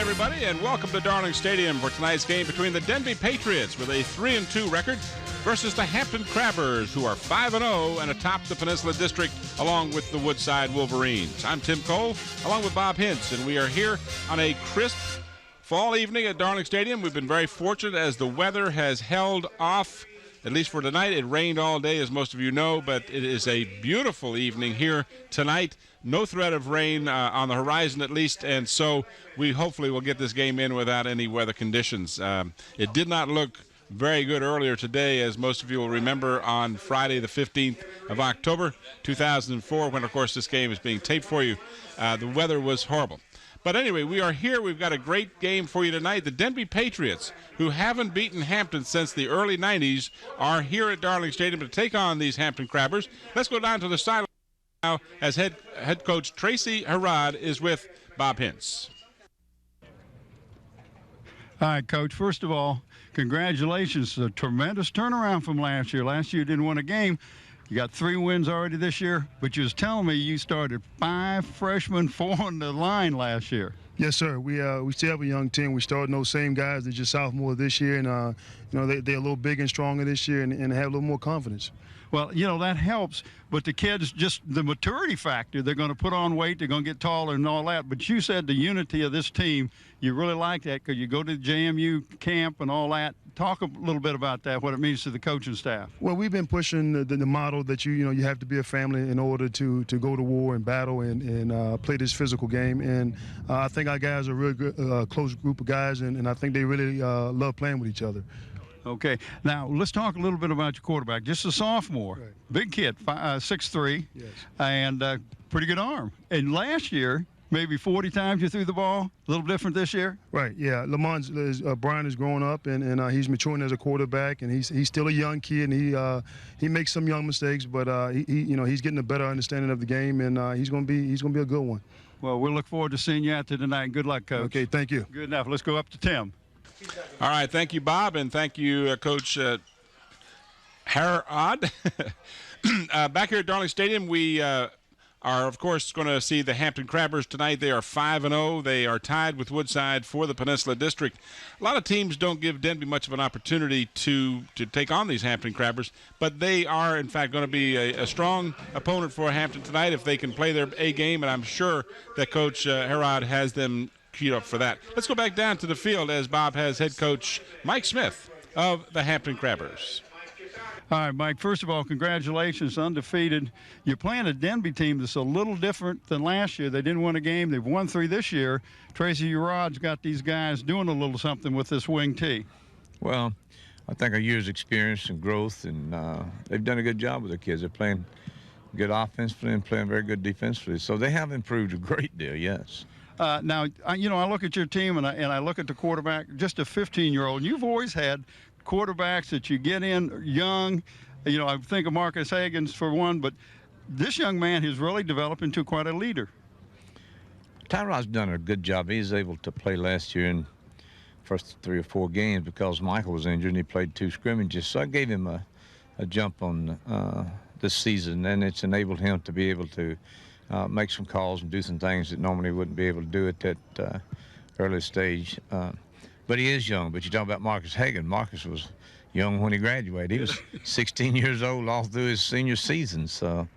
everybody, and welcome to Darling Stadium for tonight's game between the Denbigh Patriots with a 3-2 record versus the Hampton Crabbers, who are 5-0 and atop the Peninsula District along with the Woodside Wolverines. I'm Tim Cole along with Bob Hintz, and we are here on a crisp fall evening at Darling Stadium. We've been very fortunate as the weather has held off, at least for tonight. It rained all day, as most of you know, but it is a beautiful evening here tonight. No threat of rain on the horizon, at least, and so we hopefully will get this game in without any weather conditions. It did not look very good earlier today, as most of you will remember, on Friday the 15th of October, 2004, when, of course, this game is being taped for you. The weather was horrible. But anyway, we are here. We've got a great game for you tonight. The Denbigh Patriots, who haven't beaten Hampton since the early 90s, are here at Darling Stadium to take on these Hampton Crabbers. Let's go down to the sideline now as head coach Trayce McPherson is with Bob Hintz. All right, Coach. First of all, congratulations. A tremendous turnaround from last year. Last year you didn't win a game. You got 3 wins already this year, but you was telling me you started 5 freshmen, 4 on the line last year. Yes, sir. We still have a young team. We started those same guys. They're just sophomores this year, and they're a little bigger and stronger this year, and have a little more confidence. Well, that helps, but the kids, just the maturity factor, they're going to put on weight, they're going to get taller and all that. But you said the unity of this team, you really like that because you go to the JMU camp and all that. Talk a little bit about that, what it means to the coaching staff. Well, we've been pushing the model that you have to be a family in order to go to war and battle and play this physical game. And I think our guys are a really good, close group of guys, and I think they really love playing with each other. Okay, now let's talk a little bit about your quarterback. Just a sophomore, right. Big kid, 6'3", yes. And pretty good arm. And last year, maybe 40 times you threw the ball. A little different this year. Right. Yeah. Brian is growing up, and he's maturing as a quarterback, and he's still a young kid, and he makes some young mistakes, but he's getting a better understanding of the game, and he's gonna be a good one. Well, we'll look forward to seeing you out there tonight. Good luck, Coach. Okay. Thank you. Good enough. Let's go up to Tim. All right, thank you, Bob, and thank you, Coach Harrod. Back here at Darling Stadium, we are, of course, going to see the Hampton Crabbers tonight. They are 5-0. They are tied with Woodside for the Peninsula District. A lot of teams don't give Denbigh much of an opportunity to take on these Hampton Crabbers, but they are, in fact, going to be a strong opponent for Hampton tonight if they can play their A game, and I'm sure that Coach Harrod has them queued up for that. Let's go back down to the field as Bob has head coach Mike Smith of the Hampton Crabbers. All right, Mike, first of all, congratulations, undefeated. You're playing a Denbigh team that's a little different than last year. They didn't win a game. They've won 3 this year. Trayce McPherson's got these guys doing a little something with this wing tee. Well, I think a year's experience and growth, and they've done a good job with their kids. They're playing good offensively and playing very good defensively. So they have improved a great deal, yes. Now, I look at your team and I look at the quarterback, just a 15-year-old. You've always had quarterbacks that you get in young. I think of Marcus Hagens for one, but this young man has really developed into quite a leader. Tyrod's done a good job. He was able to play last year in first 3 or 4 games because Michael was injured and he played 2 scrimmages. So I gave him a jump on this season, and it's enabled him to be able to make some calls and do some things that normally wouldn't be able to do at that early stage. But he is young. But you talk about Marcus Hagen. Marcus was young when he graduated. He was 16 years old all through his senior season. So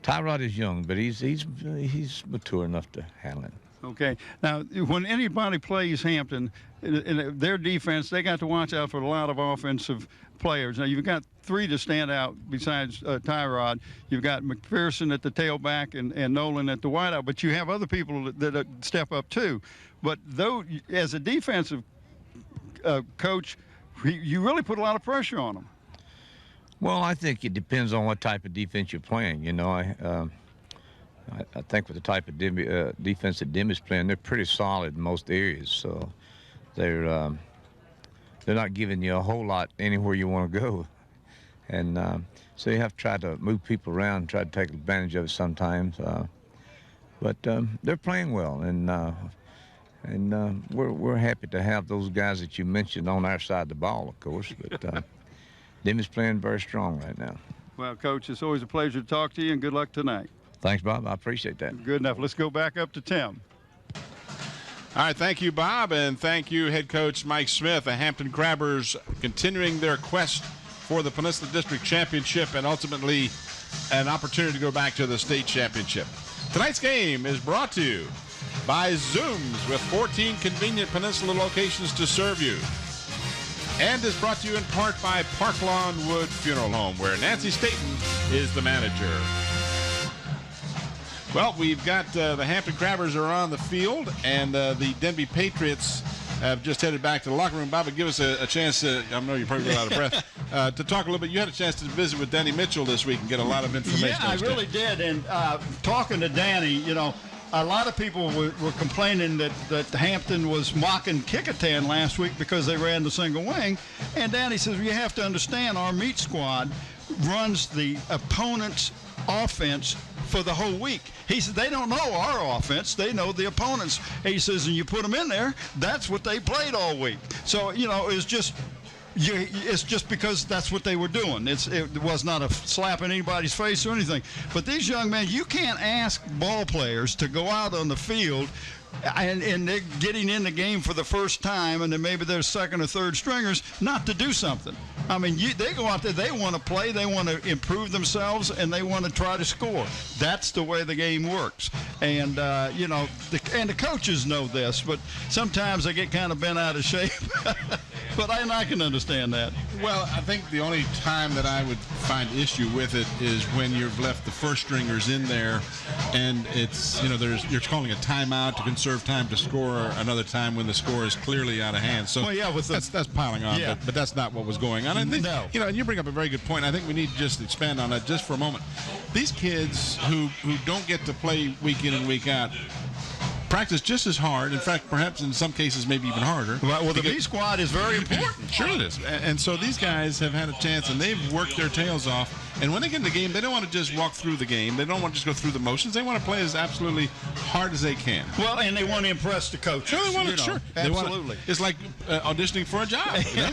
Tyrod is young, but he's mature enough to handle it. Okay. Now, when anybody plays Hampton, in their defense, they got to watch out for a lot of offensive players. Now, you've got 3 to stand out besides Tyrod. You've got McPherson at the tailback and Nolen at the wideout, but you have other people that step up too. But though, as a defensive coach, you really put a lot of pressure on them. Well, I think it depends on what type of defense you're playing. I think with the type of defense that Denbigh's playing, they're pretty solid in most areas. So they're not giving you a whole lot anywhere you want to go. And so you have to try to move people around and try to take advantage of it sometimes. But they're playing well, and we're happy to have those guys that you mentioned on our side of the ball, of course. But Denbigh's playing very strong right now. Well, Coach, it's always a pleasure to talk to you, and good luck tonight. Thanks, Bob. I appreciate that. Good enough. Let's go back up to Tim. All right, thank you, Bob, and thank you, head coach Mike Smith. The Hampton Crabbers continuing their quest for the Peninsula District Championship and ultimately an opportunity to go back to the state championship. Tonight's game is brought to you by Zooms with 14 convenient Peninsula locations to serve you. And is brought to you in part by Park Lawn Wood Funeral Home, where Nancy Staten is the manager. Well, we've got the Hampton Crabbers are on the field, and the Denbigh Patriots have just headed back to the locker room. Bob, give us a chance to, I know you're probably out of breath, to talk a little bit. You had a chance to visit with Danny Mitchell this week and get a lot of information. Yeah, I really did. And talking to Danny, you know, a lot of people were complaining that Hampton was mocking Kickotan last week because they ran the single wing. And Danny says, well, you have to understand our meat squad runs the opponent's offense for the whole week. He said they don't know our offense, they know the opponent's. He says, and you put them in there, that's what they played all week. So, you know, it's just because that's what they were doing. It was not a slap in anybody's face or anything. But these young men, you can't ask ball players to go out on the field and they're getting in the game for the first time, and then maybe they're second or third stringers, not to do something. I mean, they go out there, they want to play, they want to improve themselves, and they want to try to score. That's the way the game works. And, you know, the coaches know this, but sometimes they get kind of bent out of shape. But I can understand that. Well, I think the only time that I would find issue with it is when you've left the first stringers in there, and it's, you know, you're calling a timeout to conserve time to score another time when the score is clearly out of hand. So well, yeah, that's piling on, yeah. but that's not what was going on. And no. You know, and you bring up a very good point. I think we need to just expand on that just for a moment. These kids who don't get to play week in and week out practice just as hard. In fact, perhaps in some cases, maybe even harder. Well, the B squad is very important. Sure it is. And so these guys have had a chance, and they've worked their tails off. And when they get in the game, they don't want to just walk through the game. They don't want to just go through the motions. They want to play as absolutely hard as they can. Well, and they want to impress the coaches. Sure, they want to. Sure, absolutely. It's like auditioning for a job. You know?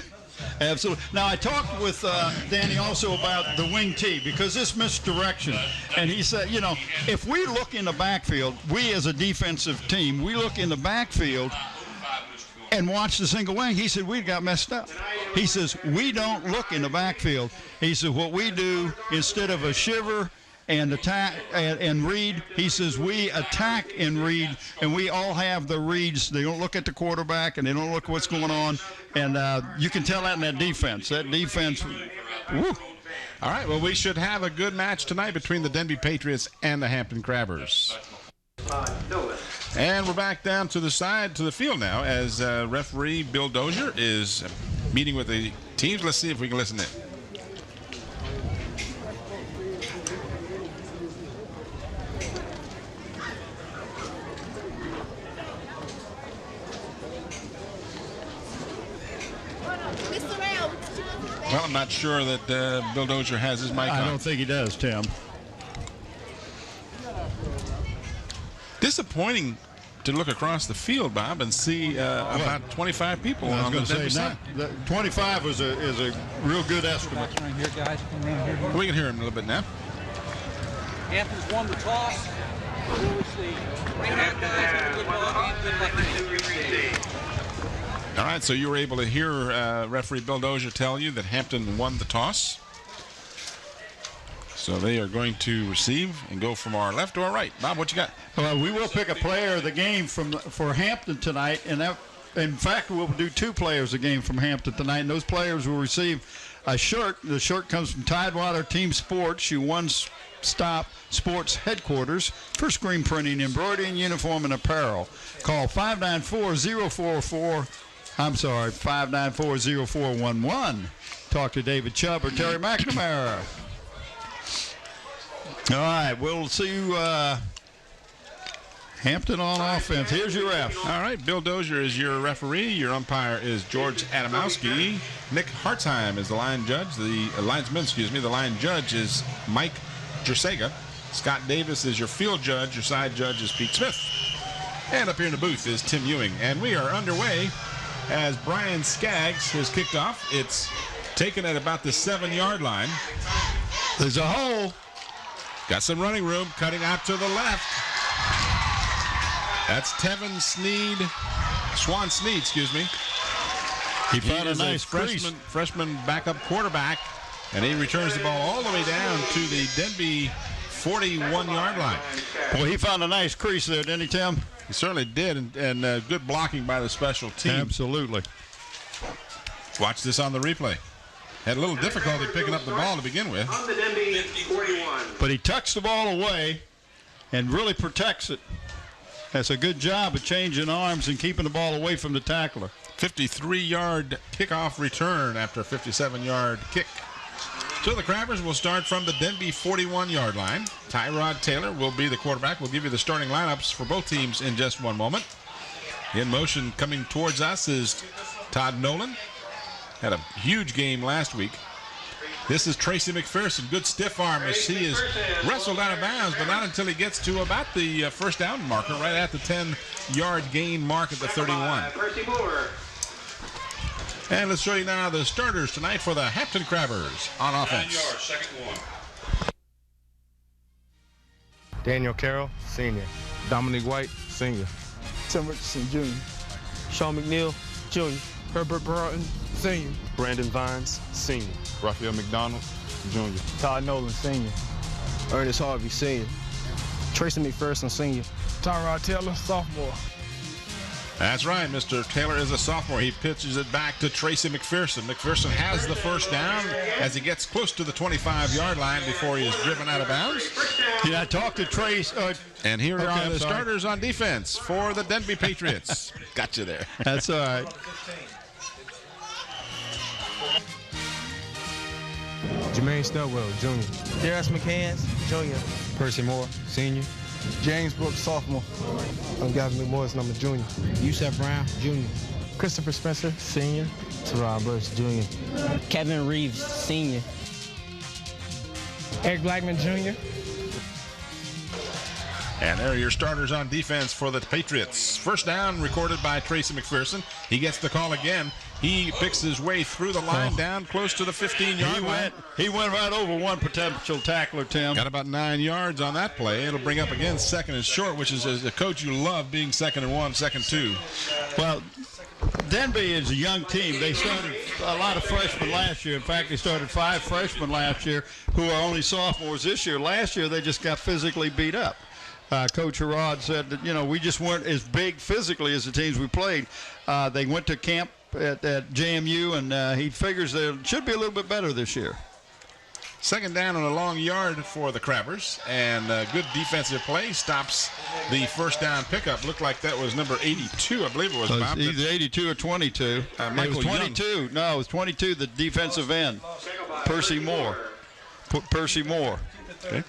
Absolutely. Now, I talked with Danny also about the wing tee because this misdirection. And he said, you know, if we look in the backfield, we as a defensive team, we look in the backfield and watch the single wing, he said, we got messed up. He says, we don't look in the backfield. He said, what we do, instead of a shiver and attack and read, he says, we attack and read, and we all have the reads. They don't look at the quarterback, and they don't look at what's going on. And you can tell that in that defense. That defense, woo. All right, well, we should have a good match tonight between the Denbigh Patriots and the Hampton Crabbers. And we're back down to the field now as referee Bill Dozier is meeting with the teams. Let's see if we can listen in. Well, I'm not sure that Bill Dozier has his mic on. I don't think he does, Tim. Disappointing to look across the field, Bob, and see about 25 people on the Denbigh side. 25 is a real good estimate. Right here, guys. We can hear him a little bit now. Hampton's won the toss. We'll see. All right, so you were able to hear referee Bill Dozier tell you that Hampton won the toss. So they are going to receive and go from our left to our right. Bob, what you got? Well, we will pick a player of the game for Hampton tonight, and that, in fact, we'll do two players of the game from Hampton tonight, and those players will receive a shirt. The shirt comes from Tidewater Team Sports, your one-stop sports headquarters for screen printing, embroidery, and uniform and apparel. Call 594-0411. Talk to David Chubb or Terry McNamara. All right, we'll see you Hampton on offense. Here's your ref. All right, Bill Dozier is your referee. Your umpire is George Adamowski. Nick Hartzheim is the line judge. The linesman, the line judge is Mike Jersega. Scott Davis is your field judge. Your side judge is Pete Smith. And up here in the booth is Tim Ewing. And we are underway as Brian Skaggs has kicked off. It's taken at about the 7-yard line. There's a hole. Got some running room, cutting out to the left. That's Tevin Swan Sneed, excuse me. He found a is nice freshman backup quarterback, and he returns the ball all the way down to the Denbigh 41-yard line. Well, he found a nice crease there, didn't he, Tim? He certainly did, and good blocking by the special team. Absolutely. Watch this on the replay. Had a little difficulty picking up the ball to begin with. On the Denbigh 41. But he tucks the ball away and really protects it. That's a good job of changing arms and keeping the ball away from the tackler. 53-yard kickoff return after a 57-yard kick. So the Crabbers will start from the Denbigh 41-yard line. Tyrod Taylor will be the quarterback. We'll give you the starting lineups for both teams in just one moment. In motion coming towards us is Todd Nolen. Had a huge game last week. This is Trayce McPherson. Good stiff arm as he is wrestled out of bounds, but not until he gets to about the first down marker, right at the 10-yard gain mark at the 31. And let's show you now the starters tonight for the Hampton Crabbers on offense. 9 yards, second one. Daniel Carroll, senior. Dominic White, senior. Tim Richardson, junior. Sean McNeil, junior. Herbert Broughton, senior. Brandon Vines, senior. Raphael McDonald, junior. Todd Nolen, senior. Ernest Harvey, senior. Trayce McPherson, senior. Tyrod Taylor, sophomore. That's right, Mr. Taylor is a sophomore. He pitches it back to Trayce McPherson. McPherson has the first down as he gets close to the 25-yard line before he is driven out of bounds. Yeah, I talked to Trayce. And here are the starters on defense for the Denbigh Patriots. Got you there. That's all right. Jermaine Stilwell, junior. Darius McCann, junior. Percy Moore, senior. James Brooks, sophomore. I'm Gavin McMorris, I'm a junior. Yusef Brown, junior. Christopher Spencer, senior. Terrell Burks, junior. Kevin Reeves, senior. Eric Blackman, junior. And there are your starters on defense for the Patriots. First down recorded by Trayce McPherson. He gets the call again. He picks his way through the line down close to the 15-yard line. He went right over one potential tackler, Tim. Got about 9 yards on that play. It'll bring up again second and short, which is, as a coach, you love being 2nd and 1, 2nd and 2. Well, Denbigh is a young team. They started a lot of freshmen last year. In fact, they started 5 freshmen last year who are only sophomores this year. Last year, they just got physically beat up. Coach Harrod said that, we just weren't as big physically as the teams we played. They went to camp at JMU, and he figures they should be a little bit better this year. Second down on a long yard for the Crabbers, and good defensive play stops the first down pickup. Looked like that was number 82, I believe it was. Bob. Either 82 or 22. It was 22. Young. No, it was 22, the defensive end. Percy Moore. Percy Moore. Okay.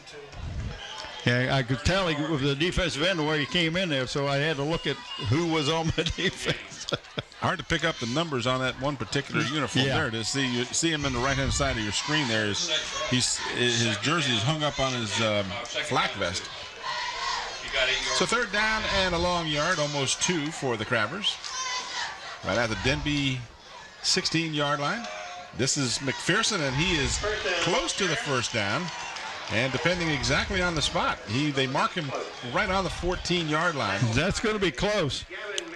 Yeah, I could tell he was the defensive end where he came in there, so I had to look at who was on the defense. Hard to pick up the numbers on that one particular uniform. Yeah. There it is. You see him in the right-hand side of your screen there. His jersey is hung up on his flak vest. So third down and a long yard, almost 2 for the Crabbers. Right at the Denbigh 16-yard line. This is McPherson, and he is close to the first down. And depending exactly on the spot, they mark him right on the 14-yard line. That's going to be close.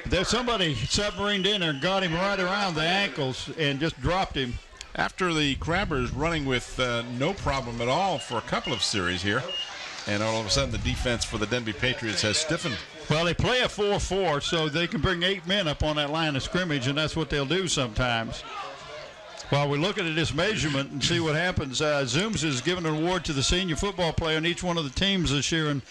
There's somebody submarined in there and got him right around the ankles and just dropped him. After the Crabbers running with no problem at all for a couple of series here, and all of a sudden the defense for the Denbigh Patriots has stiffened. Well, they play a 4-4, so they can bring 8 men up on that line of scrimmage, and that's what they'll do sometimes. While we're looking at this measurement and see what happens, Zooms has given an award to the senior football player on each one of the teams this year and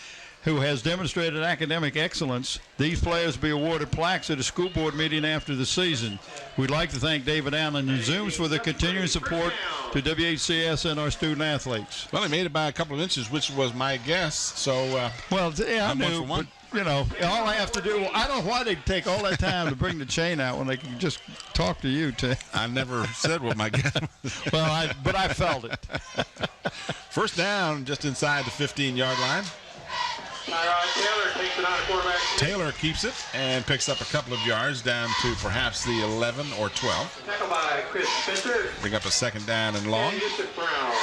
who has demonstrated academic excellence. These players will be awarded plaques at a school board meeting after the season. We'd like to thank David Allen and Zooms for their continuing support to WHCS and our student athletes. Well, they made it by a couple of inches, which was my guess. So, well, yeah, I knew, 1 for 1. But, all I have to do, I don't know why they take all that time to bring the chain out when they can just talk to you, Tim. I never said what my guess was. Well, but I felt it. First down just inside the 15-yard line. Taylor takes it out of quarterback. Taylor keeps it and picks up a couple of yards down to perhaps the 11 or 12. Tackled by Chris Spencer. Bring up a second down and long. And Yusef Brown.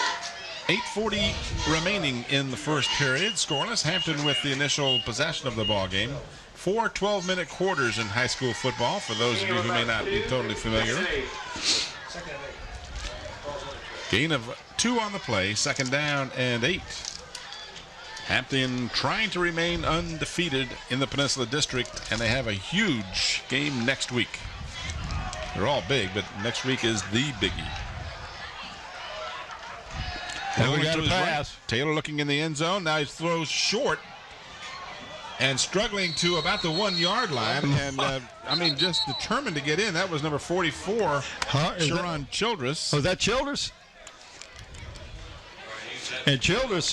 8:40 remaining in the first period. Scoreless. Hampton with the initial possession of the ball game. 4 12-minute quarters in high school football, for those of you who may not be totally familiar. Gain of 2 on the play, 2nd down and 8. Hampton trying to remain undefeated in the Peninsula District, and they have a huge game next week. They're all big, but next week is the biggie. And we got a pass. Right. Taylor looking in the end zone. Now he throws short and struggling to about the 1-yard line. And, I mean, just determined to get in. That was number 44, Sharon Childress. Was that Childress? And Childress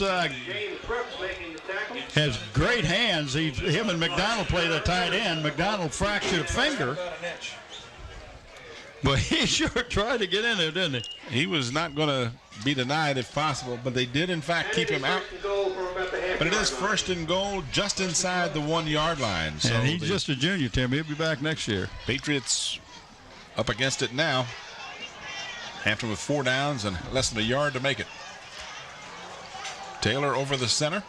has great hands. Him and McDonald played a tight end. McDonald fractured a finger. But he sure tried to get in there, didn't he? He was not going to be denied if possible, but they did, in fact, keep him out. But it is 1st and goal just inside the 1-yard line. So and he's just a junior, Tim. He'll be back next year. Patriots up against it now. Hampton with 4 downs and less than a yard to make it. Taylor over the center.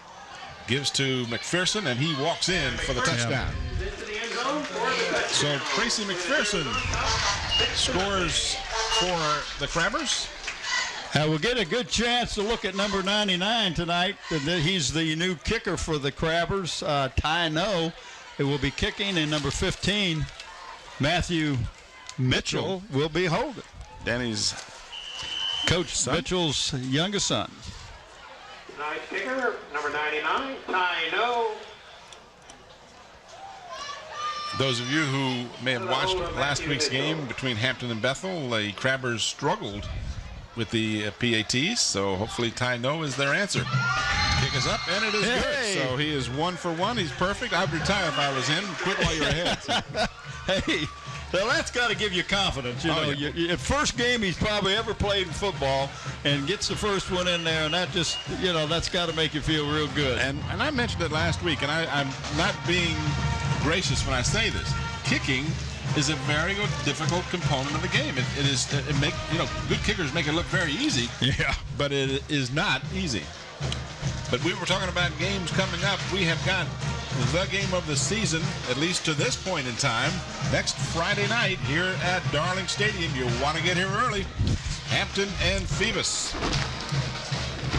Gives to McPherson, and he walks in for the touchdown. So Trayce McPherson scores for the Crabbers. We'll get a good chance to look at number 99 tonight. He's the new kicker for the Crabbers, Ty Nolen. It will be kicking, and number 15, Matthew Mitchell, will be holding. Danny's Coach Mitchell's youngest son. Nice kicker, number 99, Ty Nolen. Those of you who may have watched last week's game between Hampton and Bethel, the Crabbers struggled with the PATs, so hopefully Ty Nolen is their answer. Kick is up, and it is good. So he is 1 for 1. He's perfect. I'd retire if I was him. Quit while you're ahead. So. Hey, well, that's got to give you confidence. You know, your first game he's probably ever played in football, and gets the first one in there, and that just, you know, that's got to make you feel real good. And I mentioned it last week, and I'm not being gracious when I say this. Kicking is a very difficult component of the game. Good kickers make it look very easy. Yeah. But it is not easy. But we were talking about games coming up. We have got the game of the season, at least to this point in time, next Friday night here at Darling Stadium. You want to get here early. Hampton and Phoebus.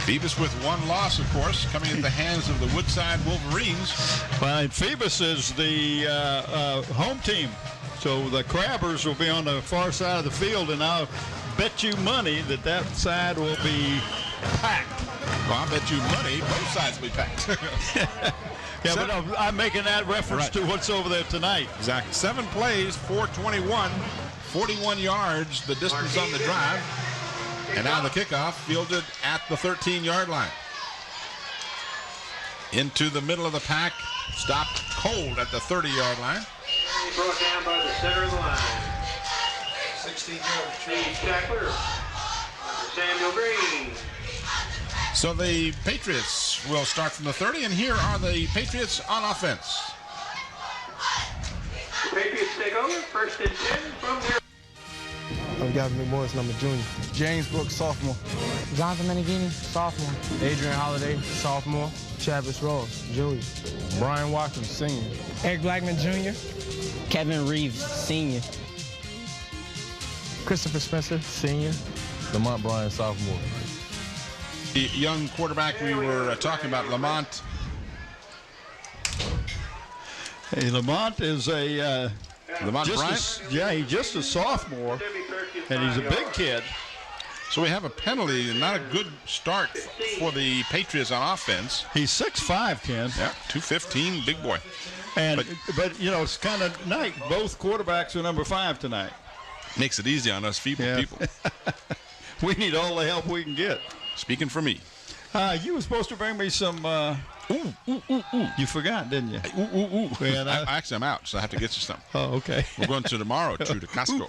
Phoebus with 1 loss, of course, coming at the hands of the Woodside Wolverines. Well, Phoebus is the home team. So the Crabbers will be on the far side of the field, and I'll bet you money that side will be packed. Well, I bet you money both sides will be packed. Yeah, but I'm making that reference to what's over there tonight. Exactly. 7 plays, 421, 41 yards, the distance on the drive. And now the kickoff fielded at the 13-yard line. Into the middle of the pack, stopped cold at the 30-yard line. Brought down by the center of the line. 16-yard tackler, Samuel Green. So the Patriots will start from the 30, and here are the Patriots on offense. The Patriots take over, 1st and 10 from their. I'm Gavin McMorris, and I'm a junior. James Brooks, sophomore. Jonathan Meneghini, sophomore. Adrian Holiday, sophomore. Travis Rose, junior. Brian Watkins, senior. Eric Blackman, junior. Kevin Reeves, senior. Christopher Spencer, senior. Lamont Bryan, sophomore. The young quarterback we were talking about, Lamont. Hey, Lamont is Lamont Bryant? He's just a sophomore, and he's a big kid. So we have a penalty, and not a good start for the Patriots on offense. He's 6'5", Ken. Yeah, 215, big boy. But you know, it's kind of nice. Both quarterbacks are number 5 tonight. Makes it easy on us feeble people. We need all the help we can get. Speaking for me. You were supposed to bring me some. You forgot, didn't you? Actually, I'm out, so I have to get you some. Oh, okay. We're going to tomorrow to Costco.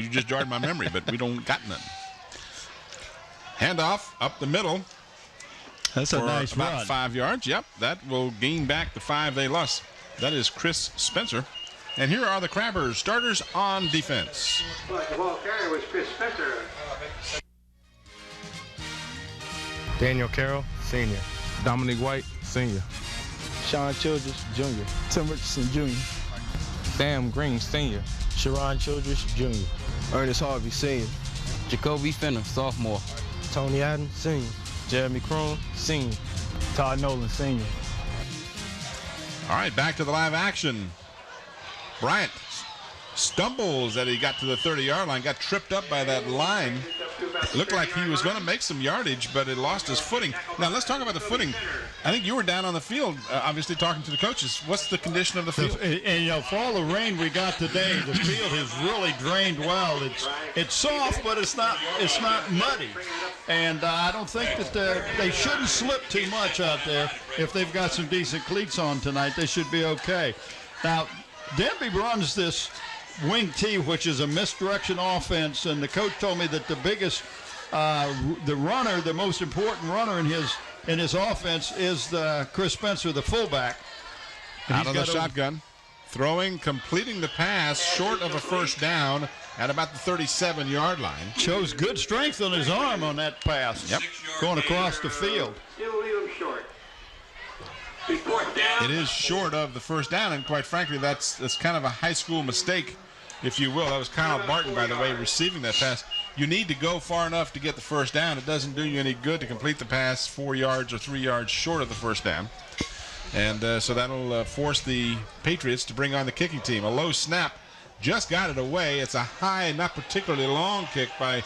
You just jarred my memory, but we don't got none. Handoff up the middle. That's a nice about run. 5 yards. Yep, that will gain back the 5 they lost. That is Chris Spencer. And here are the Crabbers starters on defense. The ball carrier was Chris Spencer. Daniel Carroll, senior. Dominic White, senior. Sean Childress, junior. Tim Richardson, junior. Sam Green, senior. Sharon Childress, junior. Ernest Harvey, senior. Jacoby Fenner, sophomore. Tony Adams, senior. Jeremy Croom, senior. Todd Nolen, senior. All right, back to the live action. Bryant stumbles as he got to the 30-yard line, got tripped up by that line. Looked like he was going to make some yardage, but it lost his footing. Now, let's talk about the footing. I think you were down on the field, obviously talking to the coaches. What's the condition of the field? And for all the rain we got today, the field has really drained well. It's soft, but it's not muddy. And I don't think that they shouldn't slip too much out there. If they've got some decent cleats on tonight, they should be okay. Now, Denbigh runs this wing T, which is a misdirection offense, and the coach told me that the biggest, the most important runner in his offense is Chris Spencer, the fullback. Out of the shotgun, throwing, completing the pass short of a first down at about the 37-yard line. Shows good strength on his arm on that pass. Yep, going across the field. Still leave him short. It is short of the first down, and quite frankly, that's kind of a high school mistake, if you will. That was Kyle Barton, by the way, receiving that pass. You need to go far enough to get the first down. It doesn't do you any good to complete the pass 4 yards or 3 yards short of the first down. And so that'll force the Patriots to bring on the kicking team. A low snap, just got it away. It's a high, not particularly long kick by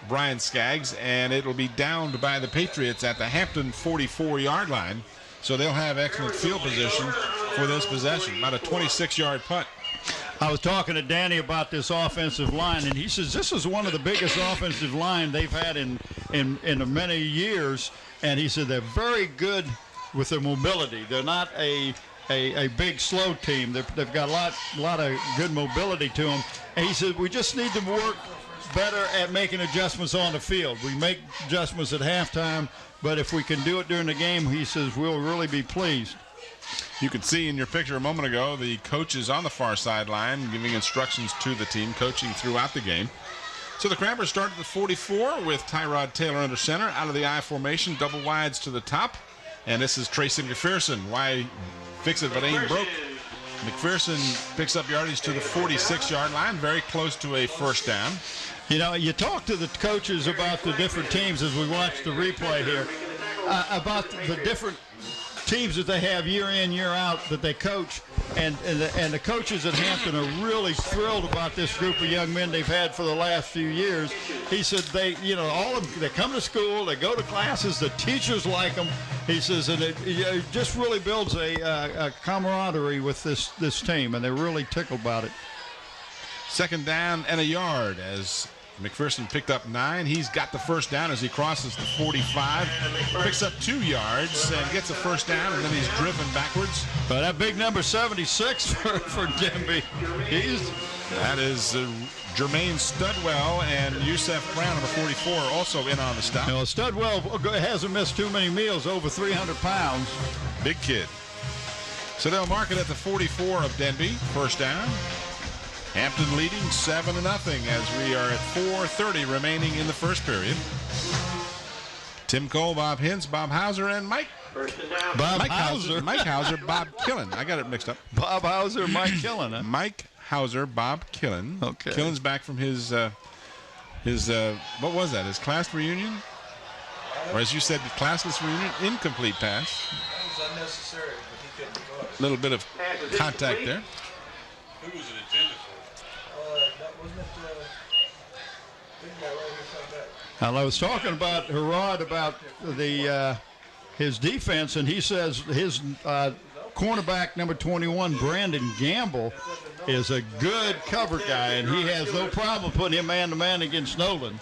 Brian Skaggs, and it'll be downed by the Patriots at the Hampton 44-yard line. So they'll have excellent field position for this possession. About a 26-yard punt. I was talking to Danny about this offensive line, and he says this is one of the biggest offensive line they've had in many years. And he said they're very good with their mobility. They're not a big, slow team. They've got a lot of good mobility to them. And he said we just need to work better at making adjustments on the field. We make adjustments at halftime, but if we can do it during the game, he says we'll really be pleased. You could see in your picture a moment ago the coaches on the far sideline giving instructions to the team, coaching throughout the game. So the Crabbers start at the 44 with Tyrod Taylor under center, out of the I formation, double wides to the top. And this is Trayce McPherson. Why fix it but ain't broke? McPherson picks up yardage to the 46-yard line, very close to a first down. You know, you talk to the coaches about the different teams as we watch the replay here, about the different teams that they have year in, year out that they coach, and the coaches at Hampton are really thrilled about this group of young men they've had for the last few years. He said all of them, they come to school, they go to classes, the teachers like them. He says, and it just really builds a camaraderie with this team, and they're really tickled about it. Second down and a yard as McPherson picked up 9. He's got the first down as he crosses the 45, picks up 2 yards and gets a first down, and then he's driven backwards. But that big number 76 for Denbigh. That is Jermaine Studwell and Yusef Brown, number 44, also in on the stop. You know, Studwell hasn't missed too many meals, over 300 pounds. Big kid. So they'll mark it at the 44 of Denbigh, first down. Hampton leading 7-0 as we are at 4:30 remaining in the first period. Tim Cole, Bob Hintz, Bob Hauser, and Mike Hauser, Bob Killen. I got it mixed up. Bob Hauser, Mike Killen. Huh? Mike Hauser, Bob Killen. Okay. Killen's back from his what was that? His class reunion, or as you said, the classless reunion, incomplete pass. That was unnecessary, but he couldn't be caught. A little bit of contact there. Who was it intended for? Wasn't it big guy right here come back? I was talking about Herod about his defense, and he says his cornerback number 21, Brandon Gamble, is a good cover guy, and he has no problem putting him man-to-man against Nolen.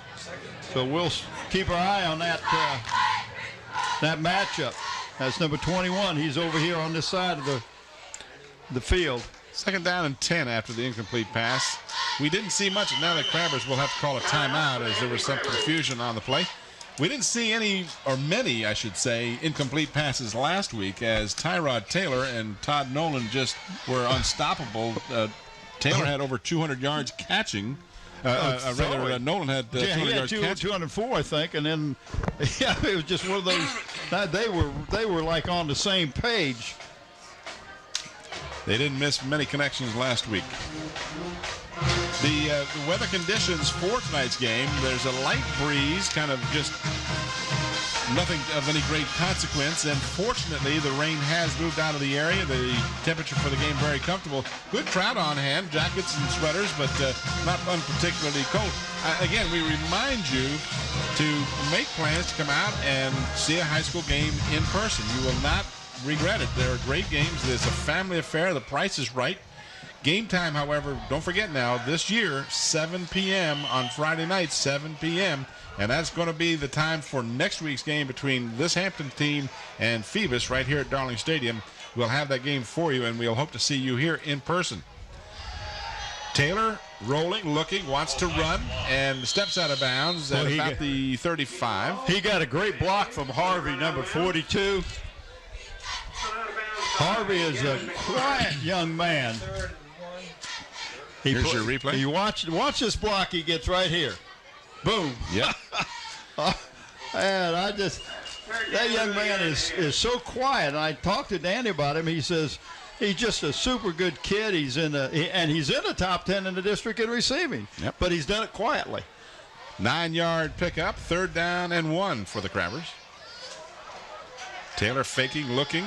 So we'll keep our eye on that matchup. That's number 21. He's over here on this side of the field. Second down and 10 after the incomplete pass. We didn't see much, and now the Crabbers will have to call a timeout as there was some confusion on the play. We didn't see any, or many, I should say, incomplete passes last week as Tyrod Taylor and Todd Nolen just were unstoppable. Taylor had over 200 yards catching Nolen had 200 yards catch. 204, I think, and then it was just one of those. They were like on the same page. They didn't miss many connections last week. The weather conditions for tonight's game, there's a light breeze, kind of just nothing of any great consequence, and fortunately the rain has moved out of the area. The temperature for the game very comfortable. Good crowd on hand, jackets and sweaters, but not particularly cold. Again, we remind you to make plans to come out and see a high school game in person. You will not regret it. There are great games. It's a family affair. The price is right. Game time, however, don't forget now, this year, 7 p.m. on Friday night, 7 p.m., and that's going to be the time for next week's game between this Hampton team and Phoebus right here at Darling Stadium. We'll have that game for you, and we'll hope to see you here in person. Taylor rolling, looking, wants to run, and steps out of bounds at about the 35. He got a great block from Harvey, number 42. Harvey is a quiet young man. Here's your replay. You watch this block he gets right here. Boom. Yeah. And that young man is so quiet. And I talked to Danny about him. He says he's just a super good kid. He's in the top 10 in the district in receiving. Yep. But he's done it quietly. 9-yard pickup, 3rd down and 1 for the Crabbers. Taylor faking, looking,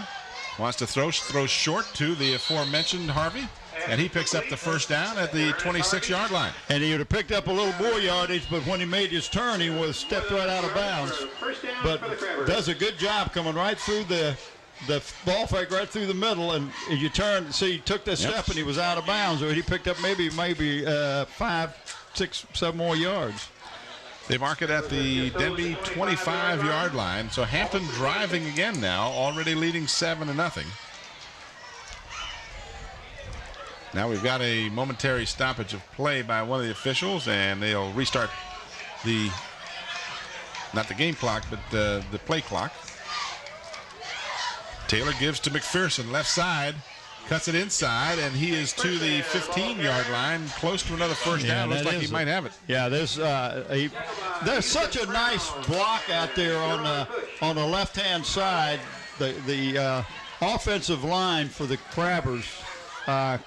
wants to throw short to the aforementioned Harvey. And he picks up the 1st down at the 26-yard line. And he would have picked up a little more yardage, but when he made his turn, he was stepped right out of bounds. But does a good job coming right through the ball fake right through the middle. And you turn, see, he took that step and he was out of bounds, or he picked up maybe 5, 6, 7 more yards. They mark it at the Denbigh 25-yard line. So Hampton driving again now, already leading 7-0. Now we've got a momentary stoppage of play by one of the officials, and they'll restart not the game clock, but the play clock. Taylor gives to McPherson, left side, cuts it inside, and he is to the 15-yard line, close to another 1st down. Looks like he might have it. Yeah, there's such a nice block out there on the left-hand side. The offensive line for the Crabbers.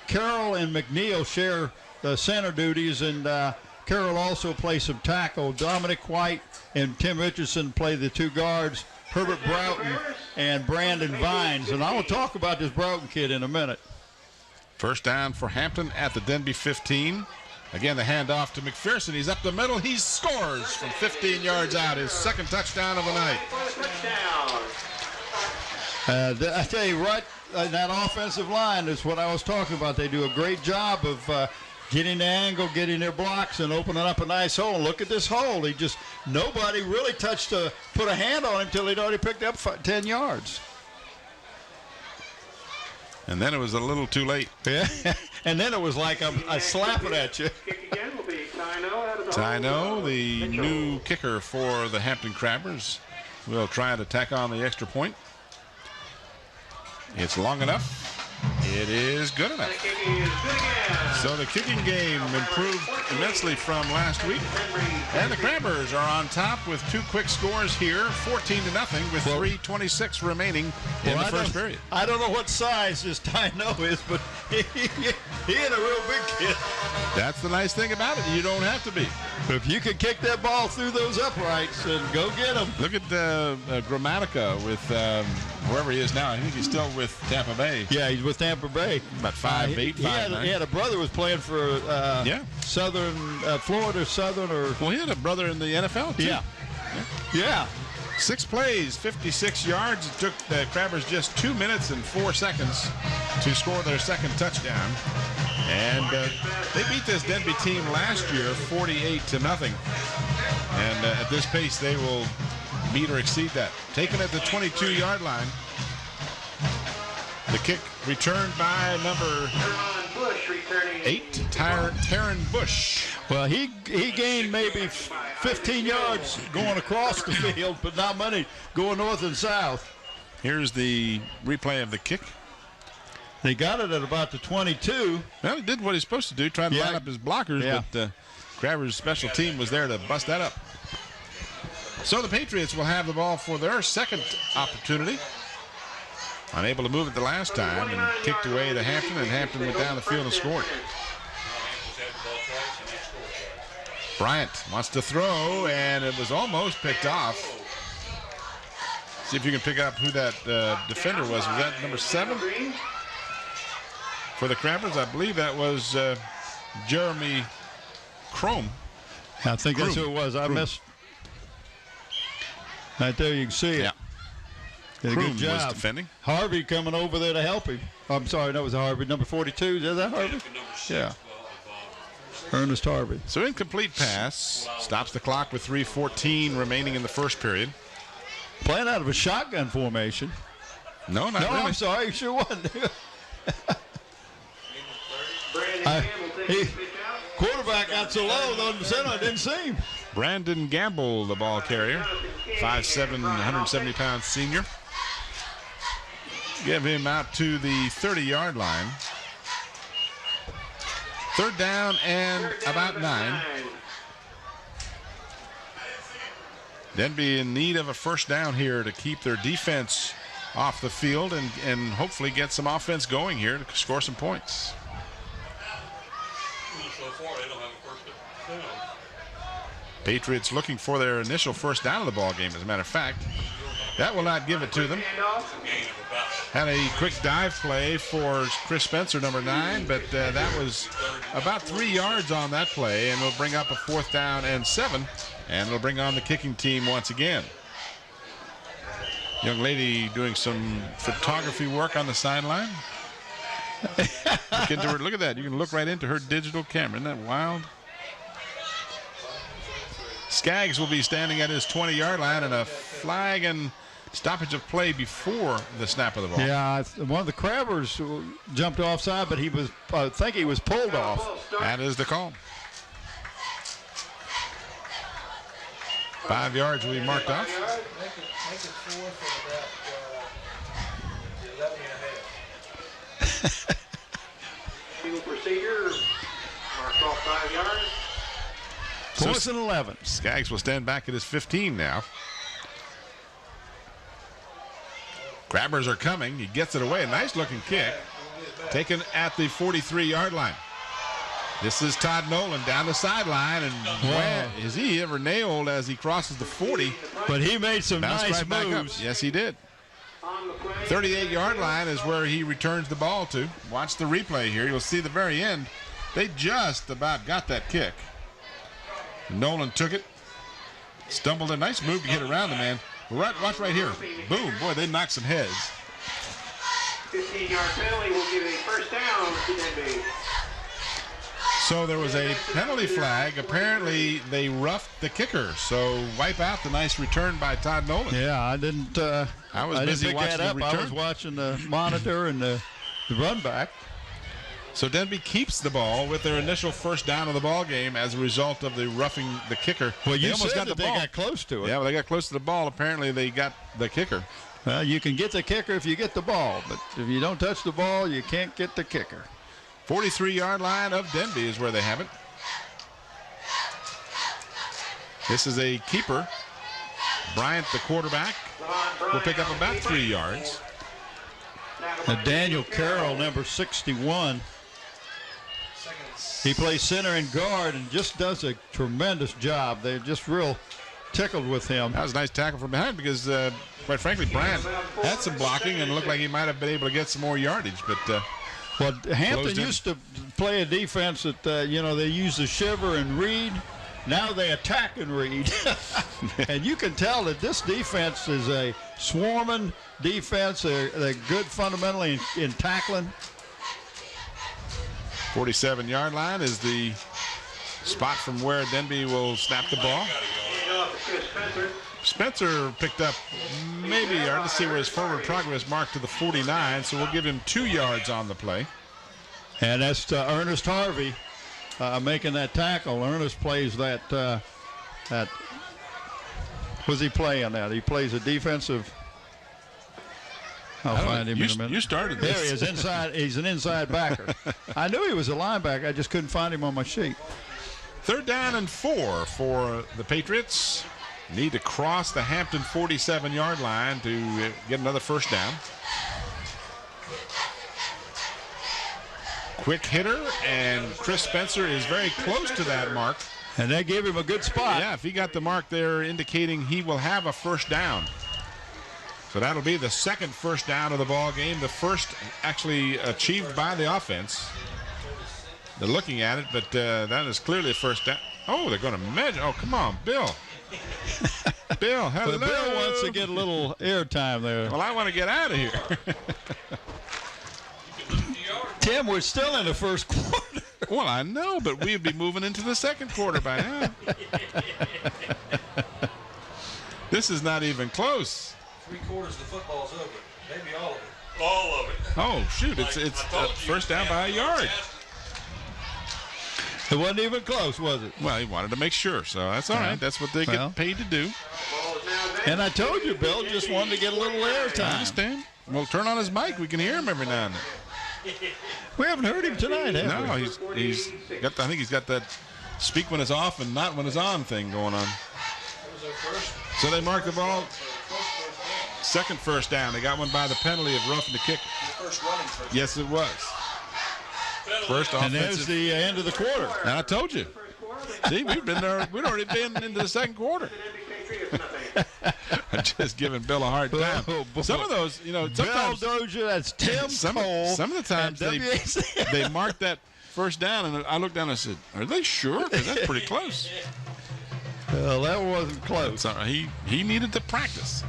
Carroll and McNeil share the center duties, and Carroll also plays some tackle. Dominic White and Tim Richardson play the 2 guards. Herbert Broughton and Brandon Vines. And I will talk about this Broughton kid in a minute. 1st down for Hampton at the Denbigh 15. Again, the handoff to McPherson. He's up the middle. He scores from 15 yards out. His 2nd touchdown of the night. I tell you what, that offensive line is what I was talking about. They do a great job of getting the angle, getting their blocks, and opening up a nice hole. Look at this hole. Nobody really put a hand on him until he'd already picked up 10 yards. And then it was a little too late. Yeah, and then it was like I slap it at you. Tyno, the new kicker for the Hampton Crabbers, will try to tack on the extra point. It's long enough. It is good enough. So the kicking game improved immensely from last week. And the Crabbers are on top with 2 quick scores here, 14-0 with 3:26 remaining in the first period. I don't know what size this Tyno is, but he ain't a real big kid. That's the nice thing about it. You don't have to be. If you can kick that ball through those uprights, and go get him. Look at Gramatica with wherever he is now. I think he's still with Tampa Bay. Yeah, he's with Tampa Bay. About 5'8", 5'9". He had a brother who was playing for Southern Florida Southern, or well, he had a brother in the NFL too. Yeah. 6 plays, 56 yards. It took the Crabbers just 2 minutes and 4 seconds to score their 2nd touchdown. And they beat this Denbigh team last year 48-0. And at this pace, they will meet or exceed that. Taken at the 22-yard line. The kick returned by number 8, Taryn Bush. Well, he gained maybe 15 yards going across the field, but not many going north and south. Here's the replay of the kick. They got it at about the 22. Well, he did what he's supposed to do, try to line up his blockers, but Crabber's special team was there to bust that up. So the Patriots will have the ball for their second opportunity. Unable to move it the last time and kicked away to Hampton, and Hampton went down the field and scored. Bryant wants to throw, and it was almost picked off. See if you can pick up who that defender was. Was that number 7? For the Crabbers, I believe that was Jeremy Croom. I think that's who it was. I missed. Right there, you can see it. Yeah. Did a good job. Was defending. Harvey coming over there to help him. I'm sorry, that was Harvey. Number 42. Is that Harvey? Yeah. Ernest Harvey. So incomplete pass. Stops the clock with 3:14 remaining in the first period. Playing out of a shotgun formation. No, not really. I'm sorry. He sure wasn't. Quarterback got so low, though, the center didn't see him. Brandon Gamble, the ball carrier. 5'7", 170-pound senior. Give him out to the 30-yard line. Third down and about 9. Denbigh in need of a first down here to keep their defense off the field and hopefully get some offense going here to score some points. Patriots looking for their initial first down of the ball game, as a matter of fact. That will not give it to them. Had a quick dive play for Chris Spencer, number 9, but that was about 3 yards on that play, and will bring up a 4th down and 7, and it'll bring on the kicking team once again. Young lady doing some photography work on the sideline. Look at that. You can look right into her digital camera. Isn't that wild? Skaggs will be standing at his 20-yard line, and a flag and stoppage of play before the snap of the ball. Yeah, one of the Crabbers jumped offside, but I think he was pulled off. That is the call. 5 yards will be marked off. Make it 4 for about 11 and a half. Field procedure, marked off 5 yards. 4th and 11. Skaggs will stand back at his 15 now. Crabbers are coming. He gets it away. A nice-looking kick. Taken at the 43-yard line. This is Todd Nolen down the sideline, and wow, is he ever nailed as he crosses the 40? But he made some nice moves. Yes, he did. 38-yard line is where he returns the ball to. Watch the replay here. You'll see the very end. They just about got that kick. Nolen took it, stumbled a nice move to get around the man. Watch right here. Boom. Boy, they knocked some heads. 15-yard penalty will give a first down to Denbigh. So there was a penalty flag. Apparently, they roughed the kicker. So wipe out the nice return by Todd Nolen. Yeah, I didn't. I was busy pick watching that up. the return. I was watching the monitor and the run back. So Denbigh keeps the ball with their initial first down of the ball game as a result of the roughing the kicker. Well, you almost said got that they got close to it. Yeah, well, they got close to the ball. Apparently, they got the kicker. Well, you can get the kicker if you get the ball, but if you don't touch the ball, you can't get the kicker. 43-yard line of Denbigh is where they have it. This is a keeper. Bryant, the quarterback, will pick up about 3 yards. Daniel Carroll, number 61. He plays center and guard and just does a tremendous job. They're just real tickled with him. That was a nice tackle from behind because, quite frankly, Bryant had some blocking and looked like he might have been able to get some more yardage. But well, Hampton used to play a defense that, they use the shiver and read. Now they attack and read. And you can tell that this defense is a swarming defense. They're good fundamentally in tackling. 47-yard line is the spot from where Denbigh will snap the ball. Spencer picked up maybe, or let's see where his forward progress marked to the 49, so we'll give him 2 yards on the play. And that's Ernest Harvey making that tackle. Ernest plays that what's he playing at? He plays a defensive. I'll find him in a minute. You started this. There he is, inside. He's an inside backer. I knew he was a linebacker. I just couldn't find him on my sheet. 3rd down and 4 for the Patriots. Need to cross the Hampton 47-yard line to get another first down. Quick hitter, and Chris Spencer is very close to that mark. And that gave him a good spot. Yeah, if he got the mark there indicating he will have a first down. So that'll be the second first down of the ball game. The first actually achieved by the offense. They're looking at it, but that is clearly a first down. Oh, they're going to measure. Oh, come on, Bill. Bill, hello. But Bill wants to get a little airtime there. Well, I want to get out of here. Tim, we're still in the first quarter. Well, I know, but we'd be moving into the second quarter by now. This is not even close. 3/4 of the football's over. Maybe all of it. All of it. Oh, shoot. It's first down by a yard. It wasn't even close, was it? Well, he wanted to make sure, so that's all right. That's what they get paid to do. And I told you, Bill just wanted to get a little airtime. I understand. Well, turn on his mic. We can hear him every now and then. We haven't heard him tonight, have we? No, he's got. I think he's got that speak when it's off and not when it's on thing going on. So they mark the ball. Second first down. They got one by the penalty of roughing the kick. Yes, it was. First offensive. And there's the end of the quarter. And I told you. See, we've been there. We'd already been into the second quarter. I'm just giving Bill a hard time. Some of those, sometimes Bill Dozier, that's Tim Cole. Some of the times they marked that first down, and I looked down and I said, "Are they sure? Because that's pretty close." Well, that wasn't close. He needed to practice.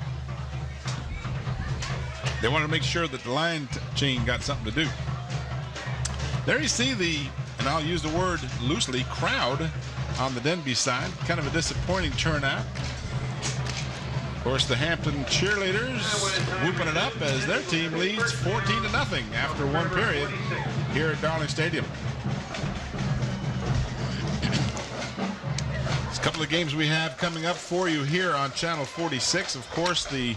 They wanted to make sure that the line chain got something to do. There you see and I'll use the word loosely, crowd on the Denbigh side. Kind of a disappointing turnout. Of course, the Hampton cheerleaders whooping it up as their team leads 14-0 after one period here at Darling Stadium. There's a couple of games we have coming up for you here on Channel 46. Of course, the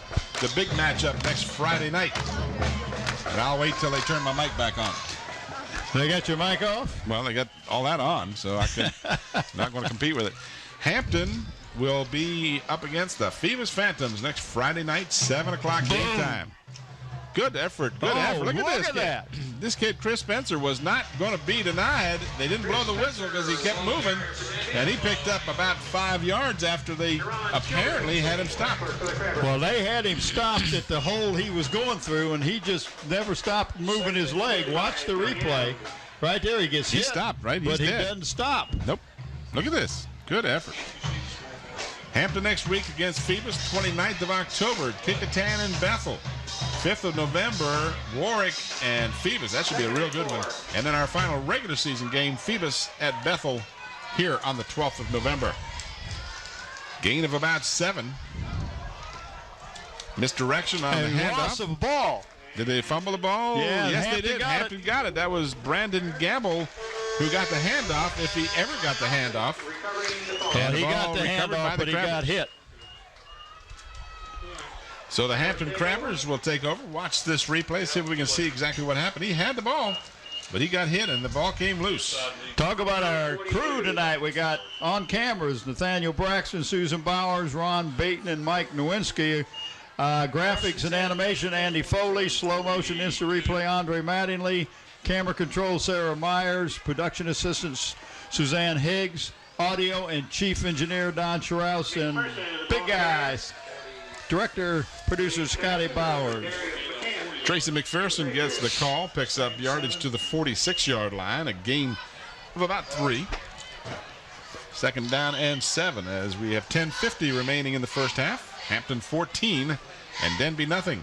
big matchup next Friday night. And I'll wait till they turn my mic back on. They got your mic off? Well, they got all that on, so I'm not going to compete with it. Hampton will be up against the Phoebus Phantoms next Friday night, 7 o'clock game time. Good effort. Good effort. Look at this kid. This kid, Chris Spencer, was not going to be denied. They didn't blow the whistle because he kept moving, and he picked up about 5 yards after they apparently had him stopped. Well, they had him stopped at the hole he was going through, and he just never stopped moving his leg. Watch the replay. Right there, he gets hit. He stopped, right? He's but he dead. doesn't stop. Nope. Look at this. Good effort. Hampton next week against Phoebus, 29th of October, Kickotan and Bethel. 5th of November, Warwick and Phoebus. That should be a real good one. And then our final regular season game, Phoebus at Bethel, here on the 12th of November. Gain of about 7. Misdirection on the handoff. Loss of ball. Did they fumble the ball? Yeah, yes, they did. Hampton got it. That was Brandon Gamble who got the handoff, if he ever got the handoff. And he got the handoff, but he got hit. So the Hampton Crabbers will take over. Watch this replay, see if we can see exactly what happened. He had the ball, but he got hit, and the ball came loose. Talk about our crew tonight. We got on cameras Nathaniel Braxton, Susan Bowers, Ron Baton, and Mike Nowinski. Graphics and animation, Andy Foley. Slow motion instant replay, Andre Mattingly. Camera control, Sarah Myers. Production assistants, Suzanne Higgs. Audio and chief engineer, Don Scharouse. And big guys, director, producer, Scotty Bowers. Trayce McPherson gets the call, picks up yardage to the 46-yard line, a gain of about 3. 2nd down and 7 as we have 10:50 remaining in the first half. Hampton 14 and Denbigh nothing.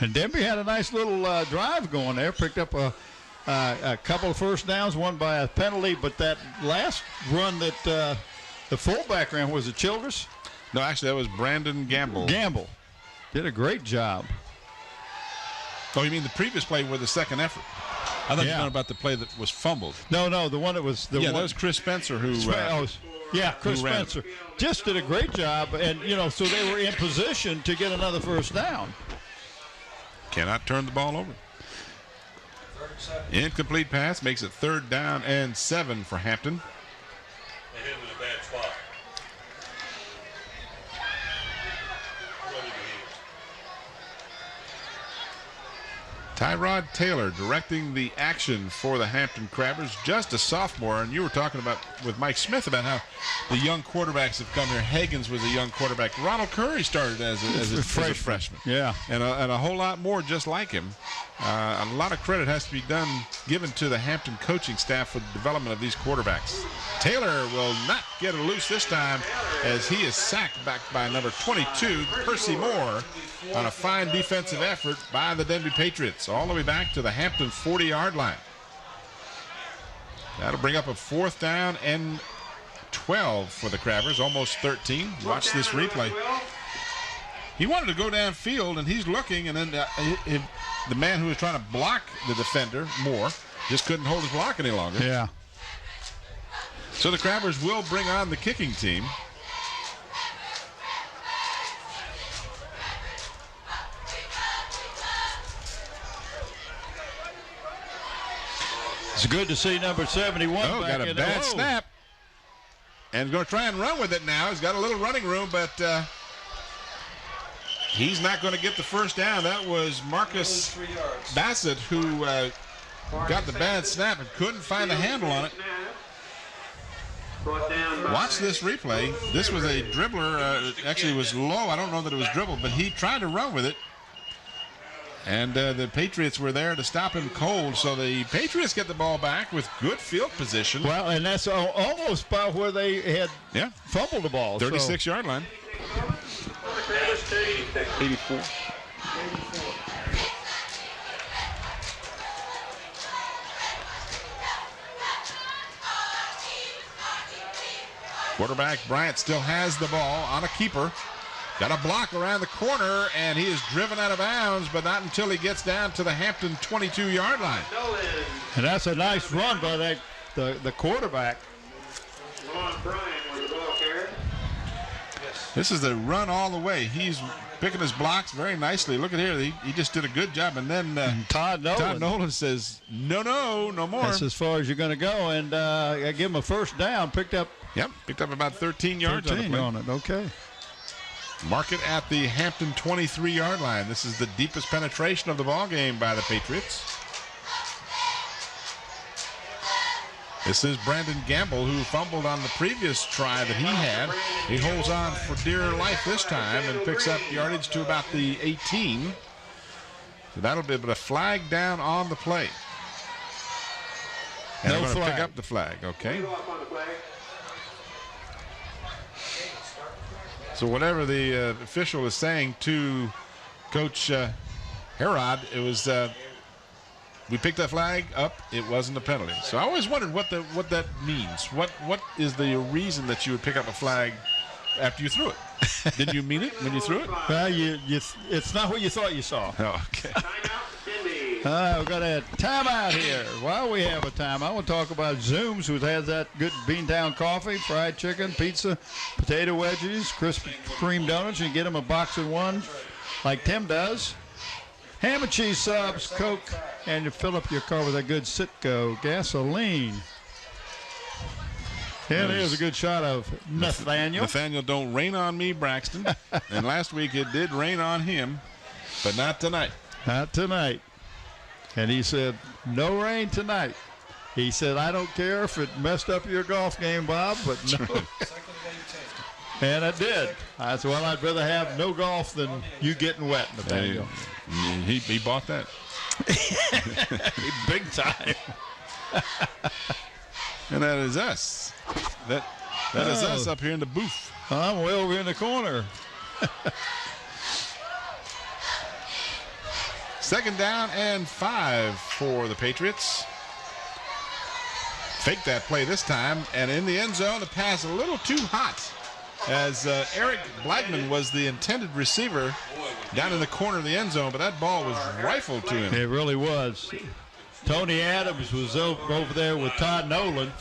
And Denbigh had a nice little drive going there. Picked up a couple of first downs, one by a penalty. But that last run that the fullback ran, was it Childress? No, actually, that was Brandon Gamble. Gamble did a great job. Oh, you mean the previous play with the second effort? I thought you were talking about the play that was fumbled. No, the one that was the one. That was Chris Spencer who. Chris Spencer just did a great job, and so they were in position to get another first down. Cannot turn the ball over. Incomplete pass makes it 3rd down and 7 for Hampton. Tyrod Taylor directing the action for the Hampton Crabbers, just a sophomore. And you were talking about with Mike Smith about how the young quarterbacks have come here. Hagens was a young quarterback. Ronald Curry started as a freshman. Yeah. And a whole lot more just like him. A lot of credit has to be given to the Hampton coaching staff for the development of these quarterbacks. Taylor will not get it loose this time as he is sacked back by number 22, Percy Moore, on a fine defensive effort by the Denbigh Patriots, all the way back to the Hampton 40-yard line. That'll bring up a 4th down and 12 for the Crabbers, almost 13. Watch this replay. He wanted to go downfield, and he's looking, and then the man who was trying to block the defender, Moore, just couldn't hold his block any longer. Yeah. So the Crabbers will bring on the kicking team. It's good to see number 71 Oh, back got a in bad the snap. And he's going to try and run with it now. He's got a little running room, but he's not going to get the first down. That was Marcus Bassett who got the bad snap and couldn't find the handle on it. Watch this replay. This was a dribbler. Actually, it was low. I don't know that it was dribbled, but he tried to run with it. And the Patriots were there to stop him cold. So the Patriots get the ball back with good field position. Well, and that's almost about where they had fumbled the ball. 36-yard line. 84. Quarterback Bryant still has the ball on a keeper. Got a block around the corner, and he is driven out of bounds, but not until he gets down to the Hampton 22-yard line. And that's a nice run by the quarterback. This is the run all the way. He's picking his blocks very nicely. Look at here. He just did a good job. And then Todd Nolen says, no more. That's as far as you're going to go. And I give him a first down. Picked up about 13 yards on it. Okay. Mark it at the Hampton 23-yard line. This is the deepest penetration of the ball game by the Patriots. This is Brandon Gamble, who fumbled on the previous try that he had. He holds on for dear life this time and picks up yardage to about the 18. So that'll be a flag down on the play. And they're going to pick up the flag, okay? So whatever the official is saying to Coach Herod, it was we picked that flag up. It wasn't a penalty. So I always wondered what that means. What is the reason that you would pick up a flag after you threw it? Did you mean it when you threw it? Well, it's not what you thought you saw. Oh, okay. We've got a timeout here. While we have a time, I want to talk about Zooms, who has that good Beantown coffee, fried chicken, pizza, potato wedges, Krispy Kreme donuts. You can get them a box of one like Tim does. Ham and cheese subs, Coke, and you fill up your car with a good Citgo gasoline. Yeah, there's a good shot of Nathaniel. Nathaniel, don't rain on me, Braxton. And last week it did rain on him, but not tonight. Not tonight. And he said, no rain tonight. He said, I don't care if it messed up your golf game, Bob, but no. And it did. I said, well, I'd rather have no golf than you getting wet, Nathaniel. He bought that. Big time. And that is us. That is us up here in the booth. I'm way over in the corner. Second down and 5 for the Patriots. Fake that play this time, and in the end zone, the pass a little too hot as Eric Blackman was the intended receiver down in the corner of the end zone, but that ball was rifled to him. It really was. Tony Adams was over there with Todd Nolen.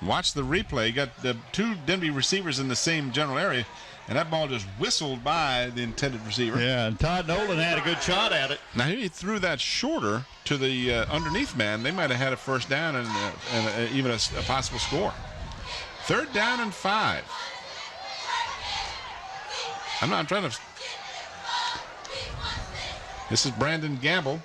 Watch the replay. You got the two Denbigh receivers in the same general area, and that ball just whistled by the intended receiver. Yeah, and Todd Nolen had a good shot at it. Now, he threw that shorter to the underneath man. They might have had a first down and even a possible score. Third down and 5. I'm trying to. This is Brandon Gamble.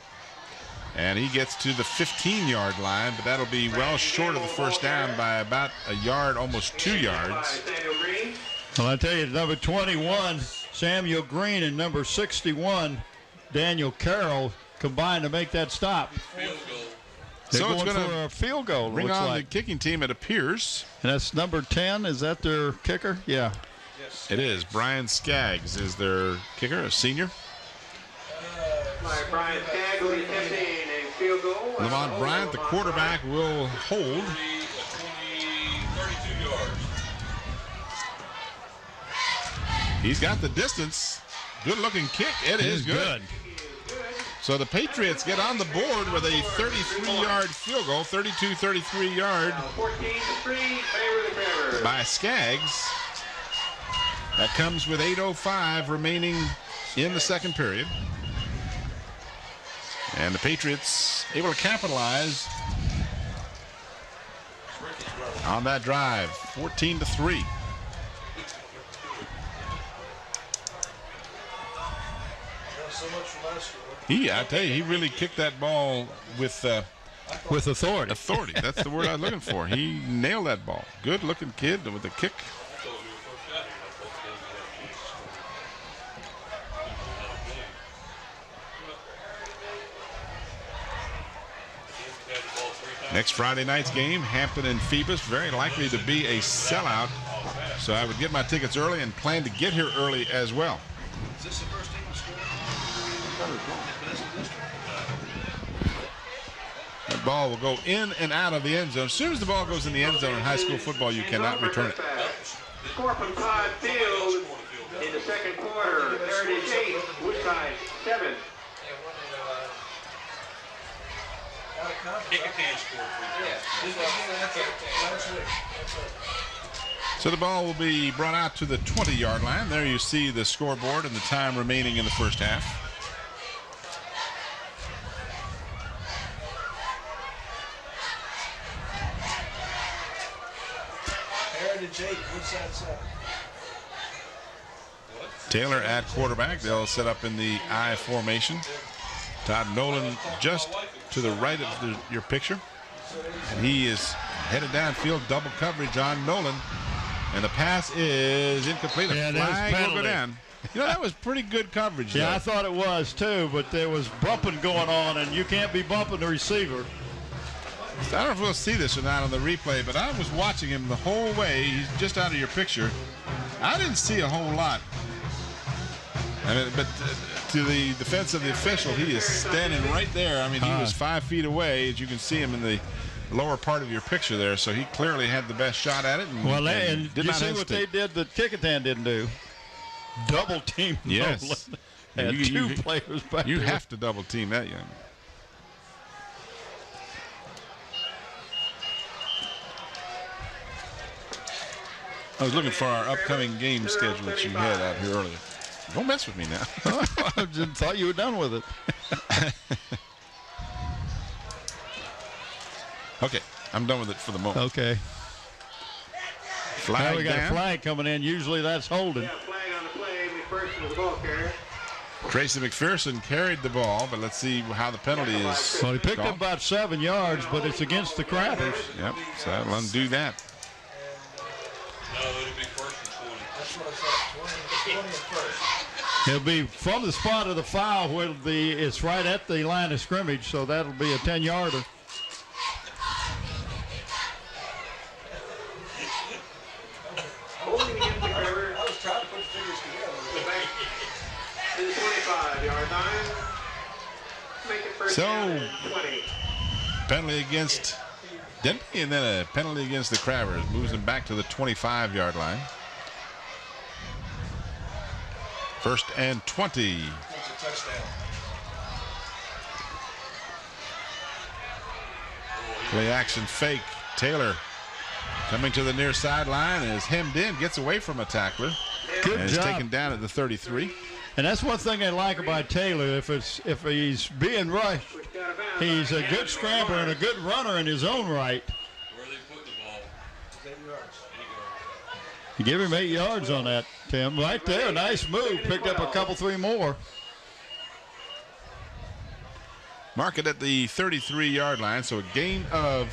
And he gets to the 15-yard line, but that'll be well short of the first down by about a yard, almost 2 yards. Well, I tell you, number 21, Samuel Green, and number 61, Daniel Carroll, combined to make that stop. They're So it's going going for a field goal. bring looks on like. the kicking team, it appears. And that's number 10. Is that their kicker? Yeah. It is. Brian Skaggs is their kicker, a senior. Brian Skaggs will be attempting a field goal. Lamont Bryant, the quarterback, will hold. 32 yards. He's got the distance. Good-looking kick. It is good. So the Patriots get on the board with a 33-yard field goal, 32-33 yard 14-3, favor the Crabbers. by Skaggs. That comes with 8:05 remaining in the second period. And the Patriots able to capitalize on that drive, 14-3. I tell you, he really kicked that ball with authority. Authority. That's the word I was looking for. He nailed that ball. Good-looking kid with the kick. Next Friday night's game, Hampton and Phoebus, very likely to be a sellout. So I would get my tickets early and plan to get here early as well. Is this the first team to score? That ball will go in and out of the end zone. As soon as the ball goes in the end zone in high school football, you cannot return it. Score from Todd Field in the second quarter. Heritage 8, Woodside 7. So the ball will be brought out to the 20-yard line. There you see the scoreboard and the time remaining in the first half. Heritage 8, Woodside 7. Taylor at quarterback. They'll set up in the I formation. Todd Nolen just to the right of your picture. And he is headed downfield, double coverage on Nolen. And the pass is incomplete. Yeah, Flag will go down. You know, that was pretty good coverage. Yeah, though. I thought it was too, but there was bumping going on, and you can't be bumping the receiver. I don't know if we'll see this or not on the replay, but I was watching him the whole way. He's just out of your picture. I didn't see a whole lot. I mean, but to the defense of the official, he is standing right there. I mean, he was 5 feet away, as you can see him in the lower part of your picture there. So he clearly had the best shot at it. And did you not see hesitate. what they did that Kickathon didn't do? Double team. Yes. Had two players back You there. have to double team that young. I was looking for our upcoming game schedule that you had out here earlier. Don't mess with me now. I just thought you were done with it. Okay, I'm done with it for the moment. Okay. Flag now we got down. a flag coming in. Usually that's holding. Yeah, flag on the play. McPherson was the ball carrier. Trayce McPherson carried the ball, but let's see how the penalty is. Well, he picked called. up about 7 yards, but it's against the Crabbers. Yep, so that'll undo that. No, it'll be first and 20. That's what I said, 20 and first. He'll be from the spot of the foul where it's right at the line of scrimmage, so that'll be a 10-yarder. Holding against the Crabbers. I was trying to put the figures together. To the 25-yard line. Make it first down and 20. Penalty against Denbigh, and then a penalty against the Crabbers. Moves them back to the 25-yard line. First and 20. That's a touchdown. Play action fake. Taylor coming to the near sideline is hemmed in, gets away from a tackler. Good and job. is taken down at the 33. And that's one thing I like about Taylor. If he's being rushed, he's a good scrambler and a good runner in his own right. Where they put the ball? 8 yards. You give him 8 yards on that, Tim. Right there, nice move. Picked up a couple, 3 more. Mark it at the 33-yard line, so a gain of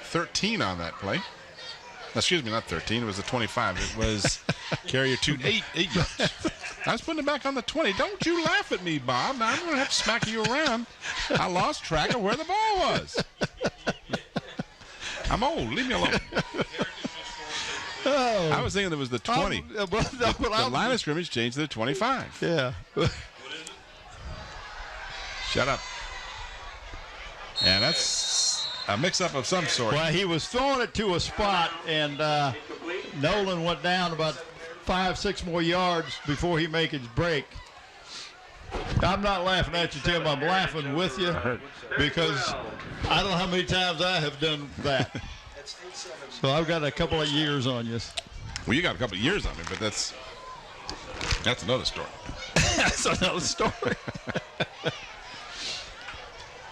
13 on that play. Excuse me, not 13. It was the 25. It was carrier 8 yards. I was putting it back on the 20. Don't you laugh at me, Bob. Now I'm going to have to smack you around. I lost track of where the ball was. I'm old. Leave me alone. Oh. I was thinking it was the 20. The line of scrimmage changed to the 25. Yeah. Shut up. And that's a mix-up of some sort. Well, he was throwing it to a spot, and Nolen went down about 5-6 more yards before he made his break. I'm not laughing at you, Tim. I'm laughing with you because I don't know how many times I have done that. So I've got a couple of years on you. Well, you got a couple of years on me, but that's another story. That's another story.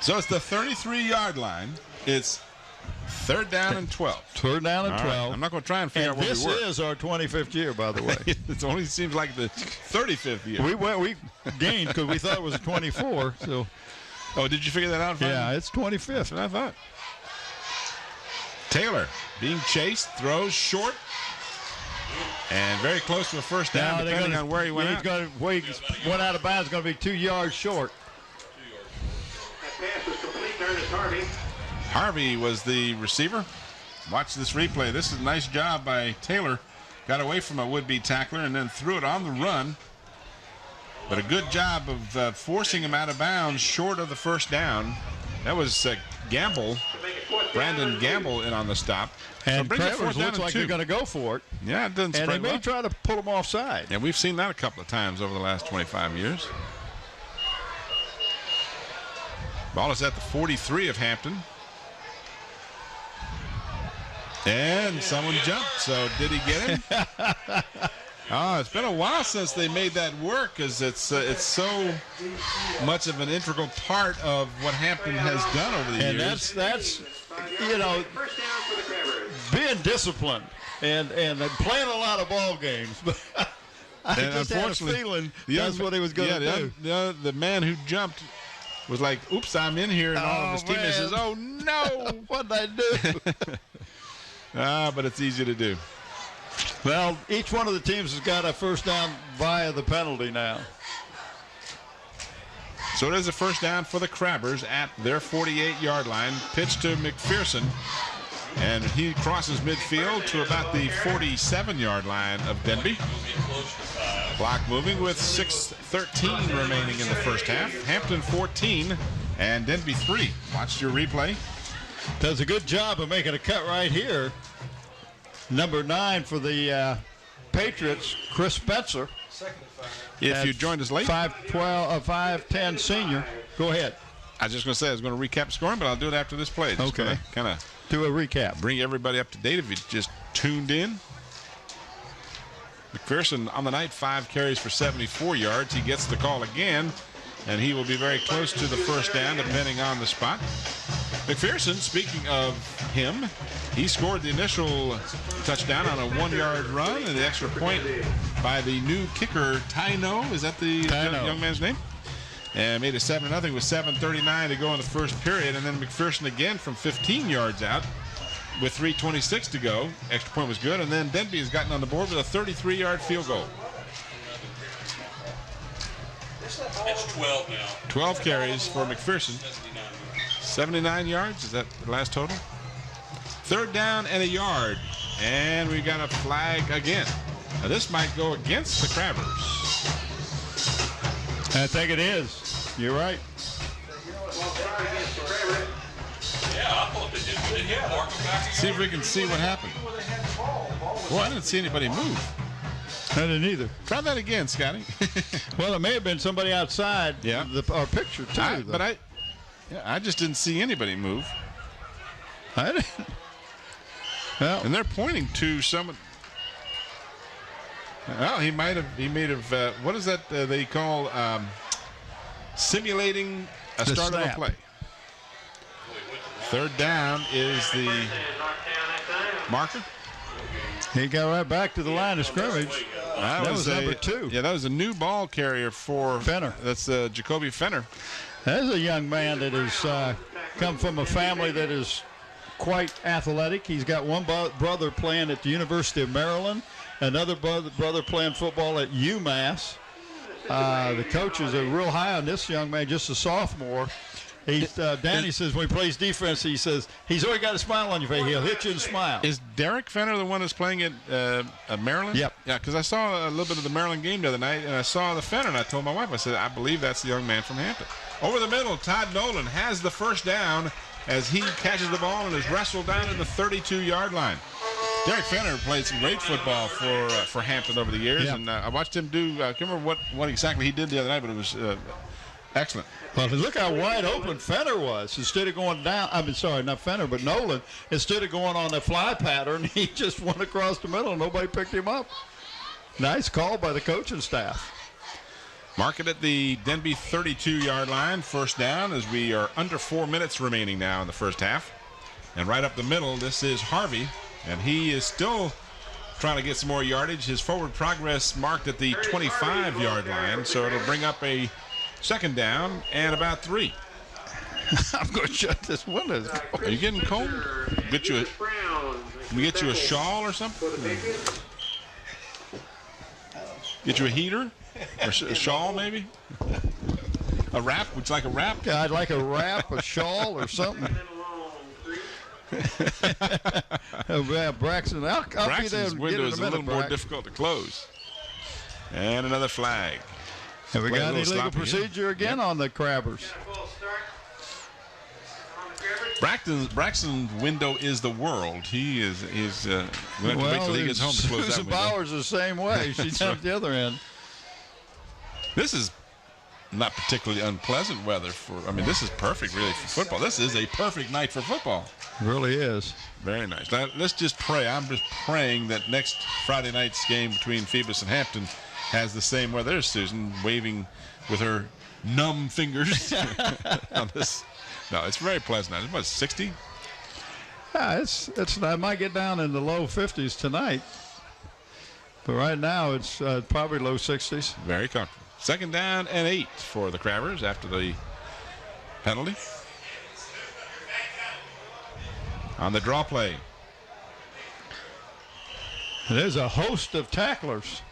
So it's the 33-yard line. It's 3rd down and 12. 3rd down and 12. Right. I'm not going to try and figure out where we were. This is our 25th year, by the way. It only seems like the 35th year. We gained because we thought it was a 24. So. Oh, did you figure that out? Yeah, it's 25th. That's what I thought. Taylor being chased, throws short, and very close to a first down, depending on where he went out. Where he went out of bounds is going to be 2 yards short. That pass was complete. Turn is Harvey. Harvey was the receiver. Watch this replay. This is a nice job by Taylor. Got away from a would-be tackler and then threw it on the run. But a good job of forcing him out of bounds short of the first down. That was Gamble, Brandon Gamble, in on the stop. And so Travers looks like they're going to go for it. Yeah, it doesn't. And they may try to pull him offside. And we've seen that a couple of times over the last 25 years. Ball is at the 43 of Hampton. And someone jumped, so did he get him? It's been a while since they made that work, because it's so much of an integral part of what Hampton has done over the years. And that's being disciplined and playing a lot of ball games. But I just had a feeling that's what he was going to do. The man who jumped was like, "Oops, I'm in here," and all of his teammates says, "Oh no, what did I do?" But it's easy to do. Well, each one of the teams has got a first down via the penalty now. So it is a first down for the Crabbers at their 48-yard line. Pitch to McPherson, and he crosses midfield to about the 47-yard line of Denbigh. Clock moving with 6:13 remaining in the first half. Hampton 14 and Denbigh 3. Watch your replay. Does a good job of making a cut right here. Number 9 for the Patriots, Chris Spencer. If you joined us late. 5'10" senior. Go ahead. I was just going to say I was going to recap scoring, but I'll do it after this play. Just okay. Kind of do a recap. Bring everybody up to date if you just tuned in. McPherson on the night, 5 carries for 74 yards. He gets the call again, and he will be very close to the first down depending on the spot. McPherson, speaking of him, he scored the initial touchdown on a 1-yard run and the extra point by the new kicker, Tyno. Is that the young man's name? And made it 7-0 with 7:39 to go in the first period. And then McPherson again from 15 yards out with 3:26 to go. Extra point was good. And then Denbigh has gotten on the board with a 33-yard field goal. It's 12 now. 12 carries for McPherson. 79 yards. Is that the last total? 3rd down and a yard. And we got a flag again. Now this might go against the Crabbers. I think it is. You're right. See if we can see what happened. Well, I didn't see anybody move. I didn't either. Try that again, Scotty. Well, it may have been somebody outside our picture, too. I just didn't see anybody move. I didn't. Well, and they're pointing to someone. Well, he may have. What is that they call simulating a start of a play? 3rd down is the marker. He got right back to the line of scrimmage. That was number 2. Yeah, that was a new ball carrier for Fenner. That's Jacoby Fenner. There's a young man that has come from a family that is quite athletic. He's got one brother playing at the University of Maryland, another brother playing football at UMass. The coaches are real high on this young man, just a sophomore. Danny says when he plays defense, he says he's already got a smile on your face. He'll hit you and smile. Is Derek Fenner the one that's playing at Maryland? Yep. Yeah, because I saw a little bit of the Maryland game the other night, and I saw the Fenner, and I told my wife, I said, I believe that's the young man from Hampton. Over the middle, Todd Nolen has the first down as he catches the ball and is wrestled down to the 32-yard line. Derek Fenner played some great football for Hampton over the years, and I watched him do, I can't remember what exactly he did the other night, but it was excellent. Well, look how wide open Fenner was. Instead of going down, not Fenner, but Nolen, instead of going on a fly pattern, he just went across the middle and nobody picked him up. Nice call by the coaching staff. Mark it at the Denbigh 32-yard line, first down, as we are under 4 minutes remaining now in the first half. And right up the middle, this is Harvey, and he is still trying to get some more yardage. His forward progress marked at the 25-yard line, so it'll bring up a second down and about 3. I'm going to shut this window. Are you getting cold? Can we get you a shawl or something? Get you a heater? Or a shawl, maybe? A wrap? Would you like a wrap? Yeah, I'd like a wrap, a shawl, or something. Braxton, I'll be there. Braxton's window is a little more difficult to close. And another flag. Have we got any legal procedure again on the Crabbers? Braxton's window is the world. He is we have to wait till he gets home to close that Susan window. Bowers the same way. She's at the other end. This is not particularly unpleasant weather this is perfect really for football. This is a perfect night for football. It really is. Very nice. Now, let's just pray. I'm just praying that next Friday night's game between Phoebus and Hampton has the same weather. There's Susan waving with her numb fingers on this. No, it's very pleasant. It's what, 60? Yeah, I might get down in the low 50s tonight. But right now it's probably low 60s. Very comfortable. Second down and 8 for the Crabbers after the penalty. On the draw play. There's a host of tacklers.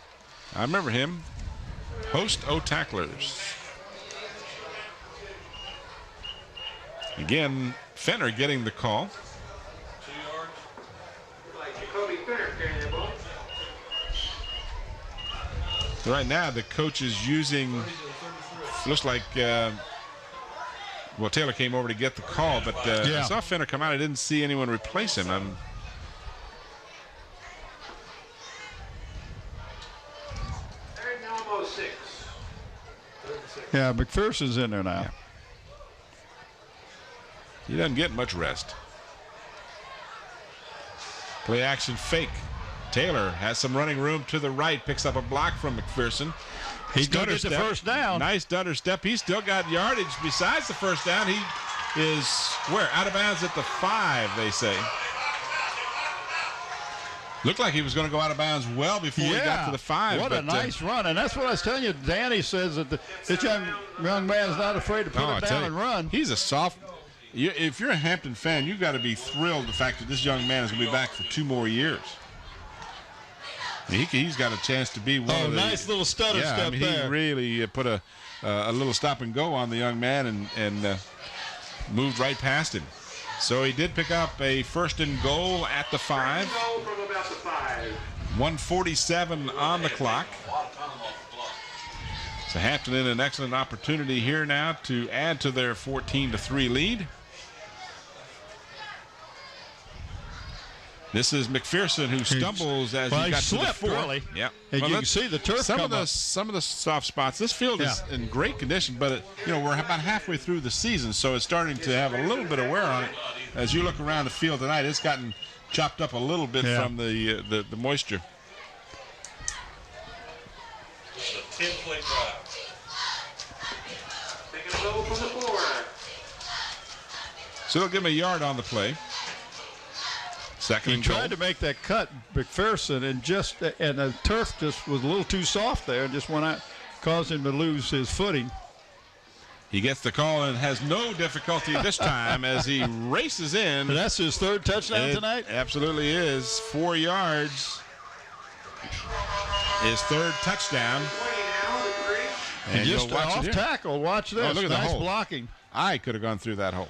I remember him. Host o' tacklers. Again, Fenner getting the call. 2 yards. Jacoby Fenner carrying the ball. So right now, the coach is using, looks like, Taylor came over to get the call, but I saw Fenner come out. I didn't see anyone replace him. Almost 6. Yeah, McPherson's in there now. Yeah. He doesn't get much rest. Play action fake. Taylor has some running room to the right, picks up a block from McPherson. He's going to get the first down. Nice stutter step. He's still got yardage besides the first down. He is out of bounds at the 5, they say. Looked like he was going to go out of bounds well before he got to the 5. What a nice run. And that's what I was telling you. Danny says that this young man is not afraid to put it down and run. He's a soft. If you're a Hampton fan, you've got to be thrilled the fact that this young man is going to be back for 2 more years. He's got a chance to be one of the... nice little stutter step there. He really put a little stop and go on the young man and moved right past him. So he did pick up a first and goal at the 5. 1:47 on the clock. So Hampton in an excellent opportunity here now to add to their 14-3 lead. This is McPherson who stumbles as he got to the 4. Really. Yeah. And you can see the turf some of the soft spots. This field is in great condition, but we're about halfway through the season, so it's starting to have a little bit of wear on it. As you look around the field tonight, it's gotten chopped up a little bit from the moisture. 10-play drive. Taking a goal from the 4. So they'll give him a yard on the play. Second and goal. He tried to make that cut, McPherson, and the turf just was a little too soft there and just went out, caused him to lose his footing. He gets the call and has no difficulty this time as he races in. And that's his third touchdown tonight? Absolutely is. 4 yards. His third touchdown. And just off tackle. Watch this. Oh, look at nice the hole. Blocking. I could have gone through that hole.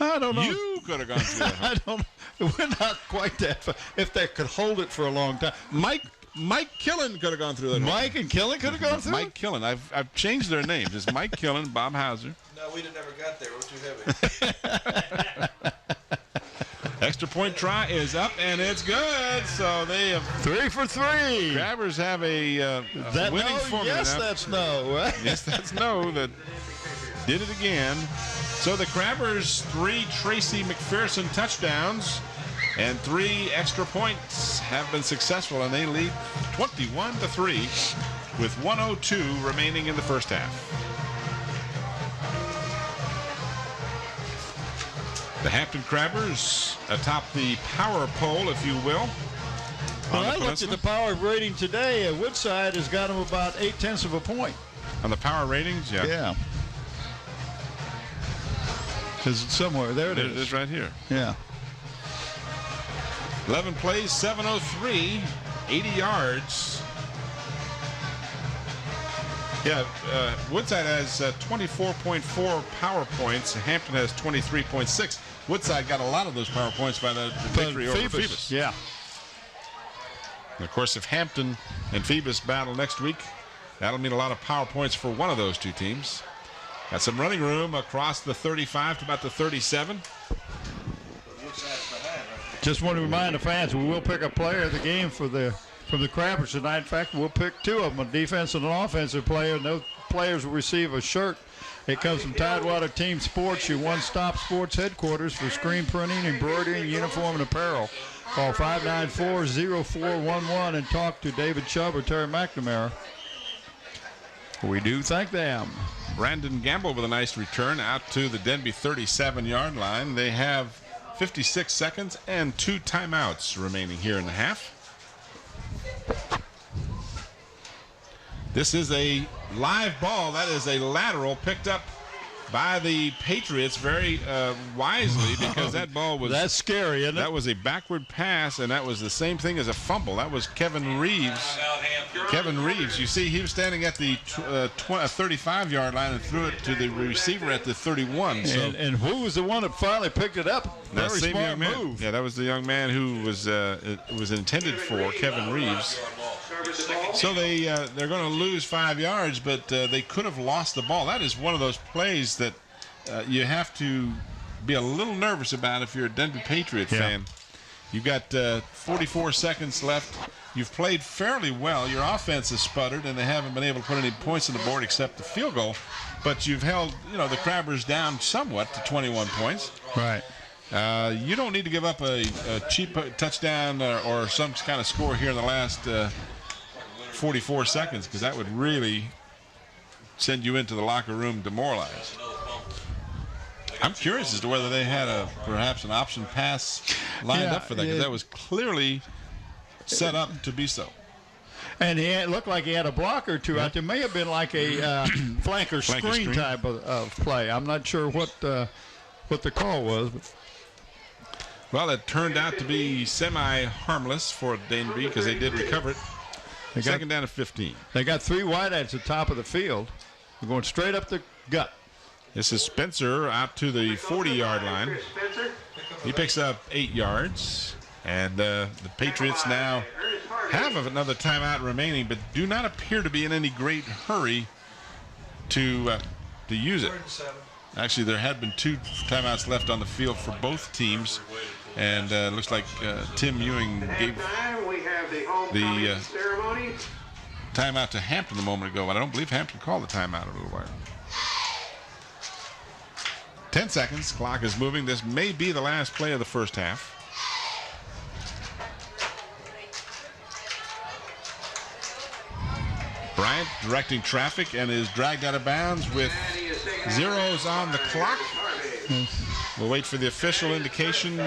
I don't know. You could have gone through that hole. I don't know. We're not quite that far. If they could hold it for a long time. Mike Killen could have gone through that hole. Mike and Killen could have gone through Mike Killen. I've changed their names. It's Mike Killen, Bob Hauser. No, we'd have never got there. We're too heavy. Extra point try is up, and it's good. So they have 3 for 3. Grabbers have a winning formula. Yes, that's no. Right? Yes, that's no. That did it again. So the Crabbers, 3 Trayce McPherson touchdowns and 3 extra points have been successful, and they lead 21-3 with 1:02 remaining in the first half. The Hampton Crabbers atop the power pole, if you will. Well, I looked at the power rating today. Woodside has got them about 0.8 of a point. On the power ratings, yeah. Yeah. Is it somewhere? There it is. It is right here. Yeah. 11 plays, 703, 80 yards. Yeah, Woodside has 24.4 power points. Hampton has 23.6. Woodside got a lot of those power points by the victory over Phoebus. Yeah. And of course, if Hampton and Phoebus battle next week, that'll mean a lot of power points for one of those two teams. Got some running room across the 35 to about the 37. Just want to remind the fans, we will pick a player of the game from the Crabbers tonight. In fact, we'll pick 2 of them, a defensive and an offensive player. And those players will receive a shirt. It comes from Tidewater Team Sports, your one-stop sports headquarters for screen printing, embroidery, uniform, and apparel. Call 594-0411 and talk to David Chubb or Terry McNamara. We do thank them. Brandon Gamble with a nice return out to the Denbigh 37-yard line. They have 56 seconds and 2 timeouts remaining here in the half. This is a live ball. That is a lateral picked up by the Patriots very wisely, because that ball was... That's scary, isn't it? That was a backward pass, and that was the same thing as a fumble. That was Kevin Reeves. Kevin Reeves, you see, he was standing at the 35-yard line and threw it to the receiver at the 31. So. And who was the one that finally picked it up? Very smart move. Yeah, that was the young man who was it was intended for, Kevin Reeves. So they're going to lose 5 yards, but they could have lost the ball. That is one of those plays that you have to be a little nervous about if you're a Denbigh Patriot fan. You've got 44 seconds left. You've played fairly well. Your offense has sputtered, and they haven't been able to put any points on the board except the field goal. But you've held, the Crabbers down somewhat to 21 points. Right. You don't need to give up a cheap touchdown or some kind of score here in the last 44 seconds, because that would really send you into the locker room demoralized. I'm curious as to whether they had perhaps an option pass lined up for that, because that was clearly set up to be so. And it looked like he had a block or two out there. May have been like a flanker screen type of play. I'm not sure what the call was. But. Well, it turned out to be semi-harmless for Denbigh, because they did recover it. Second down at 15. They got 3 wideouts at the top of the field. They're going straight up the gut. This is Spencer out to the 40-yard line. He picks up 8 yards. And the Patriots now have another timeout remaining, but do not appear to be in any great hurry to use it. Actually, there had been 2 timeouts left on the field for both teams. And it looks like Tim Ewing gave the timeout to Hampton a moment ago, but I don't believe Hampton called the timeout a little while. 10 seconds. Clock is moving. This may be the last play of the first half. Bryant directing traffic and is dragged out of bounds with zeros on the clock. We'll wait for the official indication.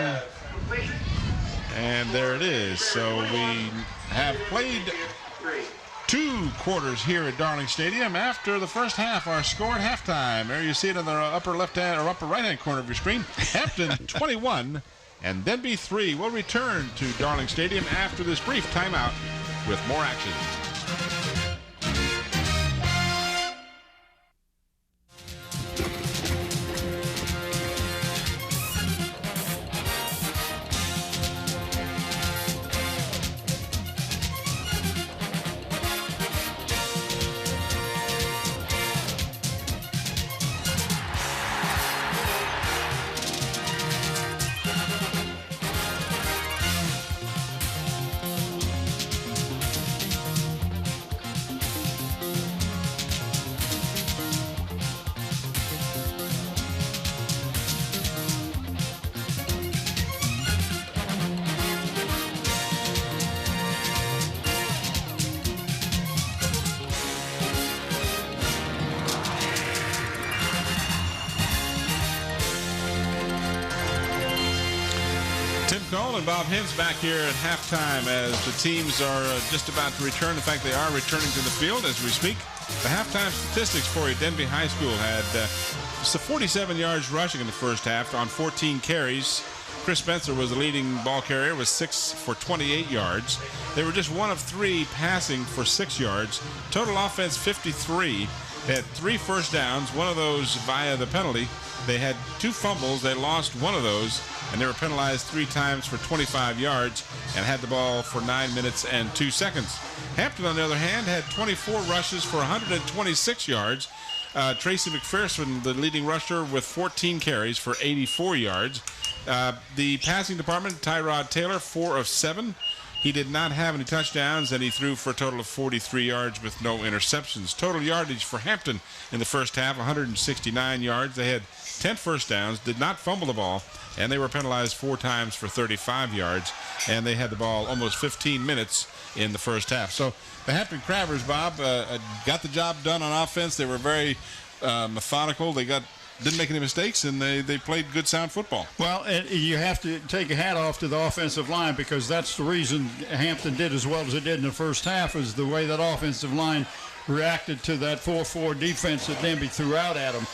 And there it is. So we have played 2 2 quarters here at Darling Stadium. After the first half, our score at halftime. There you see it in the upper left-hand or upper right-hand corner of your screen. Hampton 21 and Denbigh 3. We'll return to Darling Stadium after this brief timeout with more action. And Bob Hens back here at halftime as the teams are just about to return. In fact, they are returning to the field as we speak. The halftime statistics for you. Denbigh High School had 47 yards rushing in the first half on 14 carries. Chris Spencer was the leading ball carrier with 6 for 28 yards. They were just 1 of 3 passing for 6 yards. Total offense 53. They had 3 first downs, one of those via the penalty. They had 2 fumbles. They lost one of those, and they were penalized 3 times for 25 yards and had the ball for 9 minutes and 2 seconds. Hampton, on the other hand, had 24 rushes for 126 yards. Trayce McPherson, the leading rusher, with 14 carries for 84 yards. The passing department, Tyrod Taylor, 4 of 7. He did not have any touchdowns, and he threw for a total of 43 yards with no interceptions. Total yardage for Hampton in the first half, 169 yards. They had 10 first downs, did not fumble the ball, and they were penalized 4 times for 35 yards, and they had the ball almost 15 minutes in the first half. So the Hampton Crabbers, Bob, got the job done on offense. They were very methodical. They didn't make any mistakes, and they played good, sound football. Well, and you have to take a hat off to the offensive line, because that's the reason Hampton did as well as it did in the first half, is the way that offensive line reacted to that 4-4 defense that Denbigh threw out at them.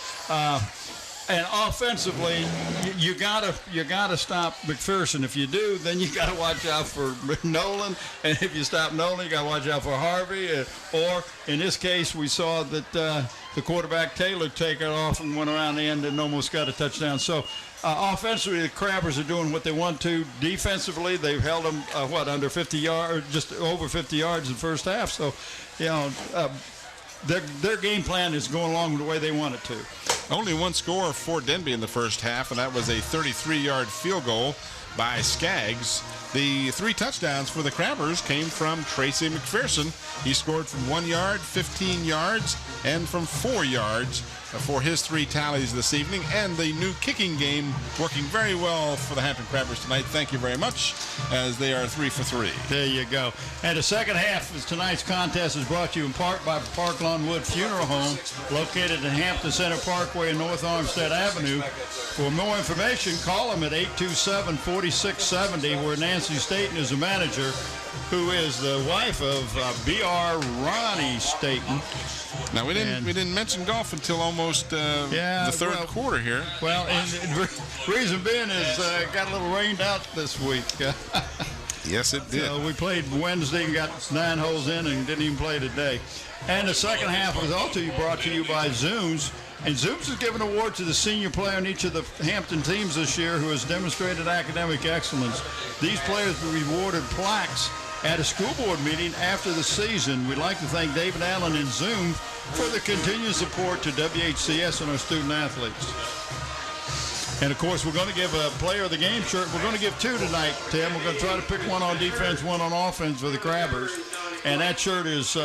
And offensively, you gotta stop McPherson. If you do, then you gotta watch out for Nolen. And if you stop Nolen, you gotta watch out for Harvey. Or in this case, we saw that the quarterback Taylor take it off and went around the end and almost got a touchdown. So offensively, the Crabbers are doing what they want to. Defensively, they've held them under 50 yards, just over 50 yards in the first half. So, their game plan is going along the way they want it to. Only one score for Denbigh in the first half, and that was a 33-yard field goal by Skaggs. The 3 touchdowns for the Crabbers came from Trayce McPherson. He scored from 1 yard, 15 yards, and from 4 yards for his 3 tallies this evening. And the new kicking game working very well for the Hampton Crabbers tonight. Thank you very much, as they are 3 for 3. There you go. And the second half of tonight's contest is brought to you in part by Park Lawn Wood Funeral Home, located in Hampton Center Parkway and North Armstead Avenue. For more information, call them at 827-4670, where Nancy Staten is the manager, who is the wife of B.R. Ronnie Staten. Now, we didn't mention golf until almost the third quarter here. Well, and reason being is got a little rained out this week. Yes, it did. So we played Wednesday and got 9 holes in and didn't even play today. And the second half was also brought to you by Zooms. And Zooms is giving an award to the senior player on each of the Hampton teams this year who has demonstrated academic excellence. These players were rewarded plaques at a school board meeting after the season. We'd like to thank David Allen and Zoom for the continued support to WHCS and our student athletes. And, of course, we're going to give a player of the game shirt. We're going to give 2 tonight, Tim. We're going to try to pick one on defense, one on offense for the Crabbers. And that shirt is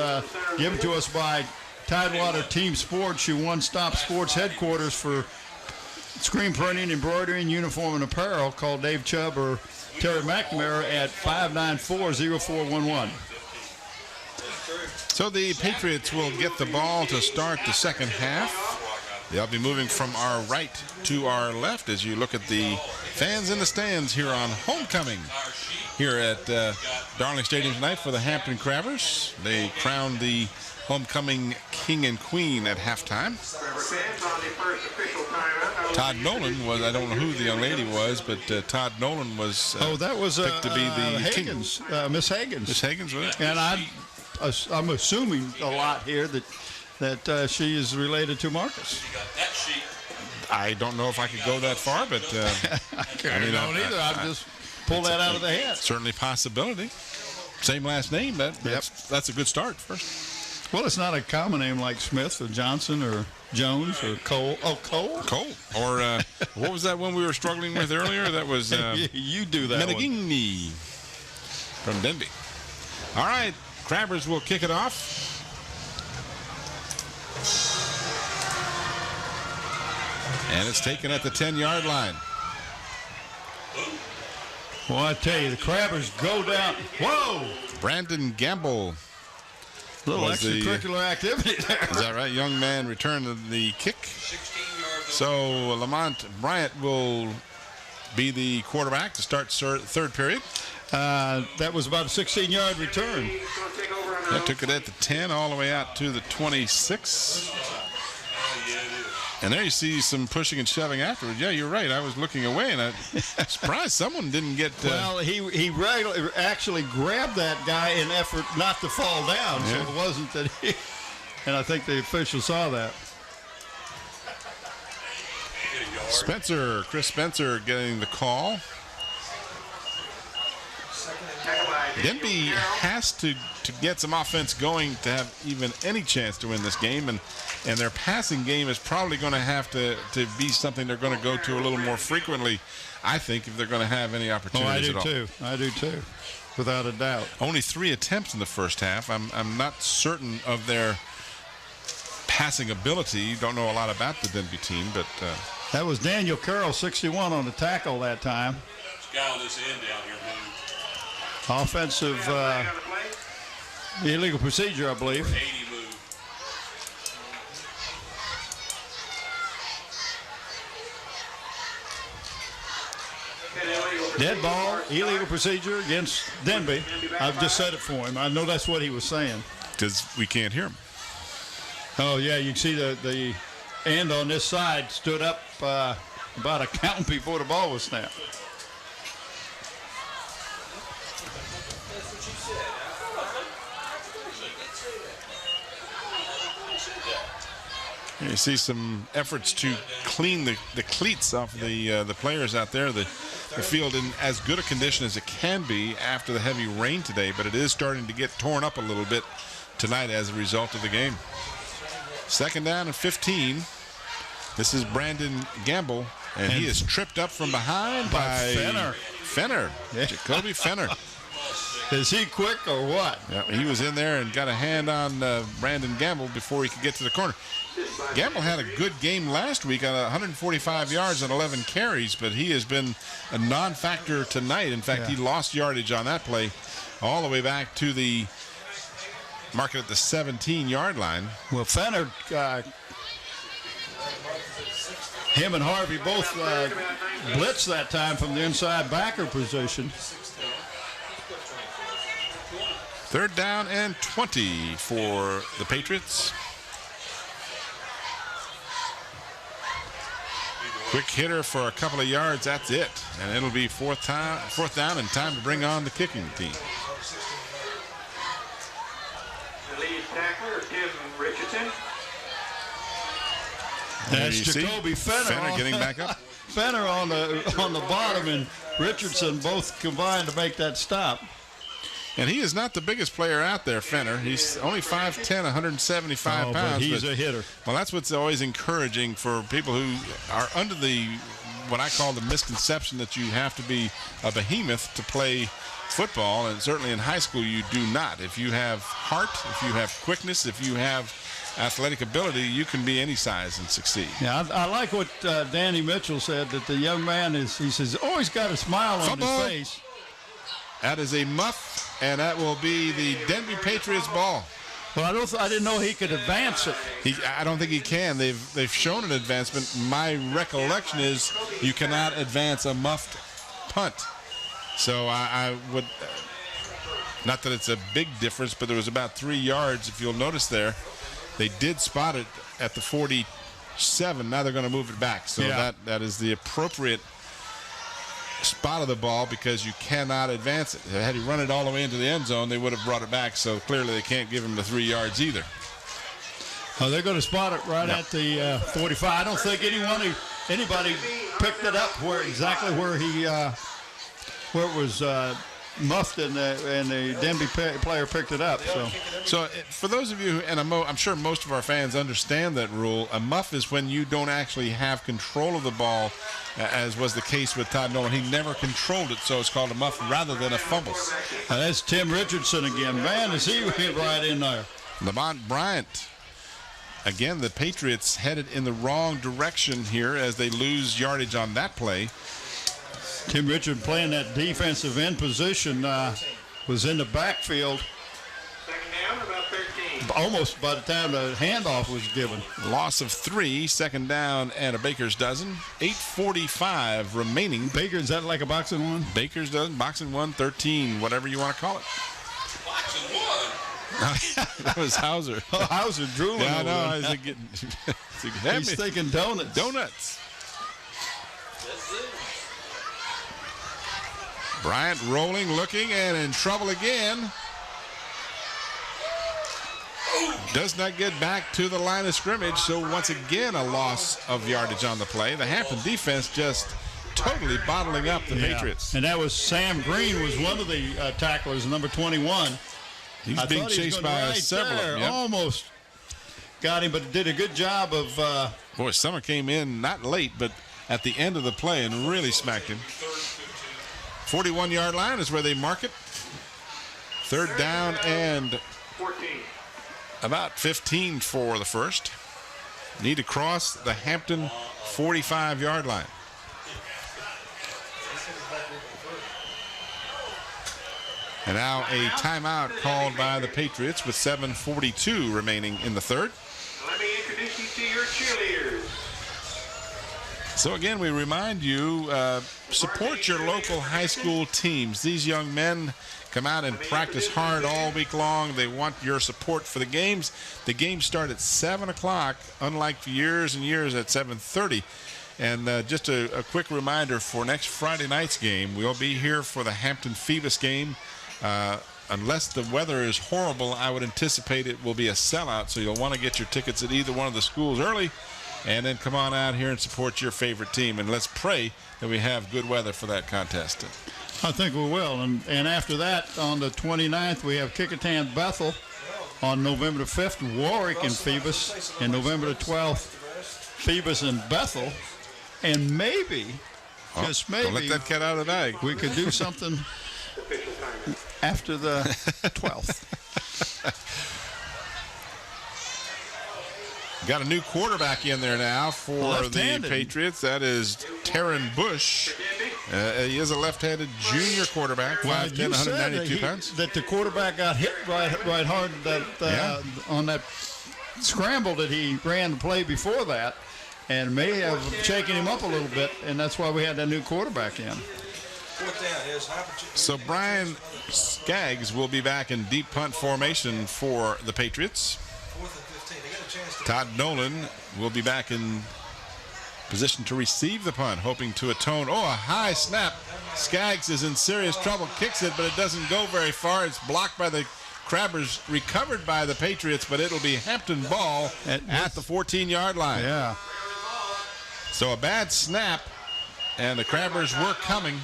given to us by Tidewater Team Sports, your one-stop sports headquarters for screen printing, embroidery, and uniform and apparel. Call Dave Chubb or Terry McNamara at 594-0411. So the Patriots will get the ball to start the second half. They'll be moving from our right to our left as you look at the fans in the stands here on homecoming here at Darling Stadium tonight for the Hampton Crabbers. They crowned the homecoming king and queen at halftime. Todd Nolen was, I don't know who the young lady was, but Todd Nolen was that was picked to be the Higgins, Miss Higgins. Miss Higgins, was it? And I'm assuming a lot here that she is related to Marcus. I don't know if I could go that far, but I mean, don't either. I just pull that out of the hat. Certainly possibility. Same last name. That's a good start first. Well, it's not a common name like Smith or Johnson or Jones or Cole. Oh, Cole? Cole. Or what was that one we were struggling with earlier? That was you do that Menegini from Denbigh. All right, Crabbers will kick it off. And it's taken at the 10-yard line. Well, I tell you, the Crabbers go down. Whoa! Brandon Gamble. A little extracurricular activity there. Is that right? Young man returned the kick. So Lamont Bryant will be the quarterback to start third period. That was about a 16-yard return. That took it at the 10 all the way out to the 26. And there you see some pushing and shoving afterwards. Yeah, you're right. I was looking away, and I'm surprised someone didn't get... Well, he actually grabbed that guy in effort not to fall down, so it wasn't that he... And I think the official saw that. Chris Spencer getting the call. Denbigh has to get some offense going to have even any chance to win this game, and their passing game is probably going to have to be something they're going to go to a little more frequently, I think, if they're going to have any opportunities at all. I do too, without a doubt. Only 3 attempts in the first half. I'm not certain of their passing ability. Don't know a lot about the Denbigh team, but that was Daniel Carroll, 61 on the tackle that time. Guy on this end down here, man. Offensive illegal procedure, I believe. 80 move. Dead ball, illegal procedure against Denbigh. I've just said it for him. I know that's what he was saying. Because we can't hear him. Oh, yeah, you can see the end on this side stood up about a count before the ball was snapped. You see some efforts to clean the cleats off the players out there. The field in as good a condition as it can be after the heavy rain today, but it is starting to get torn up a little bit tonight as a result of the game. 2nd down and 15. This is Brandon Gamble, and he is tripped up from behind by Fenner. Jacoby Fenner. Is he quick or what? Yeah, he was in there and got a hand on Brandon Gamble before he could get to the corner. Gamble had a good game last week on 145 yards and 11 carries, but he has been a non-factor tonight. In fact, he lost yardage on that play all the way back to the market at the 17-yard line. Well, Fenner, him and Harvey both blitzed that time from the inside backer position. 3rd down and 20 for the Patriots. Quick hitter for a couple of yards, that's it. And it'll be 4th down and time to bring on the kicking team. The lead tackler, Tim Richardson. That's Jacoby Fenner getting back up. Fenner on the bottom, and Richardson both combined to make that stop. And he is not the biggest player out there, Fenner. He's only 5'10", 175 pounds. But he's a hitter. Well, that's what's always encouraging for people who are under what I call the misconception that you have to be a behemoth to play football, and certainly in high school you do not. If you have heart, if you have quickness, if you have athletic ability, you can be any size and succeed. Yeah, I like what Danny Mitchell said, that the young man he says, always got a smile on his face. That is a muff, and that will be the Denbigh Patriots ball. Well, I didn't know he could advance it. I don't think he can. They've shown an advancement. My recollection is you cannot advance a muffed punt. So I would, not that it's a big difference, but there was about 3 yards. If you'll notice there, they did spot it at the 47. Now they're going to move it back. So that is the appropriate spot of the ball because you cannot advance it. Had he run it all the way into the end zone, they would have brought it back. So clearly they can't give him the 3 yards either. Oh, they're going to spot it right at the 45. I don't think anybody picked it up where it was muffed and the Denbigh player picked it up. So for those of you, and I'm sure most of our fans understand that rule, a muff is when you don't actually have control of the ball, as was the case with Todd Nolen. He never controlled it, so it's called a muff rather than a fumble. That's Tim Richardson again. Man, is he hit right in there. Lamont Bryant. Again, the Patriots headed in the wrong direction here as they lose yardage on that play. Tim Richard playing that defensive end position was in the backfield. Second down, about 13. Almost by the time the handoff was given. Loss of 3, second down, and a Baker's dozen. 8:45 remaining. Baker's, that like a boxing one? Baker's dozen, boxing 1, 13, whatever you want to call it. Boxing 1. That was Hauser. Oh, Hauser drooling. Yeah, I know. He's thinking donuts. Donuts. Bryant rolling, looking, and in trouble again. Does not get back to the line of scrimmage, so once again a loss of yardage on the play. The Hampton defense just totally bottling up the Patriots. And that was Sam Green was one of the tacklers, number 21. He's being chased by several of them. Yep. Almost got him, but did a good job of... Boy, Summer came in not late, but at the end of the play and really smacked him. 41-yard line is where they mark it. Third down and 14. About 15 for the first. Need to cross the Hampton 45-yard line. And now a timeout called by the Patriots with 7:42 remaining in the third. Let me introduce you to your cheerleaders. So again, we remind you, support your local high school teams. These young men come out and practice hard all week long. They want your support for the games. The games start at 7 o'clock, unlike years and years at 7:30. And just a quick reminder for next Friday night's game, we'll be here for the Hampton Phoebus game. Unless the weather is horrible, I would anticipate it will be a sellout, so you'll want to get your tickets at either one of the schools early and then come on out here and support your favorite team. And let's pray that we have good weather for that contest. I think we will. And after that, on the 29th, we have Kickingham Bethel. On November the 5th, Warwick and Phoebus. And November the 12th, Phoebus and Bethel. And maybe, just maybe, don't let that cat out of the bag. We could do something after the 12th. Got a new quarterback in there now for the Patriots. That is Taryn Bush. He is a left-handed junior quarterback, 5'10", 192 pounds. That the quarterback got hit right hard on that scramble that he ran the play before that, and may have shaken him up a little bit, and that's why we had that new quarterback in. So Brian Skaggs will be back in deep punt formation for the Patriots. Todd Nolen will be back in position to receive the punt, hoping to atone. Oh, a high snap. Skaggs is in serious trouble, kicks it, but it doesn't go very far. It's blocked by the Crabbers, recovered by the Patriots, but it'll be Hampton ball at the 14-yard line. Yeah. So a bad snap, and the Crabbers were coming.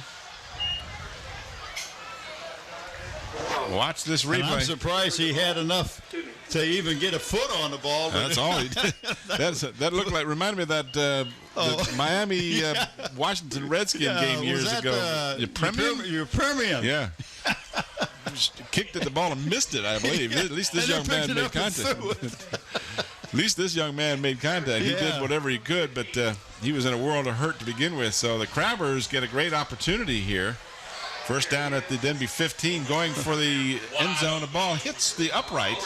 Watch this replay. And I'm surprised he had enough to even get a foot on the ball. That's all he did. That looked like, reminded me of that the Miami Washington Redskin game years ago. Your premium. Yeah. Kicked at the ball and missed it, I believe. At least this young man made contact. At least this young man made contact. He did whatever he could, but he was in a world of hurt to begin with. So the Crabbers get a great opportunity here. First down at the Denbigh 15, going for the end zone. The ball hits the upright.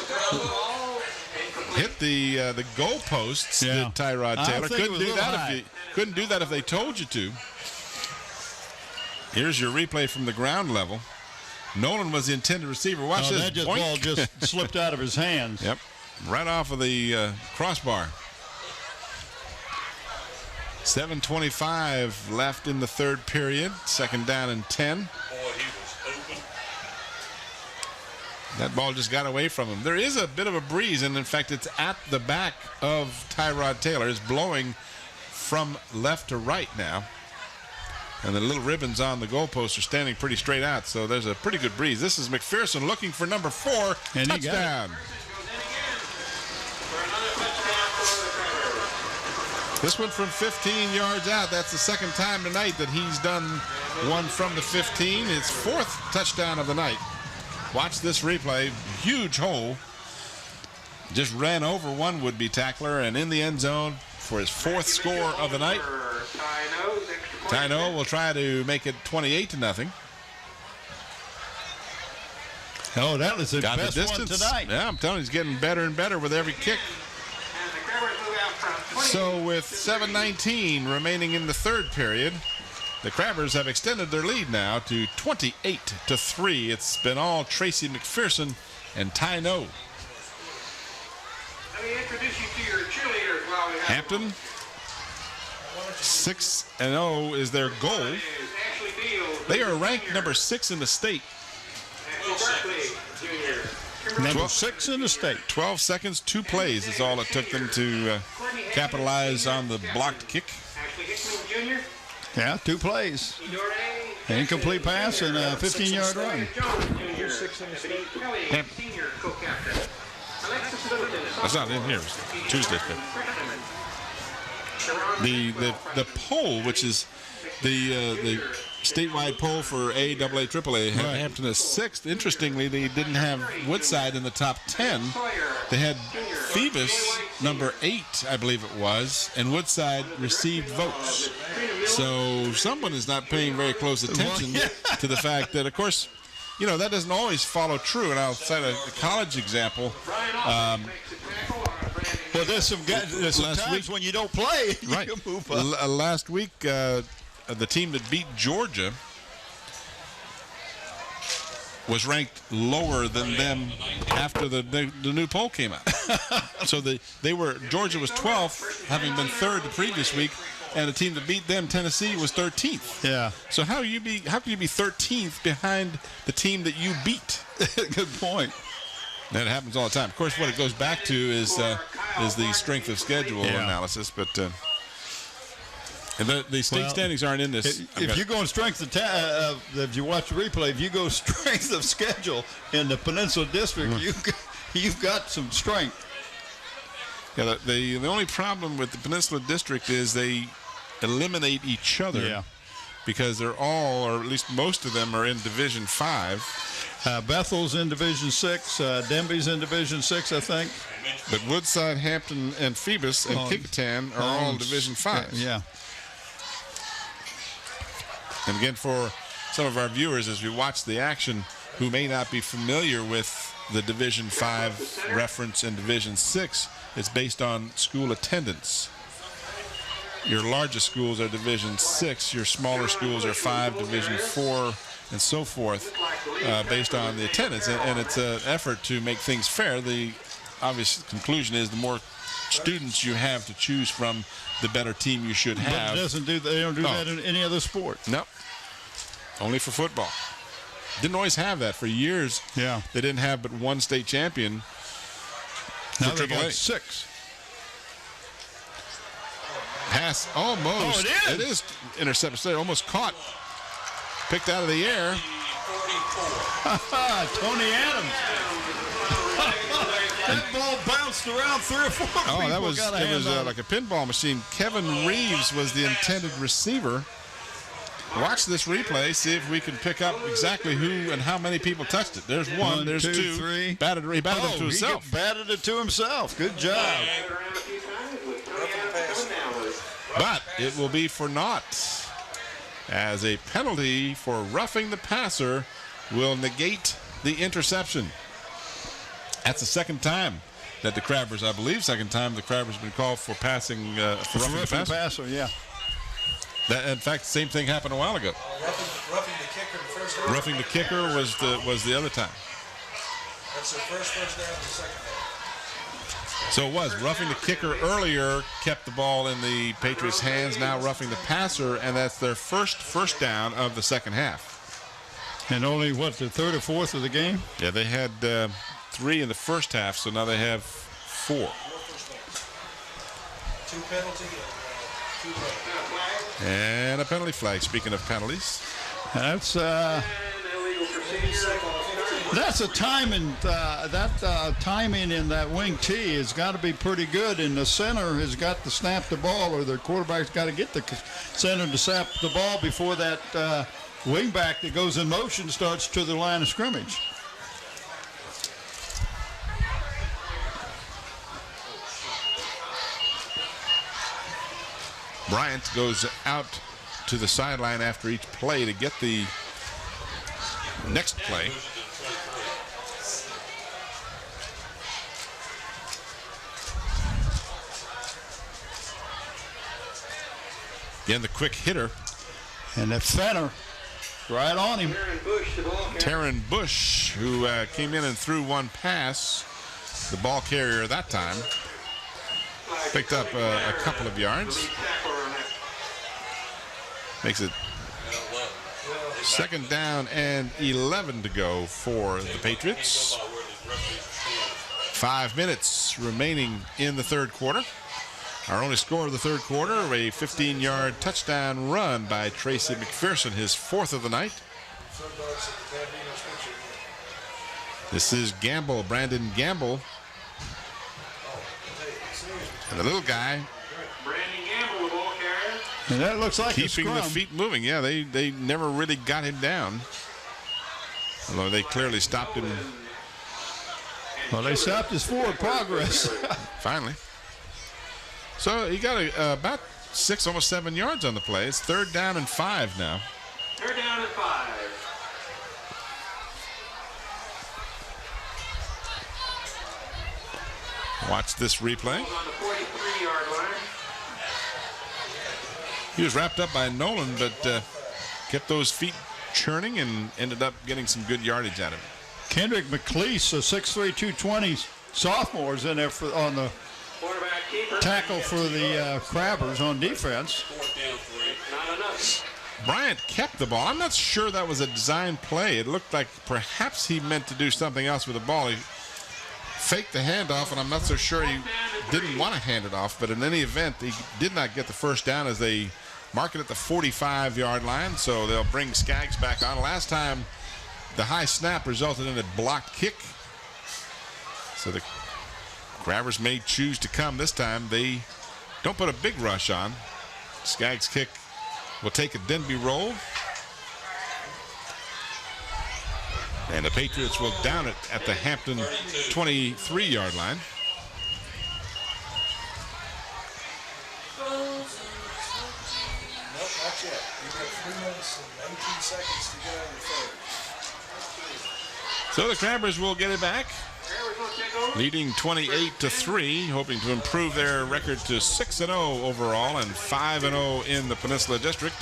hit the goalposts. Yeah. Did Tyrod Taylor. I think it was a little high. Couldn't do that if they told you to. Here's your replay from the ground level. Nolen was the intended receiver. Watch this. That ball just slipped out of his hands. Yep. Right off of the crossbar. 7:25 left in the third period. Second down and 10. Boy, he was open. That ball just got away from him. There is a bit of a breeze, and in fact, it's at the back of Tyrod Taylor. It's blowing from left to right now. And the little ribbons on the goalposts are standing pretty straight out, so there's a pretty good breeze. This is McPherson looking for number 4, and touchdown. This one from 15 yards out. That's the second time tonight that he's done one from the 15. His 4th touchdown of the night. Watch this replay. Huge hole. Just ran over one would-be tackler and in the end zone for his 4th score of the night. Tyno will try to make it 28-0. Oh, that was the best one tonight. Yeah, I'm telling you, he's getting better and better with every kick. So with 7:19 remaining in the third period, the Crabbers have extended their lead now to 28-3. It's been all Trayce McPherson and Tyno. Let me introduce you to your cheerleaders while we have Hampton, 6-0 is their goal. They are ranked number 6 in the state. Number 6 in the state. 12 seconds, 2 plays is all it took them to capitalize on the blocked kick. Yeah, 2 plays. An incomplete pass and a 15-yard run. That's not in here. It's Tuesday. The poll, which is the statewide poll for AAA, AAA, had Hampton as 6th. Interestingly, they didn't have Woodside in the top 10. They had Phoebus, number 8, I believe it was, and Woodside received votes. So someone is not paying very close attention to the fact that, of course, you know, that doesn't always follow true. And I'll cite a college example. Well, there's some times when you don't play. Right. You move up. Last week, the team that beat Georgia was ranked lower than them after the new poll came out. So Georgia was 12th, having been 3rd the previous week, and the team that beat them, Tennessee, was 13th. Yeah. So how can you be 13th behind the team that you beat? Good point. That happens all the time. Of course, what it goes back to is the strength of schedule analysis, but the state standings aren't in this. If you go on strength of if you watch the replay, if you go strength of schedule in the Peninsula District, you've got some strength. Yeah, the only problem with the Peninsula District is they eliminate each other. Yeah. Because they're all, or at least most of them, are in Division 5. Bethel's in Division 6. Denbigh's in Division 6, I think. But Woodside, Hampton, and Phoebus and Kickotan are all Division 5. Yeah. And again, for some of our viewers, as we watch the action, who may not be familiar with the Division 5 reference in Division 6, it's based on school attendance. Your largest schools are Division 6. Your smaller schools are 5, Division 4, and so forth, based on the attendance. And it's an effort to make things fair. The obvious conclusion is the more students you have to choose from, the better team you should have. But they don't do that in any other sport. No. Only for football. Didn't always have that. For years, they didn't have but one state champion. Now they got 6. Pass almost. Oh, it is intercepted. Almost caught. Picked out of the air. Tony Adams. That ball bounced around 3 or 4 people. Oh, it was like a pinball machine. Kevin Reeves was the intended receiver. Watch this replay. See if we can pick up exactly who and how many people touched it. There's one. There's 2. 3. He batted it to himself. He batted it to himself. Good job. But it will be for naught, as a penalty for roughing the passer will negate the interception. That's the second time that the Crabbers, I believe, second time the Crabbers have been called for passing, for roughing the passer. Yeah. That, in fact, the same thing happened a while ago. Roughing the kicker the first half. Roughing the kicker was the other time. That's their first down in the second half. So it was. Roughing the kicker earlier kept the ball in the Patriots' hands. Now roughing the passer, and that's their first down of the second half. And only, what, the third or fourth of the game? Yeah, they had 3 in the first half, so now they have 4. 2 penalties. And a penalty flag. Speaking of penalties. That's a timing. That timing in that wing tee has got to be pretty good, and the center has got to snap the ball, or the quarterback's got to get the center to snap the ball before that wing back that goes in motion starts to the line of scrimmage. Bryant goes out to the sideline after each play to get the next play. Again, the quick hitter. And the center right on him. Taryn Bush, who came in and threw one pass, the ball carrier that time, picked up a couple of yards. Makes it 2nd down and 11 to go for the Patriots. 5 minutes remaining in the third quarter. Our only score of the third quarter, a 15-yard touchdown run by Trayce McPherson, his 4th of the night. This is Gamble, Brandon Gamble. And the little guy. And that looks like keeping the feet moving. Yeah, they never really got him down. Although they clearly stopped him. Well, they stopped his forward progress. Finally. So he got about 6, almost 7 yards on the play. It's 3rd down and 5 now. 3rd down and 5. Watch this replay. On the 43-yard line. He was wrapped up by Nolen, but kept those feet churning and ended up getting some good yardage out of him. Kendrick McLeese, a 6'3", 220 sophomore, is in there on the tackle for the Crabbers on defense. Bryant kept the ball. I'm not sure that was a design play. It looked like perhaps he meant to do something else with the ball. He faked the handoff, and I'm not so sure he didn't want to hand it off. But in any event, he did not get the first down as they mark it at the 45-yard line. So they'll bring Skaggs back on. Last time, the high snap resulted in a blocked kick. So the Crabbers may choose to come this time. They don't put a big rush on. Skaggs' kick will take a Denbigh roll. And the Patriots will down it at the Hampton 23-yard line. Nope, not yet. You have 3 minutes and 19 seconds to get on your third. So the Crabbers will get it back, leading 28-3, hoping to improve their record to 6-0 overall and 5-0 in the Peninsula District.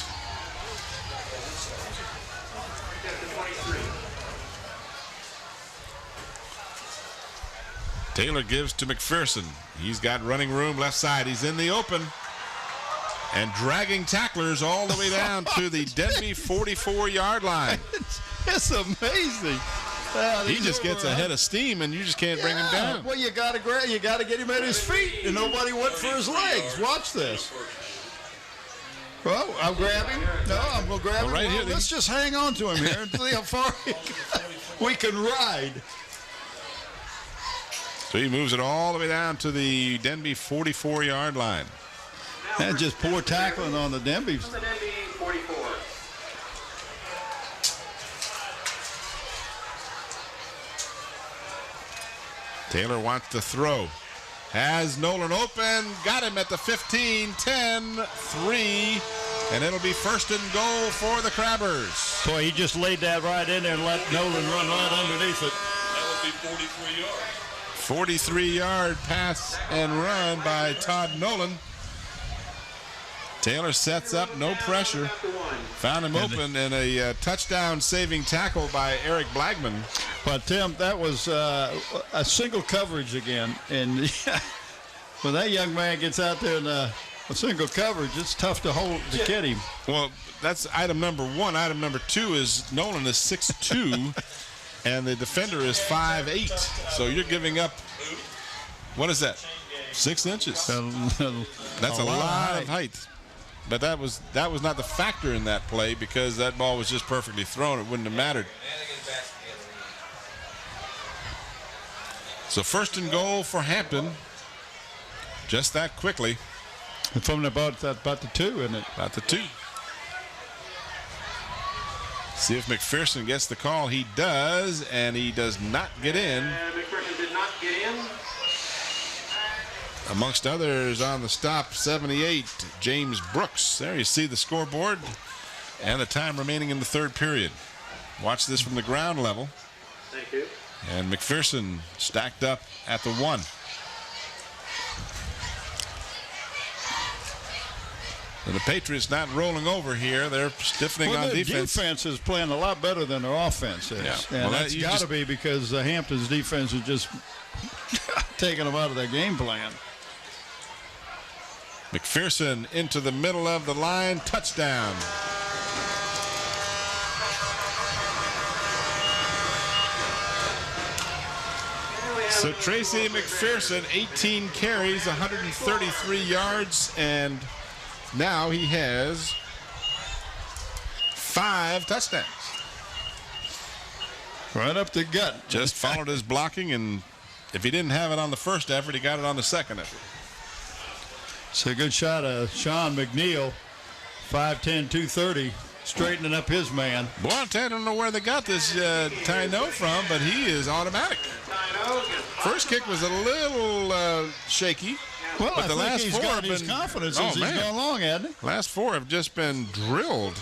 Taylor gives to McPherson. He's got running room left side. He's in the open and dragging tacklers all the way down to the Denbigh 44-yard line. It's amazing. He just gets a head of steam, and you just can't bring him down. Well, you got to get him at his feet, and nobody went for his legs. Watch this. Well, I'm grabbing. No, I'm going to grab him. Right here, let's just hang on to him here and see how far we can ride. So he moves it all the way down to the Denbigh 44-yard line. And just poor tackling on the Denbigh. 44. Taylor wants to throw. Has Nolen open. Got him at the 15, 10, 3. And it'll be 1st and goal for the Crabbers. Boy, he just laid that right in there and let Nolen run right underneath it. That would be 43 yards. 43-yard pass and run by Todd Nolen. Taylor sets up, no pressure. Found him open, and a touchdown-saving tackle by Eric Blagman. But, Tim, that was a single coverage again. And when that young man gets out there in a single coverage, it's tough to get him. Well, that's item number one. Item number two is Nolen is 6'2", and the defender is 5'8". So you're giving up, what is that, 6 inches? That's a lot of height. But that was not the factor in that play, because that ball was just perfectly thrown. It wouldn't have mattered. So 1st and goal for Hampton. Just that quickly. From about the 2, isn't it? About the 2. See if McPherson gets the call. He does, and he does not get in. McPherson did not get in. Amongst others on the stop, 78, James Brooks. There you see the scoreboard and the time remaining in the 3rd period. Watch this from the ground level. Thank you. And McPherson stacked up at the 1. And the Patriots not rolling over here. They're stiffening on defense. Their defense is playing a lot better than their offense is. Yeah. And Well, that's got to be because Hampton's defense is just taking them out of their game plan. McPherson into the middle of the line. Touchdown. So Trayce McPherson, 18 carries, 133 yards, and now he has 5 touchdowns. Right up the gut. Just followed his blocking, and if he didn't have it on the first effort, he got it on the second effort. It's a good shot of Sean McNeil, 5'10", 230, straightening up his man. Boy, I don't know where they got this Tyno from, but he is automatic. First kick was a little shaky. Well, but the last 4 have his been confidence as he's gone along, hasn't he? Last 4 have just been drilled.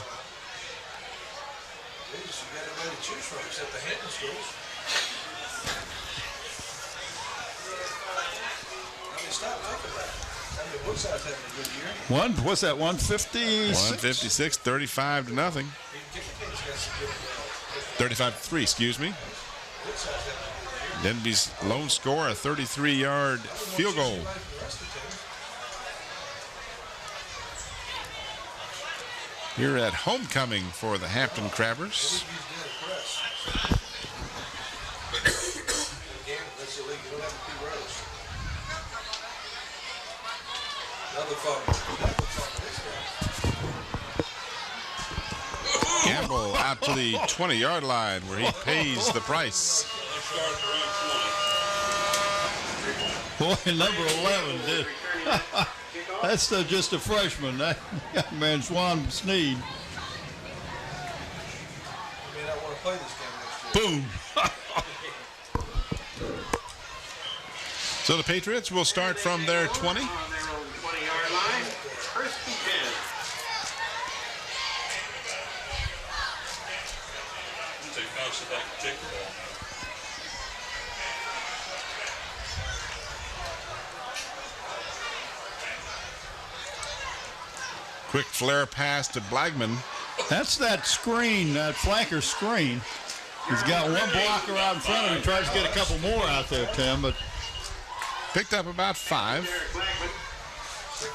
What's that, 156? 156, 35 to nothing. 35-3, excuse me. Denbigh's lone score, a 33-yard field goal. Here at homecoming for the Hampton Crabbers. Gamble out to the 20-yard line where he pays the price. Boy, number 11 did. That's just a freshman. That young man, Swan Sneed. Boom. So the Patriots will start from their 20. 20-yard line. 1st and 10. Quick flare pass to Blagman. That's that screen, that flanker screen. He's got one blocker out in front of him. Tries to get a couple more out there, Tim, but picked up about 5.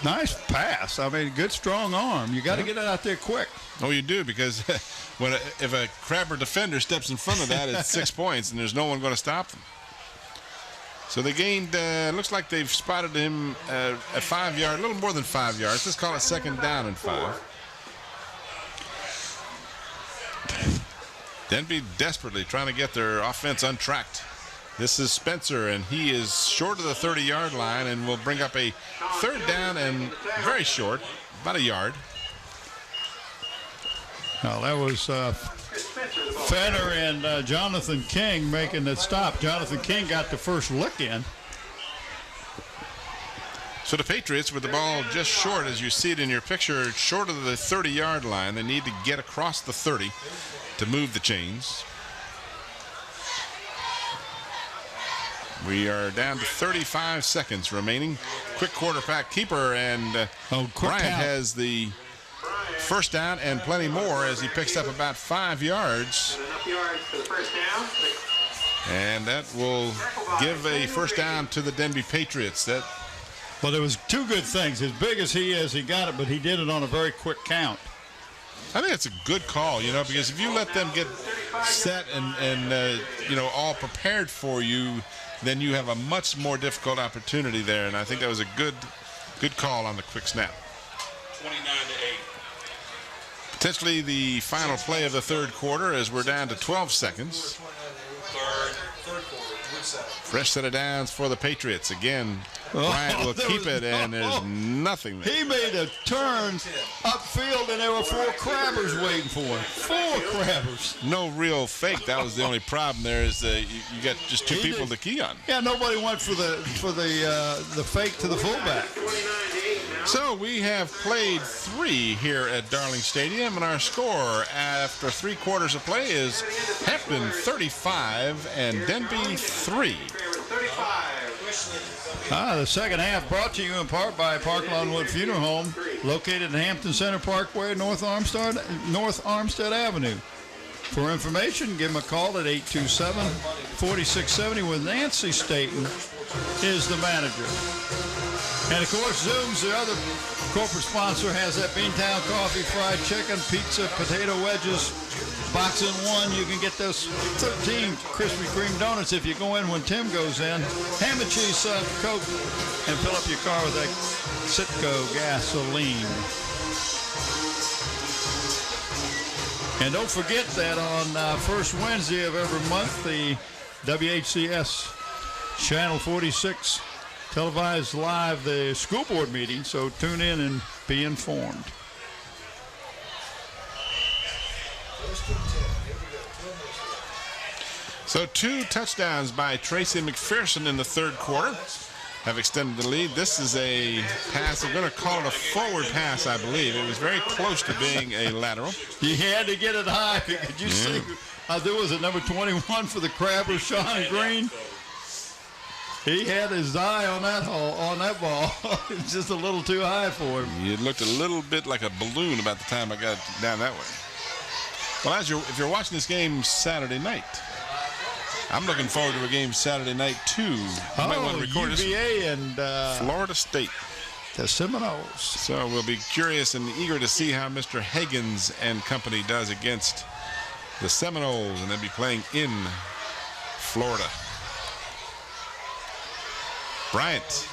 Nice pass. I mean, good strong arm. You got to get it out there quick. Oh, you do, because if a Crabber defender steps in front of that, it's 6 points, and there's no one going to stop them. So they gained, looks like they've spotted him at 5 yards, a little more than 5 yards. Let's call it 2nd down and 5. Denbigh desperately trying to get their offense untracked. This is Spencer, and he is short of the 30-yard line and will bring up a 3rd down and very short, about a yard. Now that was Fenner and Jonathan King making the stop. Jonathan King got the first look in. So the Patriots with the ball just short, as you see it in your picture, short of the 30-yard line. They need to get across the 30 to move the chains. We are down to 35 seconds remaining. Quick quarterback keeper, and Bryant has the first down and plenty more as he picks up about 5 yards. And that will give a first down to the Denbigh Patriots. Well, there was two good things. As big as he is, he got it, but he did it on a very quick count. I think it's a good call, because if you let them get set and all prepared for you, then you have a much more difficult opportunity there. And I think that was a good call on the quick snap. 29-8. Potentially the final play of the third quarter as we're down to 12 seconds. Third quarter. Fresh set of downs for the Patriots. Again, Bryant will keep it, and there's nothing there. He made a turn upfield, and there were 4 crabbers waiting for him. 4 crabbers. No real fake. That was the only problem there is you got just 2 people to key on. Yeah, nobody went for the fake to the fullback. So we have played 3 here at Darling Stadium, and our score after 3 quarters of play is Hampton 35 and Denbigh 3. The second half brought to you in part by Park Lawnwood Funeral Home, located in Hampton Center Parkway, North Armstead Avenue. For information, give them a call at 827-4670 with Nancy Staten is the manager. And, of course, Zoom's the other corporate sponsor, has that Beantown coffee, fried chicken, pizza, potato wedges, box in one. You can get those 13 Krispy Kreme donuts if you go in when Tim goes in. Ham and cheese, Coke, and fill up your car with that Citgo gasoline. And don't forget that on first Wednesday of every month, the WHCS Channel 46 televised live the school board meeting, so tune in and be informed. So 2 touchdowns by Trayce McPherson in the third quarter have extended the lead. This is a pass. We're going to call it a forward pass, I believe. It was very close to being a lateral. He had to get it high. Could you see? There was a number 21 for the Crabber, Sean Green. He had his eye on that ball. It was just a little too high for him. It looked a little bit like a balloon about the time I got down that way. Well, if you're watching this game Saturday night, I'm looking forward to a game Saturday night too. Might want to record UVA and Florida State, the Seminoles. So we'll be curious and eager to see how Mr. Higgins and company does against the Seminoles, and they'll be playing in Florida. Bryant,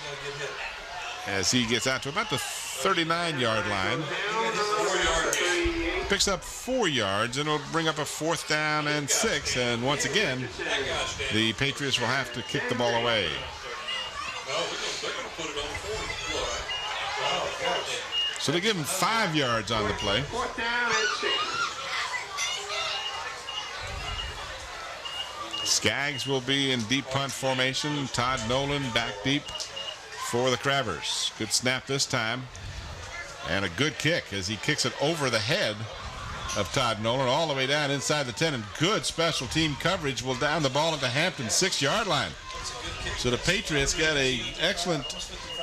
as he gets out to about the 39-yard line, picks up 4 yards, and it'll bring up a 4th down and 6. And once again, the Patriots will have to kick the ball away. So they give him 5 yards on the play. Skaggs will be in deep punt formation. Todd Nolen back deep for the Crabbers. Good snap this time. And a good kick as he kicks it over the head of Todd Nolen all the way down inside the 10. And good special team coverage will down the ball into Hampton's 6-yard line. So the Patriots got an excellent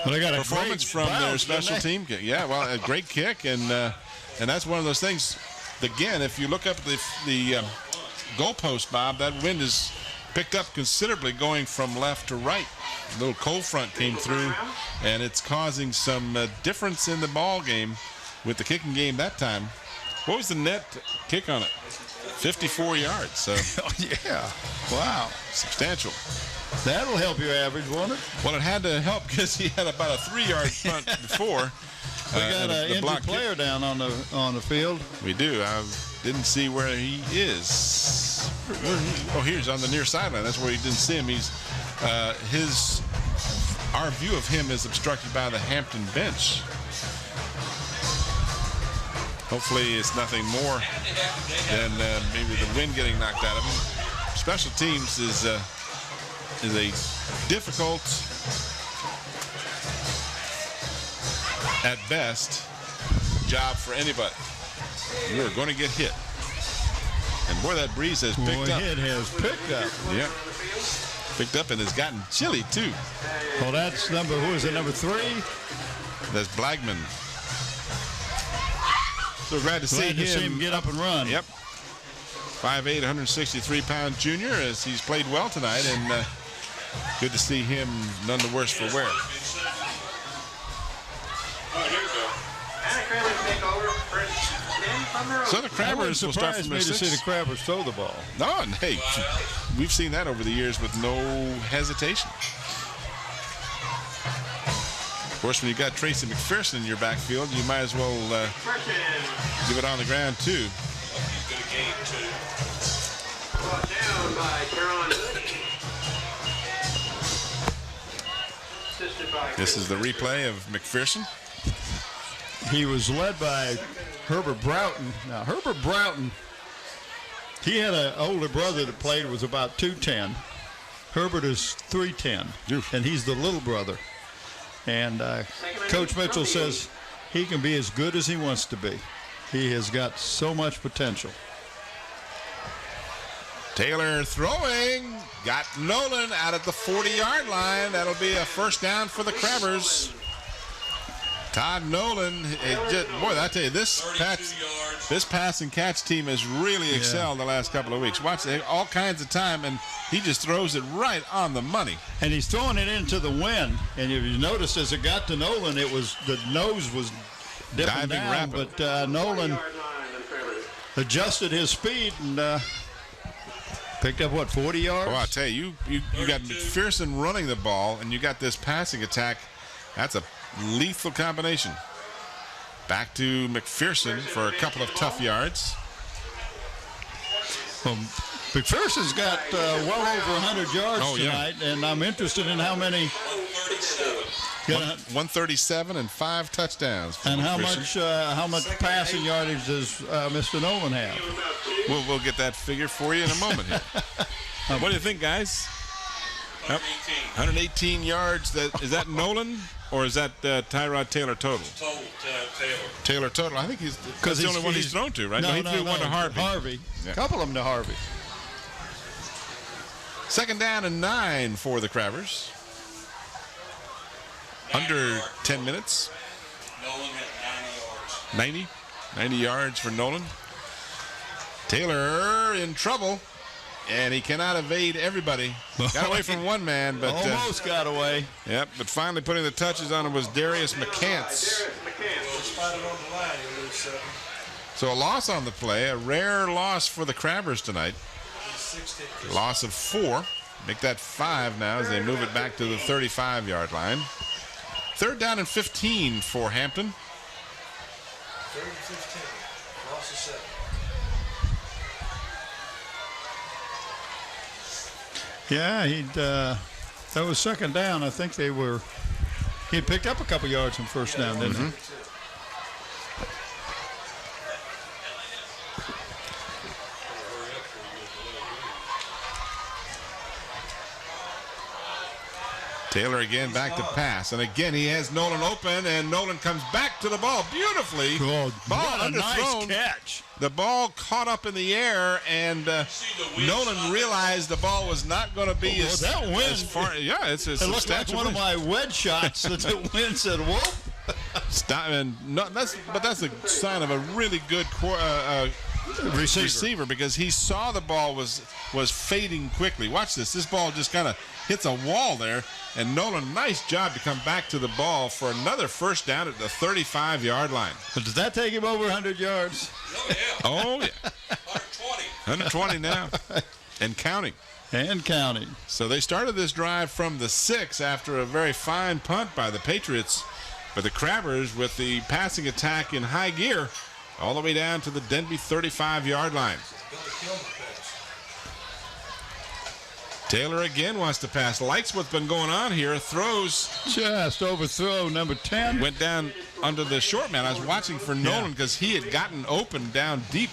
performance from their special team kick. Yeah, well, a great kick. And that's one of those things. Again, if you look up the goalpost, Bob, that wind is picked up considerably going from left to right. A little cold front came through, and it's causing some difference in the ball game with the kicking game that time. What was the net kick on it? 54 yards. So yeah, wow, substantial. That'll help your average, won't it? Well, it had to help because he had about a 3-yard punt before. We got an injured player down on the field. We do. I didn't see where he is. Oh, here's on the near sideline. That's where you didn't see him. Our view of him is obstructed by the Hampton bench. Hopefully, it's nothing more than maybe the wind getting knocked out of him. Special teams is a difficult, at best, job for anybody. You're going to get hit. And boy, that breeze has picked up. It has picked up. Yep. Picked up and has gotten chilly, too. Well, that's number 3? That's Blagman. So we're glad to see him get up and run. Yep. 5'8", 163-pound junior as he's played well tonight, and good to see him none the worse for wear. So the Crabbers will start from the 6. To see the Crabbers throw the ball. No, and hey, we've seen that over the years with no hesitation. Of course, when you got Trayce McPherson in your backfield, you might as well give it on the ground too. Brought down by Carroll. This is the replay of McPherson. He was led by Herbert Broughton. Now, Herbert Broughton, he had an older brother that played, was about 210. Herbert is 310, and he's the little brother. And Coach Mitchell says he can be as good as he wants to be. He has got so much potential. Taylor throwing, got Nolen out at the 40-yard line. That'll be a first down for the Crabbers. Todd Nolen, boy, I tell you, this pass and catch team has really excelled the last couple of weeks. Watch, all kinds of time, and he just throws it right on the money. And he's throwing it into the wind. And if you notice, as it got to Nolen, it was the nose was dipping diving down, rapid. But Nolen adjusted his speed and picked up, 40 yards? Well, I tell you, you got McPherson running the ball, and you got this passing attack. That's a lethal combination. Back to McPherson for a couple of tough yards. McPherson's got well over 100 yards tonight, and I'm interested in how many. 137 and 5 touchdowns. And how much passing yardage does Mr. Nolen have? We'll get that figure for you in a moment here. What do you think, guys? 118 yards. Is that Nolen? Or is that Tyrod Taylor total? Taylor total. I think that's the only one he's thrown to, right? No, he threw one to Harvey. A couple of them to Harvey. Second down and 9 for the Crabbers. Under 10 minutes. Nolen had 90 yards. 90 yards for Nolen. Taylor in trouble, and he cannot evade everybody. Got away from one man, but almost got away. Yep, but finally putting the touches on it was Darius McCants. So a loss on the play, a rare loss for the Crabbers tonight. Loss of 4. Make that 5 now as they move it back to the 35-yard line. Third down and 15 for Hampton. 3rd and 15. Loss of 7. Yeah, that was second down. I think he picked up a couple yards on first down, didn't he? Taylor again back to pass, and again he has Nolen open, and Nolen comes back to the ball beautifully. Ball underthrown. Nice catch. The ball caught up in the air, and Nolen realized the ball was not going to be as far. Yeah, it's it looked like one of my wedge shots that the wind said, "Whoop." Stop, and that's a sign of a really good receiver because he saw the ball was fading quickly. Watch this. This ball just kind of hits a wall there, and Nolen, nice job to come back to the ball for another first down at the 35-yard line. But does that take him over 100 yards? Oh, yeah. 120 now, and counting. And counting. So they started this drive from the 6 after a very fine punt by the Patriots, but the Crabbers with the passing attack in high gear all the way down to the Denbigh 35-yard line. Taylor again wants to pass. Likes what's been going on here. Throws. Just overthrow number 10. Went down under the short man. I was watching for Nolen because he had gotten open down deep.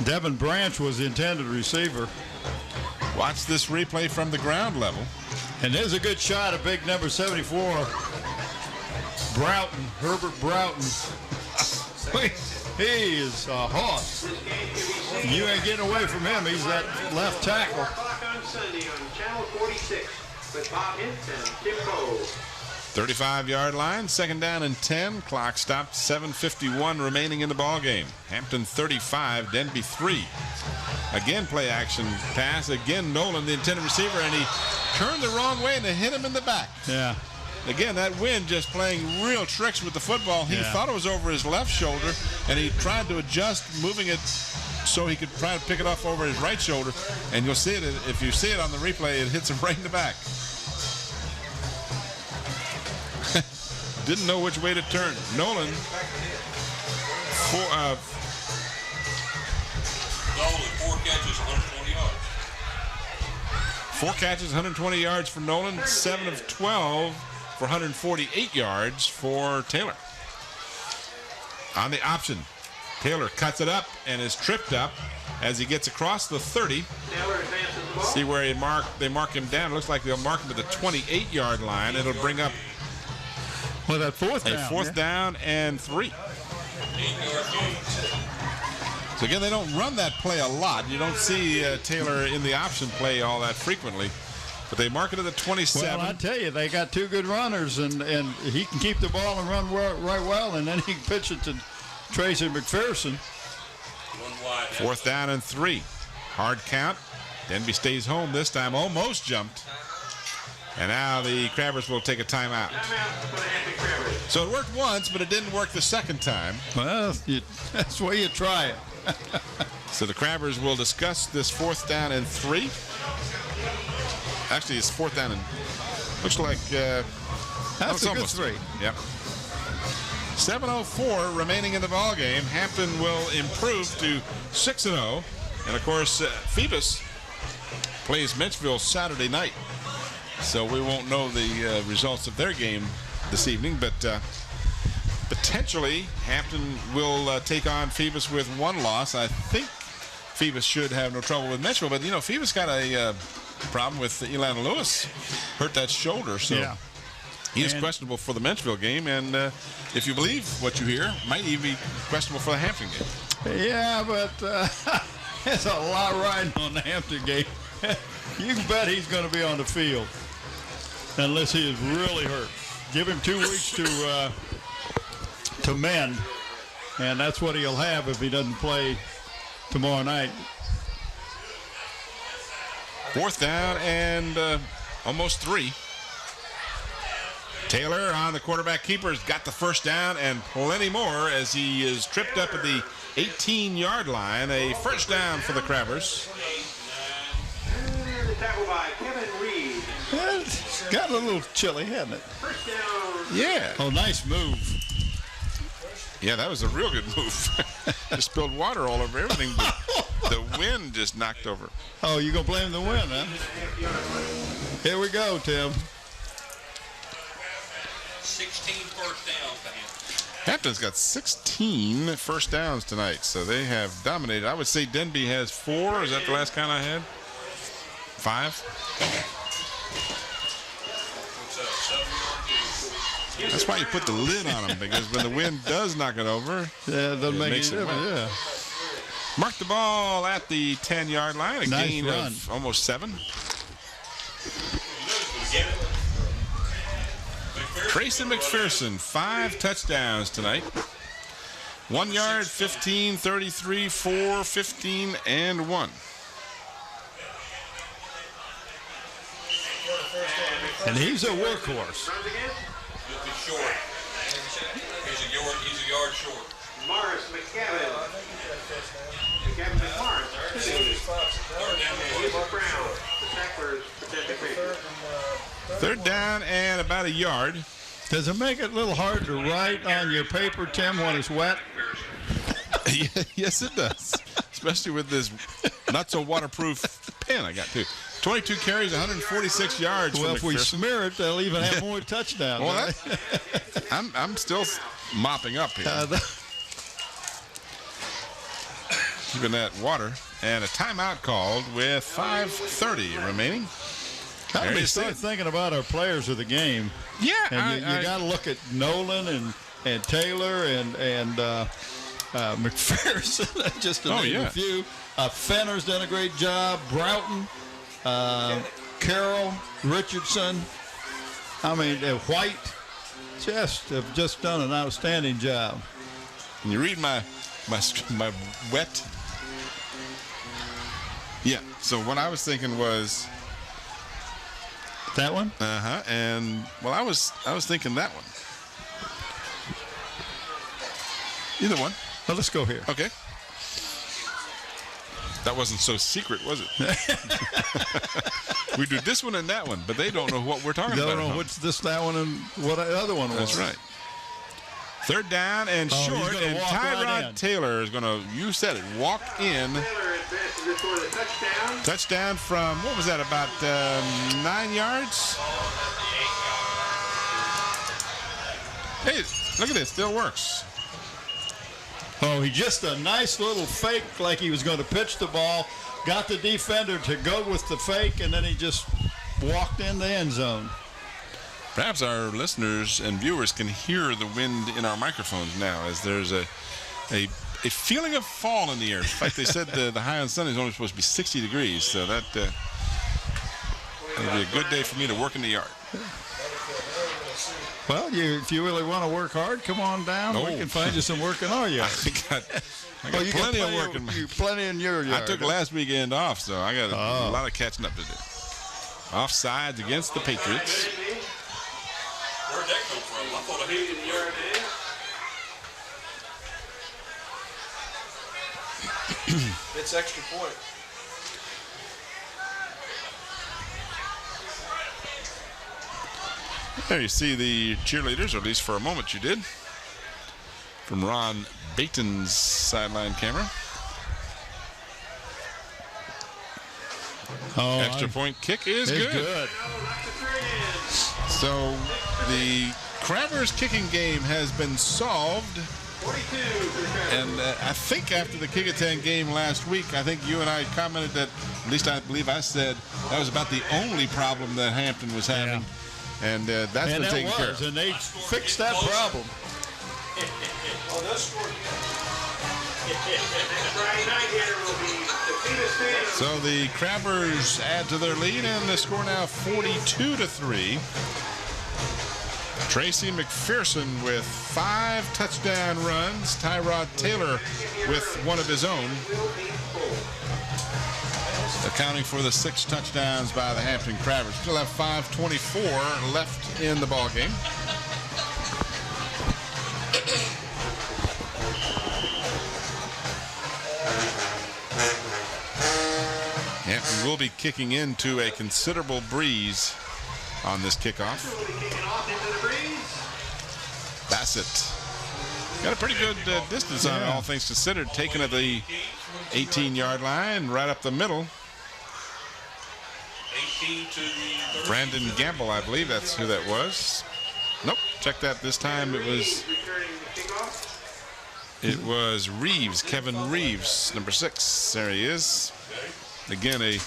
Devin Branch was the intended receiver. Watch this replay from the ground level. And there's a good shot of big number 74. Broughton, Herbert Broughton. He is a hawk. You ain't getting away from him. He's that left tackle. Sunday on Channel 46 with Bob Hint and Tim Cole. 35-yard line, second down and 10. Clock stopped, 7:51 remaining in the ball game. Hampton 35, Denbigh 3. Again, play action pass. Again, Nolen, the intended receiver, and he turned the wrong way and it hit him in the back. Yeah. Again, that wind just playing real tricks with the football. He thought it was over his left shoulder, and he tried to adjust, moving it so he could try to pick it off over his right shoulder. And you'll see it, if you see it on the replay, it hits him right in the back. Didn't know which way to turn. Nolen, Nolen, 4 catches, 120 yards. 4 catches, 120 yards for Nolen, 7 of 12 for 148 yards for Taylor. On the option, Taylor cuts it up and is tripped up as he gets across the 30. See where they mark him down. It looks like they'll mark him at the 28-yard line. It'll bring up that fourth down and 3. So again, they don't run that play a lot. You don't see Taylor in the option play all that frequently. But they mark it at the 27. Well, I tell you, they got 2 good runners, and he can keep the ball and run right well, and then he can pitch it to Trayce McPherson. 4th down and 3. Hard count. Denbigh stays home this time. Almost jumped. And now the Crabbers will take a timeout. So it worked once, but it didn't work the second time. Well, that's the way you try it. So the Crabbers will discuss this 4th down and 3. Actually, it's 4th down and looks like that's a good 3. Yep. 7:04 remaining in the ball game. Hampton will improve to 6-0, and of course, Phoebus plays Menchville Saturday night. So we won't know the results of their game this evening, but potentially Hampton will take on Phoebus with 1 loss. I think Phoebus should have no trouble with Menchville, but Phoebus got a problem with Elan Lewis, hurt that shoulder, so he is questionable for the Menchville game, and if you believe what you hear, might even be questionable for the Hampton game. Yeah, but there's a lot riding on the Hampton game. You can bet he's going to be on the field unless he is really hurt. Give him 2 weeks to mend, and that's what he'll have if he doesn't play tomorrow night. 4th down and almost 3. Taylor on the quarterback keeper has got the 1st down and plenty more as he is tripped up at the 18-yard line. A 1st down for the Crabbers. Tackle by Kevin Reed. It's got a little chilly, hasn't it? 1st down. Yeah. Oh, nice move. Yeah, that was a real good move. Just spilled water all over everything, but the wind just knocked over. Oh, you going to blame the wind, huh? Here we go, Tim. 16 1st downs to Hampton. Hampton's got 16 1st downs tonight, so they have dominated. I would say Denbigh has 4. Is that the last count I had? 5? That's why you put the lid on them, because when the wind does knock it over, it makes it different. Yeah. Mark the ball at the 10-yard line. A gain of almost 7. Trayce McPherson, 5 touchdowns tonight. 1 yard, 15, 33, 4, 15, and 1. And he's a workhorse. Short. He's a yard short. Morris McGavin. McGavin McMorris. Brown. The tacklers protect the paper. 3rd down and about a yard. Does it make it a little hard to write on your paper, Tim, when it's wet? Yes, it does. Especially with this not so waterproof pen I got too. 22 carries, 146 yards. Well, for if we smear it, they'll even have more touchdowns. Well, right? I'm still mopping up here. Keeping that water. And a timeout called with 5:30 remaining. How do we start thinking about our players of the game? Yeah, and you got to look at Nolen and Taylor and McPherson, just to name a few. Fenner's done a great job. Broughton. Carroll, Richardson, White, have just done an outstanding job. Can you read my wet? Yeah. So what I was thinking was that one. And well, I was thinking that one. Either one. Well, let's go here. Okay. That wasn't so secret, was it? We do this one and that one, but they don't know what we're talking about. They don't know what's this, that one, and what the other one was. That's right. Third down and short, and Tyrod Taylor is going to, you said it, walk in. Touchdown from, what was that, about 9 yards? Hey, look at this, still works. Oh, he just a nice little fake like he was going to pitch the ball, got the defender to go with the fake, and then he just walked in the end zone. Perhaps our listeners and viewers can hear the wind in our microphones now, as there's a feeling of fall in the air. In fact, they said the high on Sunday is only supposed to be 60 degrees, so that'll be a good day for me to work in the yard. Well, if you really want to work hard, come on down. We can find you some work in our yard. I got plenty of work in my yard. Plenty in your yard. I took last weekend off, so I got a lot of catching up to do. Offsides against the Patriots. Where'd that come from? I thought I hated the yard. It's extra point. There you see the cheerleaders, or at least for a moment you did, from Ron Baton's sideline camera. Extra point kick is good. So the Crabbers kicking game has been solved. And I think after the Kick-A-Ten game last week, I think you and I commented that, at least I believe I said, that was about the only problem that Hampton was having. And that's been taken care of. And they fixed that problem. So the Crabbers add to their lead, and the score now 42-3. Trayce McPherson with 5 touchdown runs. Tyrod Taylor with one of his own, accounting for the 6 touchdowns by the Hampton Crabbers. Still have 5:24 left in the ball game. Hampton will be kicking into a considerable breeze on this kickoff. Bassett got a pretty good distance on it, all things considered, taken at the 18-yard line, right up the middle. Brandon Gamble, I believe that's who that was. Nope, check that this time. It was Reeves, Kevin Reeves, number 6. There he is. Again, a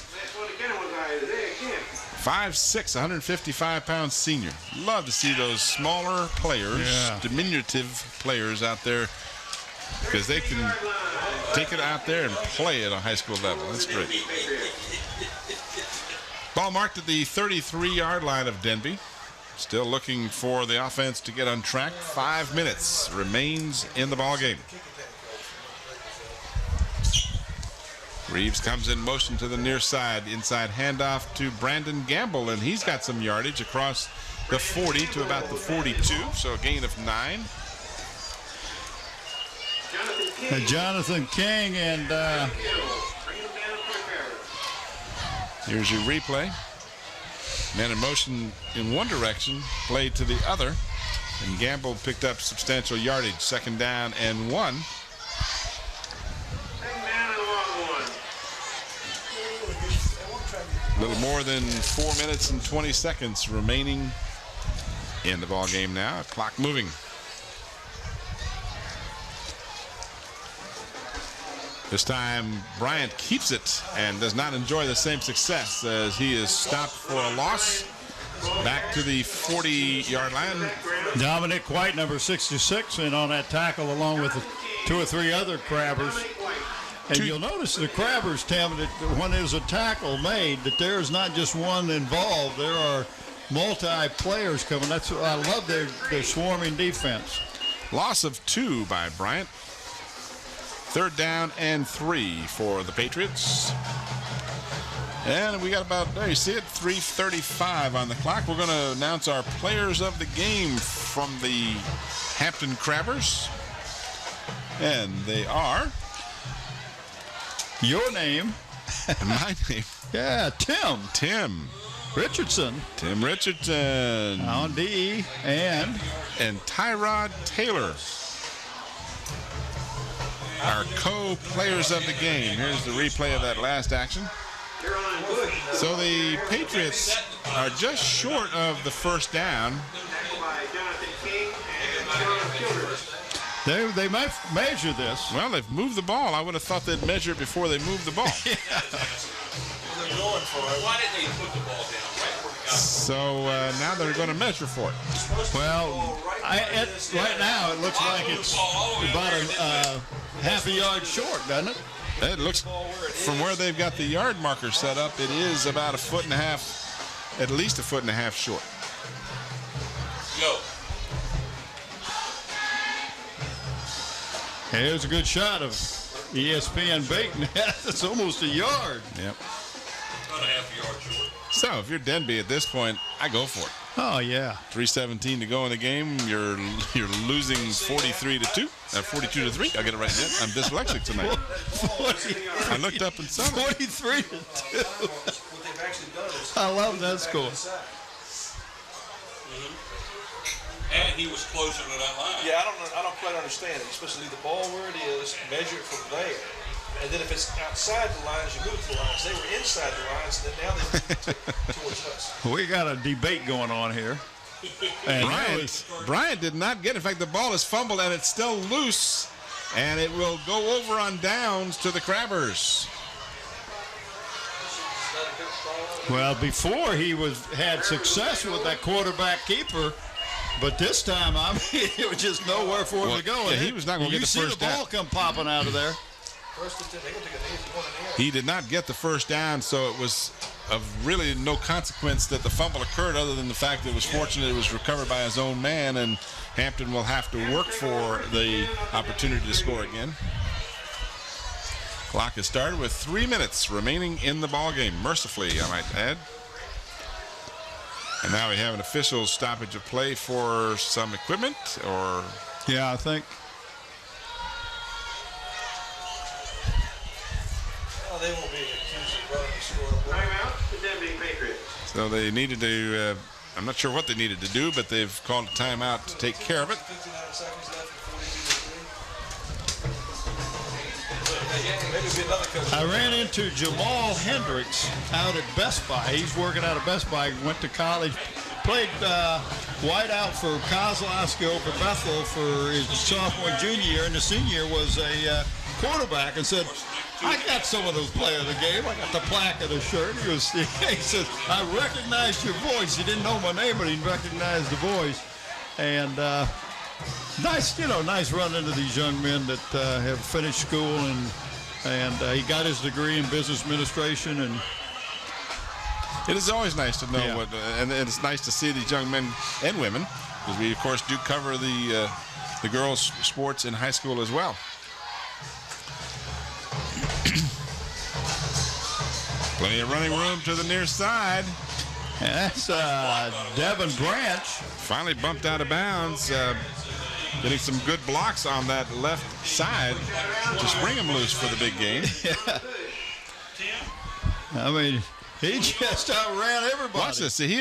5'6", 155-pound senior. Love to see those smaller players, diminutive players out there, because they can take it out there and play at a high school level. That's great. Ball marked at the 33-yard line of Denbigh. Still looking for the offense to get on track. 5 minutes remains in the ball game. Reeves comes in motion to the near side. Inside handoff to Brandon Gamble, and he's got some yardage across the 40 to about the 42, so a gain of 9. Jonathan King, and here's your replay. Man in motion in one direction, played to the other, and Gamble picked up substantial yardage. 2nd down and 1. A little more than 4 minutes and 20 seconds remaining in the ball game now. Clock moving. This time Bryant keeps it and does not enjoy the same success, as he is stopped for a loss. Back to the 40-yard line. Dominic White, number 66, and on that tackle along with 2 or 3 other Crabbers. And you'll notice the Crabbers, Tim, that when there's a tackle made, that there is not just one involved. There are multi-players coming. That's what I love their swarming defense. Loss of 2 by Bryant. 3rd down and 3 for the Patriots. And we got about, there you see it, 3:35 on the clock. We're going to announce our players of the game from the Hampton Crabbers. And they are... Your name. And my name. Yeah, Tim. Tim Richardson. Tim Richardson. On DE. And Tyrod Taylor. Our co-players of the game. Here's the replay of that last action. So the Patriots are just short of the first down. They might measure this. Well, they've moved the ball. I would have thought they'd measure it before they moved the ball. Why didn't they put the ball down right where it got? So now they're going to measure for it. Well, right now it looks like it's about a half a yard short, doesn't it? It looks, from where they've got the yard marker set up, it is about 1.5 feet, at least 1.5 feet short. Go. Here's a good shot of ESPN baiting. That's almost a yard. Yep. About a half a yard short. So if you're Denbigh at this point, I go for it. Oh yeah. 3:17 to go in the game. You're losing 43-2, 42-3. I'll get it right then. I'm dyslexic tonight. I looked up and saw it. 43-2. I love that score. And he was closer to that line. Yeah, I don't quite understand it. You're supposed to leave the ball where it is, measure it from there. And then if it's outside the lines, you move the lines. They were inside the lines, and then now they move towards us. We got a debate going on here. And Bryant did not get it. In fact, the ball is fumbled, and it's still loose. And it will go over on downs to the Crabbers. Well, before he had success with that quarterback keeper, but this time, I mean, it was just nowhere for him to go. Yeah, he was not going to get the first down. You see the ball come popping out of there. He did not get the first down, so it was of really no consequence that the fumble occurred, other than the fact that it was fortunate it was recovered by his own man, and Hampton will have to work for the opportunity to score again. Clock has started with 3 minutes remaining in the ball game, mercifully, I might add. And now we have an official stoppage of play for some equipment, or... Yeah, I think. Oh, they won't be accused of running the score. Timeout, the Denbigh Patriots. So they needed to, I'm not sure what they needed to do, but they've called a timeout to take care of it. 59 seconds left. I ran into Jamal Hendricks out at Best Buy. He's working out of Best Buy. Went to college, played wideout for Kozlowski for Bethel for his sophomore and junior year, and the senior year was a quarterback, and said, I got some of those players of the game. I got the plaque of the shirt. He said, I recognized your voice. He didn't know my name, but he recognized the voice. And nice run into these young men that have finished school, and he got his degree in business administration. And it is always nice to know what, and it's nice to see these young men and women, because we of course do cover the girls' sports in high school as well. Plenty of running room to the near side. That's Devin Branch. Finally bumped out of bounds. Getting some good blocks on that left side to spring him loose for the big game. Yeah. I mean, he just outran everybody. Watch this. See, he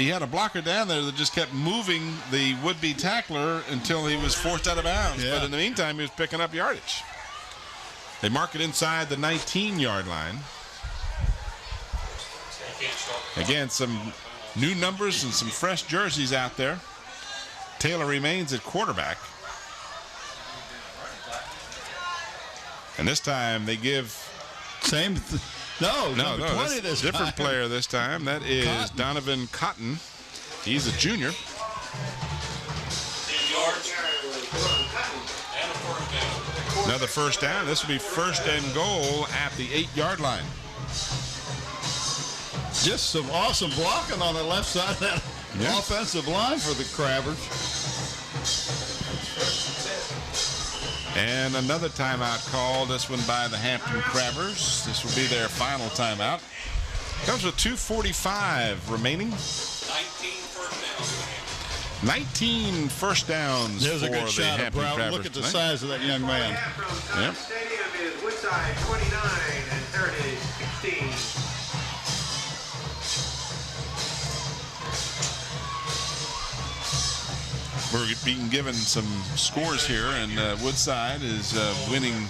had a blocker down there that just kept moving the would-be tackler until he was forced out of bounds. Yeah. But in the meantime, he was picking up yardage. They mark it inside the 19-yard line. Again, some new numbers and some fresh jerseys out there. Taylor remains at quarterback. And this time they give... No, 20 this different time. Player this time. That is Cotton. Donovan Cotton. He's a junior. 10 yards. And a first down. Another another first down. This will be first and goal at the 8-yard line. Just some awesome blocking on the left side of that offensive line for the Crabbers. And another timeout call, this one by the Hampton Crabbers. This will be their final timeout. Comes with 2:45 remaining. 19 first downs There's for a good the shot of Hampton Brown. Crabbers Look at the tonight. size of that young man. Yep. Stadium is Woodside 29 and Heritage 16. We're being given some scores here, and Woodside is winning.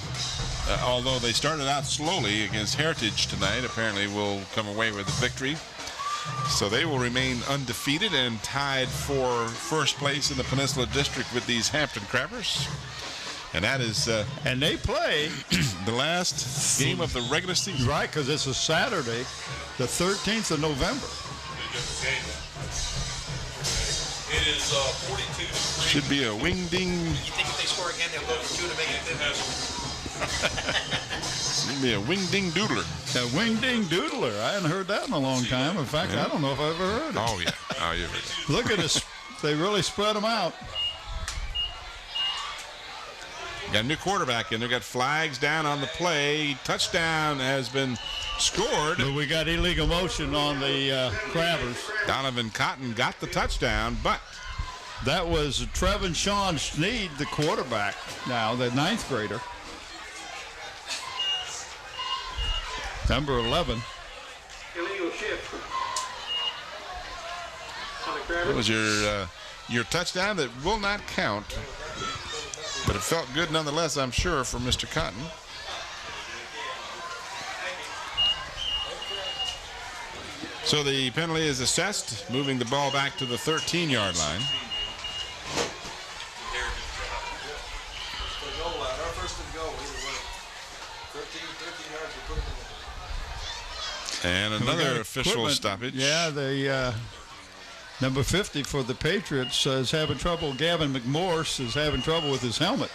Although they started out slowly against Heritage tonight, apparently will come away with a victory. So they will remain undefeated and tied for first place in the Peninsula District with these Hampton Crabbers. And that is... and they play... the last game of the regular season. Right, because it's a Saturday, the 13th of November. It is 42 degrees. Should be a wing-ding... You think if they score again, they'll go for 2 to make it 50? Should be a wing-ding doodler. A wing-ding doodler. I hadn't heard that in a long time. In fact, I don't know if I've ever heard it. Oh, yeah. Oh, you've heard it. Look at this. They really spread them out. Got a new quarterback in there. Got flags down on the play. Touchdown has been scored. But we got illegal motion on the Crabbers. Donovan Cotton got the touchdown, but that was Trevin Sean Sneed, the quarterback now, the 9th grader. Number 11. Illegal shift. That was your touchdown that will not count. But it felt good nonetheless, I'm sure, for Mr. Cotton. So the penalty is assessed, moving the ball back to the 13-yard line. And another official stoppage. Yeah, the number 50 for the Patriots is having trouble. Gavin McMorse is having trouble with his helmet.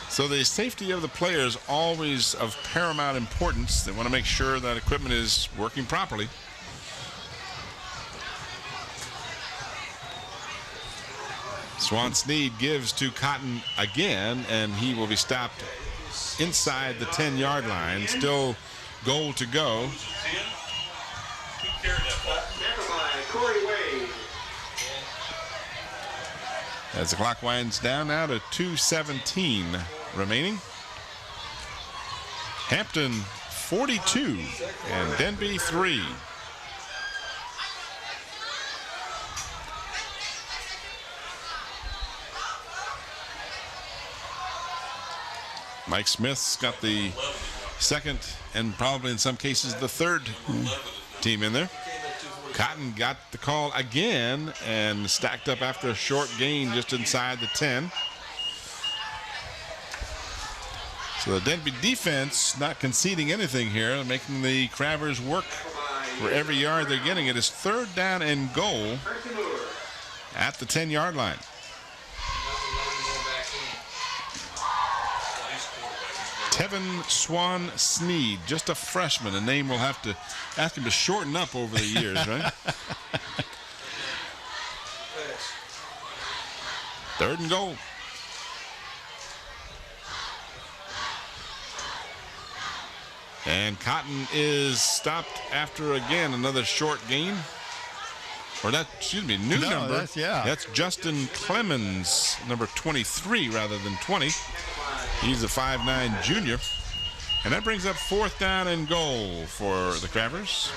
So the safety of the player is always of paramount importance. They want to make sure that equipment is working properly. Swan Sneed gives to Cotton again, and he will be stopped inside the 10-yard line. Still goal to go. As the clock winds down now to 2:17 remaining. Hampton 42 and Denbigh 3. Mike Smith's got the second and probably in some cases the third team in there. Cotton got the call again and stacked up after a short gain just inside the 10. So the Denbigh defense not conceding anything here, making the Crabbers work for every yard they're getting. It is 3rd down and goal at the 10-yard line. Tevin Swan Sneed, just a freshman, a name we'll have to ask him to shorten up over the years, right? 3rd and goal. And Cotton is stopped after, again, another short gain. Or that, excuse me, new number. That's Justin Clemens, number 23 rather than 20. He's a 5'9" junior. And that brings up 4th down and goal for the Crabbers.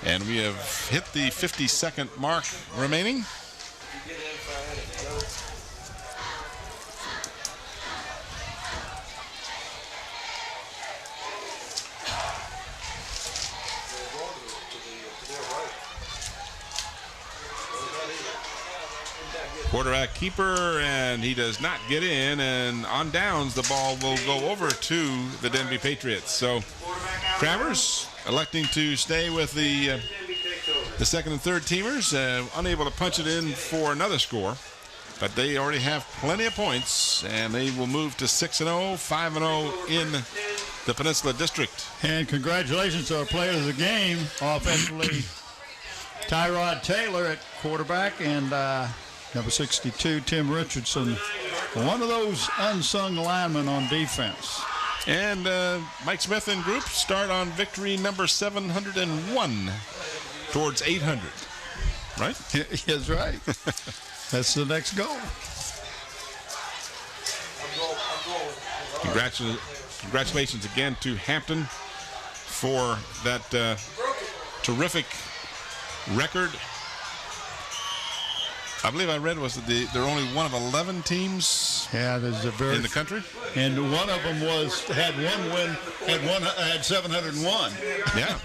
And we have hit the 50-second mark remaining. Quarterback keeper, and he does not get in, and on downs the ball will go over to the Denbigh Patriots. So Crabbers electing to stay with the The second and third teamers unable to punch it in for another score, but they already have plenty of points, and they will move to 6-0, 5-0 in the Peninsula District. And congratulations to our players of the game. Offensively, Tyrod Taylor at quarterback, and number 62, Tim Richardson, one of those unsung linemen on defense. And Mike Smith and group start on victory number 701 towards 800, right? That's right. That's the next goal. Congratulations again to Hampton for that terrific record. I believe I read was that they're only one of 11 teams in the country, and one of them had one win, had 701. Yeah.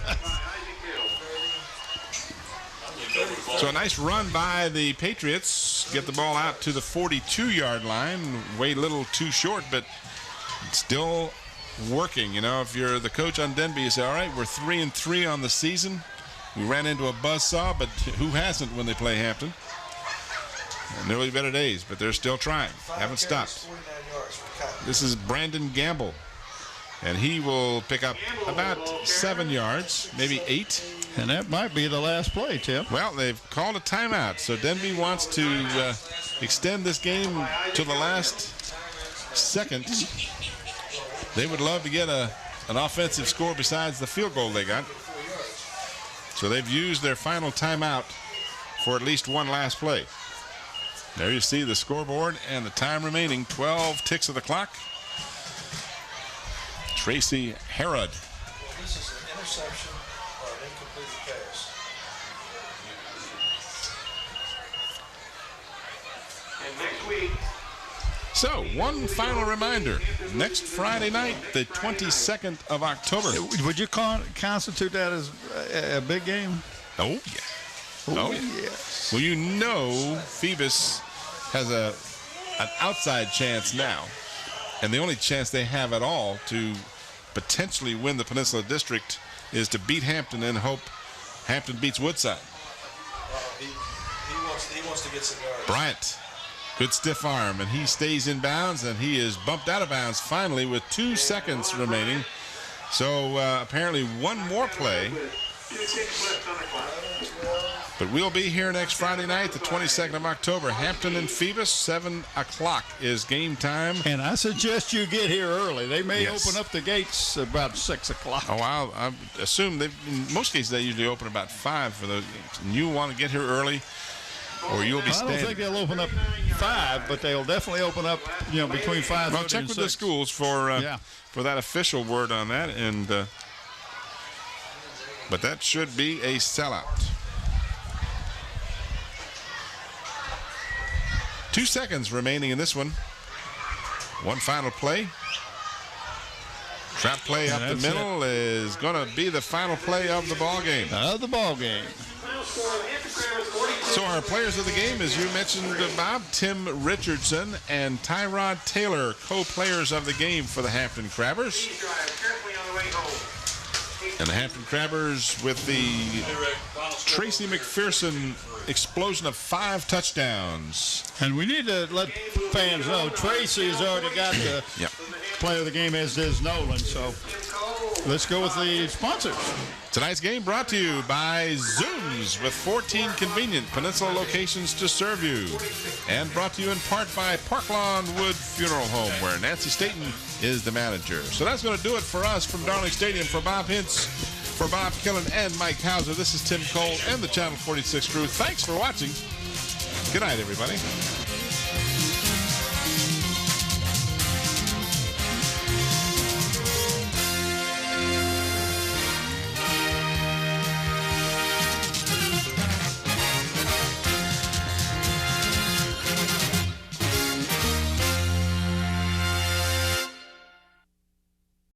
So a nice run by the Patriots. Get the ball out to the 42-yard line. Way little too short, but still working. You know, if you're the coach on Denbigh, you say, all right, we're 3-3 on the season. We ran into a buzzsaw, but who hasn't when they play Hampton? And there will be better days, but they're still trying. Haven't stopped. This is Brandon Gamble, and he will pick up about 7 yards, maybe 8. And that might be the last play, Tim. Well, they've called a timeout, so Denbigh wants to extend this game to the last second. They would love to get an offensive score besides the field goal they got. So they've used their final timeout for at least one last play. There you see the scoreboard and the time remaining, 12 ticks of the clock. Tracy Herod. This is an interception or an incomplete pass. And next week. So, one final reminder. Next Friday night, the 22nd of October. Would you constitute that as a big game? Oh, yeah. Oh, yeah. Yes. Well, you know Phoebus has an outside chance now. And the only chance they have at all to potentially win the Peninsula District is to beat Hampton and hope Hampton beats Woodside. He wants to get some yards. Bryant, good stiff arm, and he stays in bounds, and he is bumped out of bounds finally with 2 seconds remaining. So apparently one more play. But we'll be here next Friday night, the 22nd of October. Hampton and Phoebus, 7 o'clock is game time. And I suggest you get here early. They may open up the gates about 6 o'clock. Oh, I assume in most cases they usually open about 5 for those games. And you want to get here early, or you'll be standing. I don't think they'll open up 5, but they'll definitely open up, between 5 and 6. Well, check with the schools for that official word on that, and but that should be a sellout. 2 seconds remaining in this one. One final play. Trap play up the middle is going to be the final play of the ball game. So our players of the game, as you mentioned, Bob, Tim Richardson and Tyrod Taylor, co-players of the game for the Hampton Crabbers. And the Hampton Crabbers with the Trayce McPherson explosion of 5 touchdowns. And we need to let fans know Tracy has already got the player of the game, as does Nolen. So let's go with the sponsors. Tonight's game brought to you by Zooms, with 14 convenient Peninsula locations to serve you. And brought to you in part by Park Lawn Wood Funeral Home, where Nancy Staten is the manager. So that's going to do it for us from Darling Stadium. For Bob Hintz, for Bob Killen and Mike Hauser, this is Tim Cole and the Channel 46 crew. Thanks for watching. Good night, everybody.